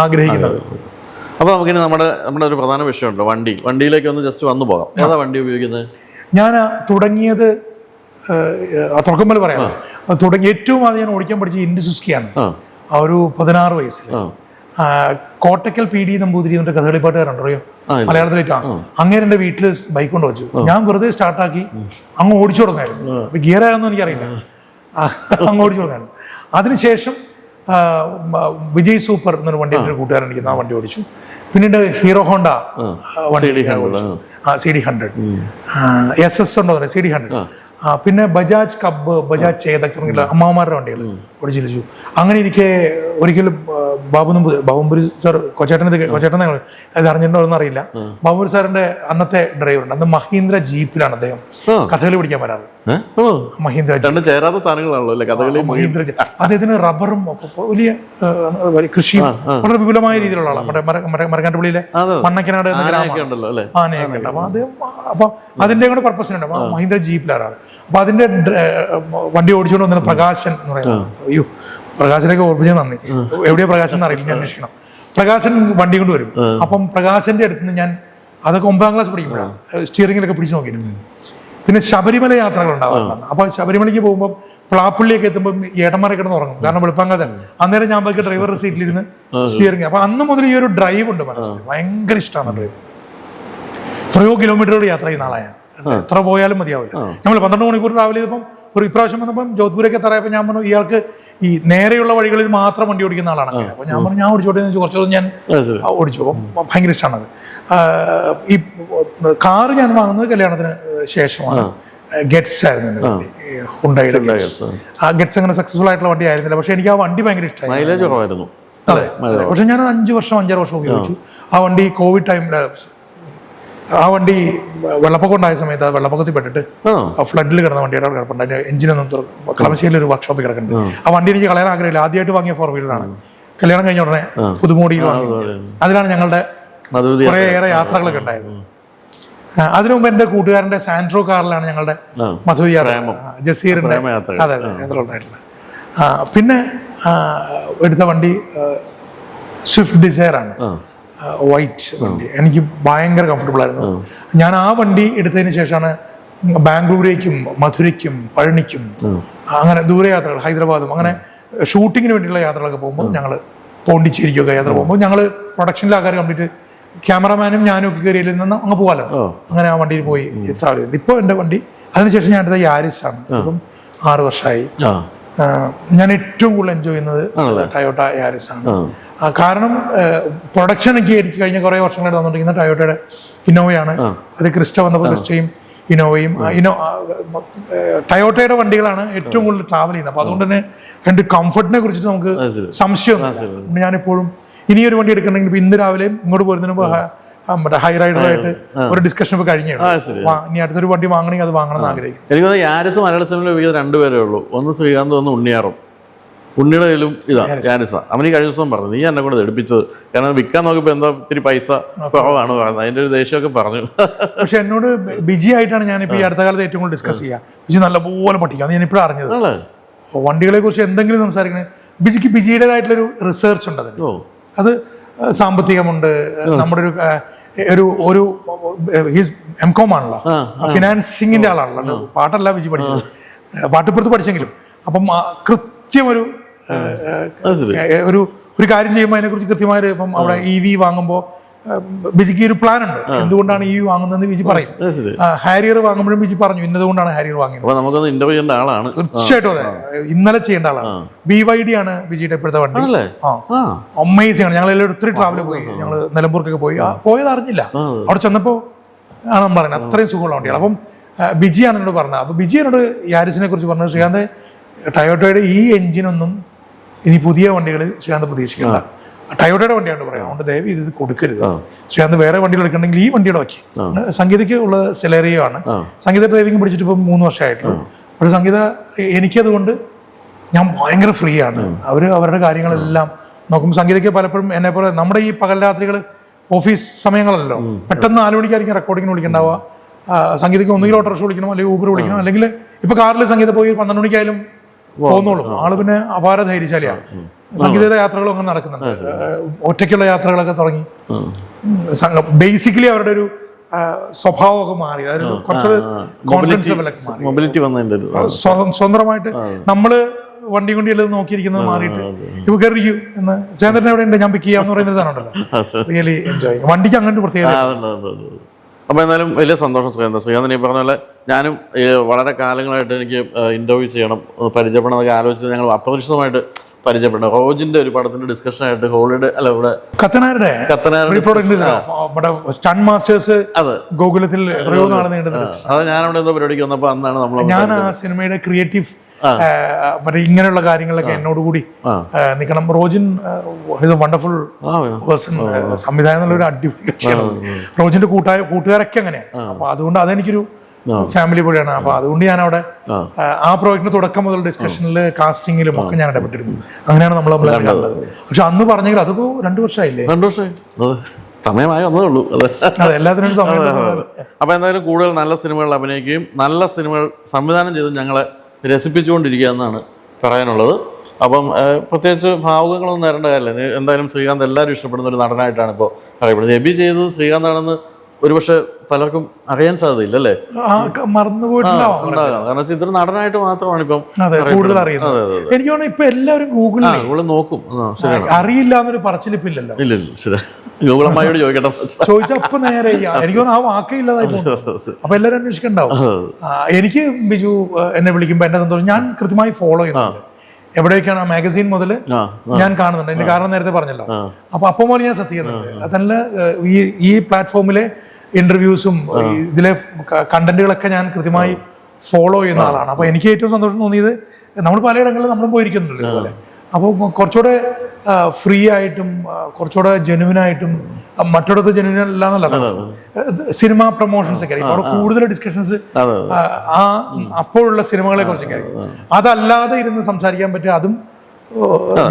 ആഗ്രഹിക്കുന്നത്. അപ്പോൾ നമുക്കിനി നമ്മുടെ ഒരു പ്രധാന വിഷയമുണ്ട്, വണ്ടിയിലേക്ക് ഒന്ന് ജസ്റ്റ് വന്നു പോകാം. ഏതാ വണ്ടി ഉപയോഗിക്കുന്നത്? ഞാൻ തുടങ്ങിയത് തുടക്കം പറയാം. ഏറ്റവും ആദ്യം ഞാൻ ഓടിക്കാൻ പഠിച്ച ഇൻഡി സുസ്കിയാണ്. ഒരു 16 വയസ്സിൽ കോട്ടക്കൽ PD നമ്പൂതിരി എന്നിട്ട് കഥകളിപ്പാട്ടുകാരുണ്ട്, അറിയോ? മലയാളത്തിലേക്കാണ്. അങ്ങനെ എൻ്റെ വീട്ടിൽ ബൈക്ക് കൊണ്ട് വെച്ചു. ഞാൻ വെറുതെ സ്റ്റാർട്ടാക്കി അങ്ങ് ഓടിച്ചു തുടങ്ങായിരുന്നു. ഗിയർ ആണെന്നും എനിക്കറിയില്ല. അങ്ങ് ഓടിച്ചു തുടങ്ങായിരുന്നു. അതിനുശേഷം വിജയ് സൂപ്പർ എന്നൊരു വണ്ടി ഒരു കൂട്ടുകാരൻ എനിക്ക് ആ വണ്ടി ഓടിച്ചു. പിന്നീട് ഹീറോ ഹോണ്ട വണ്ടി ഓടിച്ചു, CD100. SS ഉണ്ടോ CD100. പിന്നെ ബജാജ് കബ്ബ്, ബജാജ് ചേതക്, അമ്മാവന്മാരുടെ വണ്ടികൾ ഓടിച്ചു. അങ്ങനെ ഇരിക്കെ ഒരിക്കലും ബാബുപുരി സാർ, കൊച്ചേട്ടൻ അത് അറിഞ്ഞിട്ടുണ്ടോ എന്ന് അറിയില്ല. ബാബുപുരി സാറിന്റെ അന്നത്തെ ഡ്രൈവറുണ്ട്. അന്ന് മഹീന്ദ്ര ജീപ്പിലാണ് അദ്ദേഹം കഥകളി പിടിക്കാൻ വരാറ്. മഹീന്ദ്ര അദ്ദേഹത്തിന് റബ്ബറും വലിയ കൃഷിയും വളരെ വിപുലമായ രീതിയിലുള്ള ആളാണ്. മരക്കാട്ടുപള്ളിയിലെ മണ്ണക്കനാട് എന്ന ഗ്രാമമാണ്. ആനയൊക്കെ ഉണ്ട്. അപ്പൊ അദ്ദേഹം അതിന്റെ കൂടെ പർപ്പസിനുണ്ട്. മഹീന്ദ്ര ജീപ്പിലാണ്. അപ്പൊ അതിന്റെ വണ്ടി ഓടിച്ചുകൊണ്ട് വന്നത് പ്രകാശൻ എന്ന് പറയുന്നത്. അയ്യോ, പ്രകാശനൊക്കെ ഓർപ്പിച്ചാൽ നന്ദി. എവിടെയാ പ്രകാശൻ എന്ന് അറിയില്ല, ഞാൻ അന്വേഷിക്കണം. പ്രകാശൻ വണ്ടി കൊണ്ട് വരും. അപ്പം പ്രകാശന്റെ അടുത്ത് നിന്ന് ഞാൻ അതൊക്കെ 9ാം ക്ലാസ് പഠിക്കുമ്പോഴാണ് സ്റ്റിയറിംഗിലൊക്കെ പിടിച്ചു നോക്കിയിരുന്നു. പിന്നെ ശബരിമല യാത്രകൾ ഉണ്ടാവാറുണ്ട്. അപ്പൊ ശബരിമലയ്ക്ക് പോകുമ്പോൾ പ്ലാപ്പള്ളിയൊക്കെ എത്തുമ്പോൾ ഏട്ടന്മാരെ കിടന്ന് ഉറങ്ങും. കാരണം വെളുപ്പാങ്കാലം. അന്നേരം ഞാൻ പോയി ഡ്രൈവറുടെ സീറ്റിലിരുന്ന് സ്റ്റിയറിംഗ്. അപ്പൊ അന്ന് മുതൽ ഈ ഒരു ഡ്രൈവ് ഉണ്ട് മനസ്സിൽ. ഭയങ്കര ഇഷ്ടമാണ് ഡ്രൈവ്. എത്രയോ കിലോമീറ്ററുകൾ യാത്ര ചെയ്യുന്ന ആളായ, എത്ര പോയാലും മതിയാവില്ല. നമ്മൾ 12 മണിക്കൂർ ട്രാവൽ ചെയ്തപ്പം ഒരു ഇപ്രാവശ്യം വന്നപ്പം ജോധ്പൂരൊക്കെ എത്താറായപ്പോൾ ഞാൻ പറഞ്ഞു, ഇയാൾക്ക് ഈ നേരെയുള്ള വഴികളിൽ മാത്രം വണ്ടി ഓടിക്കുന്ന ആളാണ്. അപ്പൊ ഞാൻ പറഞ്ഞു, ഞാൻ ഓടിച്ചോട്ടെ എന്ന് കുറച്ചുകൂടെ ഞാൻ ഓടിച്ചു. അപ്പം ഭയങ്കര ഇഷ്ടമാണത്. ഈ കാറ് ഞാൻ വാങ്ങുന്നത് കല്യാണത്തിന് ശേഷമാണ്. ഗെറ്റ്സ് ആയിരുന്നു വണ്ടി, ഹുണ്ടായിയുടെ ഗെറ്റ്സ്. ആ ഗെറ്റ്സ് അങ്ങനെ സക്സസ്ഫുൾ ആയിട്ടുള്ള വണ്ടി ആയിരുന്നില്ല. പക്ഷെ എനിക്ക് ആ വണ്ടി ഭയങ്കര ഇഷ്ടമായി. അതെ, പക്ഷെ ഞാൻ 5-6 വർഷം ഉപയോഗിച്ചു ആ വണ്ടി. കോവിഡ് ടൈമിൽ ആ വണ്ടി വെള്ളപ്പൊക്കം ഉണ്ടായ സമയത്ത് വെള്ളപ്പൊക്കത്തിൽ പെട്ടിട്ട് ഫ്ലഡിൽ കിടന്ന വണ്ടിയുടെ കിടപ്പുണ്ട്. അതിന്റെ എഞ്ചിനൊന്നും കളമശ്ശേരിയിൽ ഒരു വർക്ക്ഷോപ്പിൽ കിടക്കുന്നുണ്ട്. ആ വണ്ടി എനിക്ക് കളയാൻ ആഗ്രഹമില്ല. ആദ്യമായിട്ട് വാങ്ങിയ 4 വീലറാണ്. കല്യാണം കഴിഞ്ഞ ഉടനെ പുതുമോടിയിൽ വാങ്ങി. അതിലാണ് ഞങ്ങളുടെ കുറേയേറെ യാത്രകളൊക്കെ ഉണ്ടായത്. അതിനു മുമ്പ് എന്റെ കൂട്ടുകാരന്റെ സാൻട്രോ കാറിലാണ് ഞങ്ങളുടെ മധുര യാത്ര, ജസീറിന്റെ. അതെ, ഉണ്ടായിട്ടുള്ളത്. പിന്നെ എടുത്ത വണ്ടി സ്വിഫ്റ്റ് ഡിസയർ ആണ്, വൈറ്റ് വണ്ടി. എനിക്ക് ഭയങ്കര കംഫർട്ടബിൾ ആയിരുന്നു. ഞാൻ ആ വണ്ടി എടുത്തതിന് ശേഷമാണ് ബാംഗ്ലൂരേക്കും മധുരയ്ക്കും പഴനിക്കും അങ്ങനെ ദൂരയാത്രകൾ, ഹൈദരാബാദും അങ്ങനെ ഷൂട്ടിങ്ങിന് വേണ്ടിയുള്ള യാത്രകളൊക്കെ പോകുമ്പോൾ ഞങ്ങൾ പോണ്ടിച്ചേരിക്കൊക്കെ യാത്ര പോകുമ്പോൾ ഞങ്ങൾ പ്രൊഡക്ഷനിലെ ആൾക്കാർ കംപ്ലീറ്റ് ക്യാമറമാനും ഞാനും ഒക്കെ കയറിയിൽ നിന്ന് അങ്ങ് പോകാമല്ലോ. അങ്ങനെ ആ വണ്ടിയിൽ പോയി ട്രാവൽ ചെയ്തു. ഇപ്പോൾ എൻ്റെ വണ്ടി അതിനുശേഷം ഞാൻ എടുത്ത യാരിസ് ആണ്. ഇപ്പം 6 വർഷമായി. ഞാൻ ഏറ്റവും കൂടുതൽ എൻജോയ് ചെയ്യുന്നത് ടയോട്ട യാരിസ് ആണ്. കാരണം പ്രൊഡക്ഷനൊക്കെ എനിക്ക് കഴിഞ്ഞ കുറേ വർഷങ്ങളായിട്ട് വന്നുകൊണ്ടിരിക്കുന്ന ടയോട്ടയുടെ ഇന്നോവയാണ്. അത് ക്രിസ്റ്റ വന്നപ്പോൾ ക്രിസ്റ്റയും ഇന്നോവയും ടയോട്ടയുടെ വണ്ടികളാണ് ഏറ്റവും കൂടുതൽ ട്രാവൽ ചെയ്യുന്നത്. അപ്പൊ അതുകൊണ്ട് തന്നെ എൻ്റെ കംഫർട്ടിനെ കുറിച്ചിട്ട് നമുക്ക് സംശയമൊന്നും. ഞാനെപ്പോഴും ഇനിയൊരു വണ്ടി എടുക്കണമെങ്കിൽ ഇന്ന് രാവിലെയും ഇങ്ങോട്ട് പോരുന്നതിന് മുമ്പ് മറ്റേ ഹൈ റൈഡറായിട്ട് ഒരു ഡിസ്കഷൻ ഇപ്പൊ കഴിഞ്ഞു. ഇനി അടുത്തൊരു വണ്ടി വാങ്ങണമെങ്കിൽ അത് വാങ്ങണം എന്ന് ആഗ്രഹിക്കും. എനിക്ക് തോന്നുന്നു യാരിസ് മലയാള സിനിമയിൽ ഉപയോഗിക്കുന്നത് രണ്ടുപേരേ ഉള്ളൂ. ഒന്ന് ശ്രീകാന്ത്, ഒന്ന് ഉണ്ണിയാറും. ഉണ്ണിയുടെ കയ്യിലും ഇതാ യാരിസ. അവന് ഈ കഴിഞ്ഞ ദിവസം പറഞ്ഞു, നീ എന്നെ കൂടെ എടുപ്പിച്ചത്, കാരണം വിൽക്കാൻ നോക്കിയപ്പോൾ എന്തോ ഇത്തിരി പൈസ കുറവാണ് പറയുന്നത്, അതിന്റെ ഒരു ദേഷ്യമൊക്കെ പറഞ്ഞു. പക്ഷെ എന്നോട് ബിജി ആയിട്ടാണ് ഞാനിപ്പോൾ ഈ അടുത്ത കാലത്ത് ഏറ്റവും കൂടുതൽ ഡിസ്കസ് ചെയ്യുക. ബിജി നല്ലപോലെ പഠിക്കുക, അത് ഞാനിപ്പോഴും അറിഞ്ഞത്. വണ്ടികളെ കുറിച്ച് എന്തെങ്കിലും സംസാരിക്കണേ ബിജിക്ക് ബിജിയുടേതായിട്ടുള്ളൊരു റിസർച്ച് ഉണ്ട് അതിന്. അത് സാമ്പത്തികമുണ്ട്, നമ്മുടെ ഒരു എംകോം ആണല്ലോ, ഫിനാൻസിങ്ങിന്റെ ആളാണല്ലോ, പാട്ടല്ല ബിജി പഠിച്ചത്, പാട്ടിപ്പുറത്ത് പഠിച്ചെങ്കിലും. അപ്പം കൃത്യം ഒരു കാര്യം ചെയ്യുമ്പോൾ അതിനെക്കുറിച്ച് കൃത്യമായൊരു, ഇപ്പം അവിടെ EV വാങ്ങുമ്പോൾ ബിജിക്ക് ഒരു പ്ലാൻ ഉണ്ട്, എന്തുകൊണ്ടാണ് EV വാങ്ങുന്നതെന്ന് ബിജി പറയും. ഹാരിയർ വാങ്ങുമ്പോഴും ബിജി പറഞ്ഞു ഇന്നതുകൊണ്ടാണ് ഹാരിയർ വാങ്ങിയത്. നമുക്കൊന്ന് ഇന്റർവ്യൂ ചെയ്യേണ്ട ആളാണ് തീർച്ചയായിട്ടും. അതെ, ഇന്നലെ ചെയ്യേണ്ട ആളാണ്. BYD ആണ് ബിജിയുടെ ഇപ്പോഴത്തെ വണ്ടി. അമേസിംഗ് ആണ്. ഞങ്ങൾ എല്ലാവരും ഒത്തിരി ട്രാവൽ പോയി, ഞങ്ങൾ നിലമ്പൂർക്കൊക്കെ പോയത് അറിഞ്ഞില്ല. അവിടെ ചെന്നപ്പോൾ ആണ് നമ്മൾ പറയുന്നത് അത്രയും സുഖമുള്ള വണ്ടിയാണ്. അപ്പം ബിജിയാണ് എന്നോട് പറഞ്ഞത്. അപ്പൊ ബിജി എന്നോട് യാരിസിനെ കുറിച്ച് പറഞ്ഞത്, ശ്രീകാന്ത് ടയോട്ടയുടെ ഈ എഞ്ചിനൊന്നും ഇനി പുതിയ വണ്ടികളിൽ ശ്രീകാന്ത് പ്രതീക്ഷിക്കില്ല. ടയോട്ടയുടെ വണ്ടിയാണ് പറയാം, അതുകൊണ്ട് ദയവ് ഇത് കൊടുക്കരുത്. ശ്രീകാന്ത് വേറെ വണ്ടികൾ എടുക്കണമെങ്കിൽ ഈ വണ്ടിയുടെ വയ്ക്കും. സംഗീതയ്ക്ക് ഉള്ള സെലേറിയോ ആണ്. സംഗീത ഡ്രൈവിംഗ് പഠിച്ചിട്ട് ഇപ്പം 3 വർഷമായിട്ടുള്ളൂ. പക്ഷെ സംഗീത എനിക്കതുകൊണ്ട് ഞാൻ ഭയങ്കര ഫ്രീ ആണ്. അവരുടെ കാര്യങ്ങളെല്ലാം നോക്കുമ്പോൾ സംഗീതയ്ക്ക് പലപ്പോഴും എന്നെ പോലെ നമ്മുടെ ഈ പകൽ രാത്രികൾ ഓഫീസ് സമയങ്ങളല്ലോ, പെട്ടെന്ന് 4 മണിക്കായിരിക്കും റെക്കോർഡിങ്ങിന് വിളിക്കണ്ടാവുക. സംഗീതയ്ക്ക് ഒന്നുകിൽ ഓട്ടോറിക്ഷ വിളിക്കണം, അല്ലെങ്കിൽ ഊബർ വിളിക്കണം, അല്ലെങ്കിൽ ഇപ്പൊ കാറിൽ സംഗീത പോയി 12 മണിക്കായാലും പോകുന്നുള്ളൂ. ആള് പിന്നെ അപാര ധൈര്യശാലിയാണ്. സംഗീതയുടെ യാത്രകളും അങ്ങനെ നടക്കുന്നുണ്ട്, ഒറ്റയ്ക്കുള്ള യാത്രകളൊക്കെ തുടങ്ങി. ബേസിക്കലി അവരുടെ ഒരു സ്വഭാവമൊക്കെ മാറി, അതായത് കുറച്ചൊരു കോൺഫിഡൻസ് ലെവലൊക്കെ മാറി, മൊബിലിറ്റി വന്നതിന്റെ സ്വന്തമായിട്ട് നമ്മള് വണ്ടി കൊണ്ടിയുള്ളത് നോക്കിയിരിക്കുന്നത് മാറിയിട്ട് ഇപ്പൊ കയറിക്കും എന്ന് ചേന്ദ്രൻ എവിടെ ഉണ്ട് ഞാൻ പിക്ക് ചെയ്യാന്ന് പറയുന്ന സാധനം ഉണ്ടല്ലോ, റിയലി എൻജോയ്. വണ്ടിക്ക് അങ്ങോട്ട് പ്രത്യേകത. അപ്പോൾ എന്തായാലും വലിയ സന്തോഷം ശ്രീകാന്ത്. ഈ പറഞ്ഞ പോലെ ഞാനും വളരെ കാലങ്ങളായിട്ട് എനിക്ക് ഇൻ്റർവ്യൂ ചെയ്യണം, പരിചയപ്പെടണം എന്നൊക്കെ ആലോചിച്ച് ഞങ്ങൾ അപ്രതീക്ഷിതമായിട്ട് പരിചയപ്പെട്ടു. റോജിന്റെ ഒരു പടത്തിന്റെ ഡിസ്കഷൻ ആയിട്ട് ഹോളിഡേ അല്ല ഇവിടെ കത്തനാരുടെ സ്റ്റൺ മാസ്റ്റേഴ്സ് ഗോകുലത്തിൽ എത്രയോ നാളെ നീണ്ടത്. അത് ഞാനവിടെ എന്തോ പരിപാടിക്ക് വന്നപ്പോൾ അന്നാണ് നമ്മൾ ഞാൻ ആ സിനിമയുടെ ക്രിയേറ്റീവ് മറ്റേ ഇങ്ങനെയുള്ള കാര്യങ്ങളിലൊക്കെ എന്നോടുകൂടി നിൽക്കണം. റോജിൻ വണ്ടർഫുൾ പേഴ്സൺ, സംവിധാനം എന്നുള്ള ഒരു അടിപൊളി കക്ഷിയാണ്. റോജിന്റെ കൂട്ടുകാരൊക്കെ അങ്ങനെയാണ്. അപ്പൊ അതുകൊണ്ട് അതെനിക്കൊരു ഫാമിലി പോലെയാണ്. അപ്പൊ അതുകൊണ്ട് ഞാൻ അവിടെ ആ പ്രോജക്റ്റിന് തുടക്കം മുതൽ ഡിസ്കഷനിൽ കാസ്റ്റിംഗിലും ഒക്കെ ഞാൻ ഇടപെട്ടിരുന്നു. അങ്ങനെയാണ് നമ്മൾ കണ്ടത്. പക്ഷെ അന്ന് പറഞ്ഞെങ്കിൽ അതിപ്പോ 2 വർഷമായില്ലേ? 2 വർഷമായി, സമയമായി വന്നേ ഉള്ളൂ. അതെ, എല്ലാത്തിനും സമയം. അപ്പൊ എന്തായാലും കൂടുതൽ നല്ല സിനിമകൾ അഭിനയിക്കുകയും നല്ല സിനിമകൾ സംവിധാനം ചെയ്ത് ഞങ്ങളെ രസിപ്പിച്ചുകൊണ്ടിരിക്കുക എന്നാണ് പറയാനുള്ളത്. അപ്പം പ്രത്യേകിച്ച് ഭാവുകങ്ങളൊന്നും നേരേണ്ട കാര്യമില്ല. എന്തായാലും ശ്രീകാന്ത് എല്ലാവരും ഇഷ്ടപ്പെടുന്ന ഒരു നടനായിട്ടാണ് ഇപ്പോൾ അറിയപ്പെടുന്നത്. എബി ചെയ്തത് ശ്രീകാന്താണെന്ന് ഒരുപക്ഷെ പലർക്കും അറിയാൻ സാധ്യതയില്ല, അല്ലേ? കാരണം ഇതൊരു നടനായിട്ട് മാത്രമാണ് ഇപ്പം കൂടുതൽ അറിയുന്നത്. എനിക്ക് തോന്നുന്നു ഇപ്പൊ എല്ലാവരും ഗൂഗിളിൽ നോക്കും. ശരിയാണ്, അറിയില്ല എന്നൊരു പറച്ചിലിപ്പില്ലല്ലോ. ഇല്ല, ശരി. ഗൂഗിൾ അമ്മയോട് ചോദിക്കട്ടെ, ചോദിച്ചപ്പോ നേരെ എനിക്ക് തോന്നുന്നു ആ വാക്കേ ഇല്ലാതായി പോകുന്നു. അപ്പൊ എല്ലാവരും അന്വേഷിക്കണ്ടാവും. എനിക്ക് ബിജു എന്നെ വിളിക്കുമ്പോ എന്നെ സന്തോഷം. ഞാൻ കൃത്യമായി ഫോളോ ചെയ്യുന്നുണ്ട് എവിടെയൊക്കെയാണ്. ആ മാഗസീൻ മുതൽ ഞാൻ കാണുന്നുണ്ട്. അതിന്റെ കാരണം നേരത്തെ പറഞ്ഞല്ലോ. അപ്പൊ മുതൽ ഞാൻ സെറ്റ് ചെയ്യുന്നുണ്ട്. അതല്ല ഈ പ്ലാറ്റ്ഫോമിലെ ഇന്റർവ്യൂസും ഇതിലെ കണ്ടന്റുകളൊക്കെ ഞാൻ കൃത്യമായി ഫോളോ ചെയ്യുന്ന ആളാണ്. അപ്പൊ എനിക്ക് ഏറ്റവും സന്തോഷം തോന്നിയത് നമ്മൾ പലയിടങ്ങളിലും നമ്മളും പോയിരിക്കുന്നുണ്ട് ഇതുപോലെ. അപ്പോൾ കുറച്ചുകൂടെ ഫ്രീ ആയിട്ടും കുറച്ചുകൂടെ ജെനുവിനായിട്ടും, മറ്റിടത്ത് ജെനുവിൻ അല്ലാന്നല്ല, സിനിമ പ്രൊമോഷൻസ് ഒക്കെ ആയിരിക്കും അവിടെ കൂടുതൽ ഡിസ്കഷൻസ്, ആ അപ്പോഴുള്ള സിനിമകളെ കുറിച്ചൊക്കെ ആയിരിക്കും. അതല്ലാതെ ഇരുന്ന് സംസാരിക്കാൻ പറ്റുക, അതും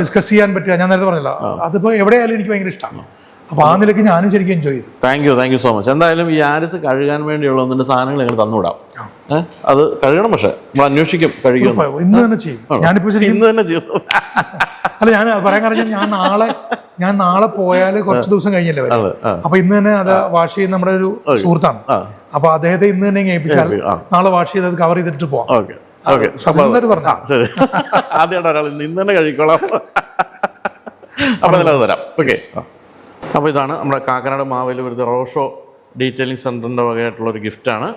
ഡിസ്കസ് ചെയ്യാൻ പറ്റുക. ഞാൻ നേരത്തെ പറഞ്ഞല്ലോ, അതിപ്പോ എവിടെയായാലും എനിക്ക് ഭയങ്കര ഇഷ്ടമാണ്. അപ്പൊ ആ നിലയ്ക്ക് ഞാനും ശരിക്കും എൻജോയ് ചെയ്തു. Thank you so much. എന്തായാലും ഈ യാരിസ് കഴുകാൻ വേണ്ടിയുള്ള ഒന്നിന്റെ സാധനങ്ങൾ ഞങ്ങൾ തന്നുവിടാം. അത് കഴുകണം, പക്ഷെ നമ്മൾ അന്വേഷിക്കും. കഴുകും, ഇന്ന് തന്നെ ചെയ്യും. ഞാനിപ്പോ ഇന്ന് തന്നെ ചെയ്യും. അല്ല, ഞാൻ പറയാൻ കാരണം ഞാൻ നാളെ പോയാൽ കുറച്ച് ദിവസം കഴിഞ്ഞല്ലേ വരും. അപ്പൊ ഇന്ന് തന്നെ അത് വാഷ് ചെയ്യുന്ന നമ്മുടെ ഒരു സുഹൃത്താണ്. അപ്പൊ അദ്ദേഹത്തെ ഇന്ന് തന്നെ ഏൽപ്പിച്ചാൽ നാളെ വാഷ് ചെയ്ത് അത് കവർ ചെയ്തിട്ട് പോവാം. പറഞ്ഞ ആദ്യമായിട്ട് ഒരാൾ ഇന്ന് തന്നെ കഴിക്കോളാം. അപ്പൊ അത് തരാം. ഓക്കെ. അപ്പോൾ ഇതാണ് നമ്മുടെ കാക്കനാട് മാവേലിപുരത്ത് റോഷോ ഡീറ്റെയിലിംഗ് സെൻറ്ററിൻ്റെ വകയായിട്ടുള്ളൊരു ഗിഫ്റ്റാണ്.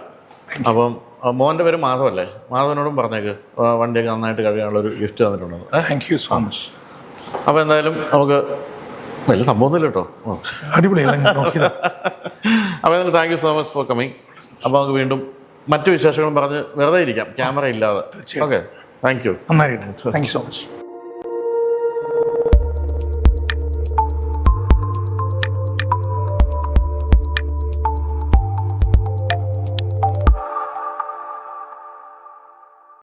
അപ്പം മോൻ്റെ പേര് മാധവല്ലേ? മാധവനോടും പറഞ്ഞേക്ക് വണ്ടിയൊക്കെ നന്നായിട്ട് കഴിയാനുള്ളൊരു ഗിഫ്റ്റ് തന്നിട്ടുണ്ടെന്ന്. Thank you so much. അപ്പോൾ എന്തായാലും നമുക്ക് വലിയ സംഭവമൊന്നുമില്ല കേട്ടോ, അടിപൊളിയാണ്. അപ്പോൾ എന്തായാലും thank you so much for coming. അപ്പോൾ നമുക്ക് വീണ്ടും മറ്റു വിശേഷങ്ങളും പറഞ്ഞ് വെറുതെ ഇരിക്കാം, ക്യാമറ ഇല്ലാതെ. Okay, thank you. നന്നായിട്ട്. Thank you so much.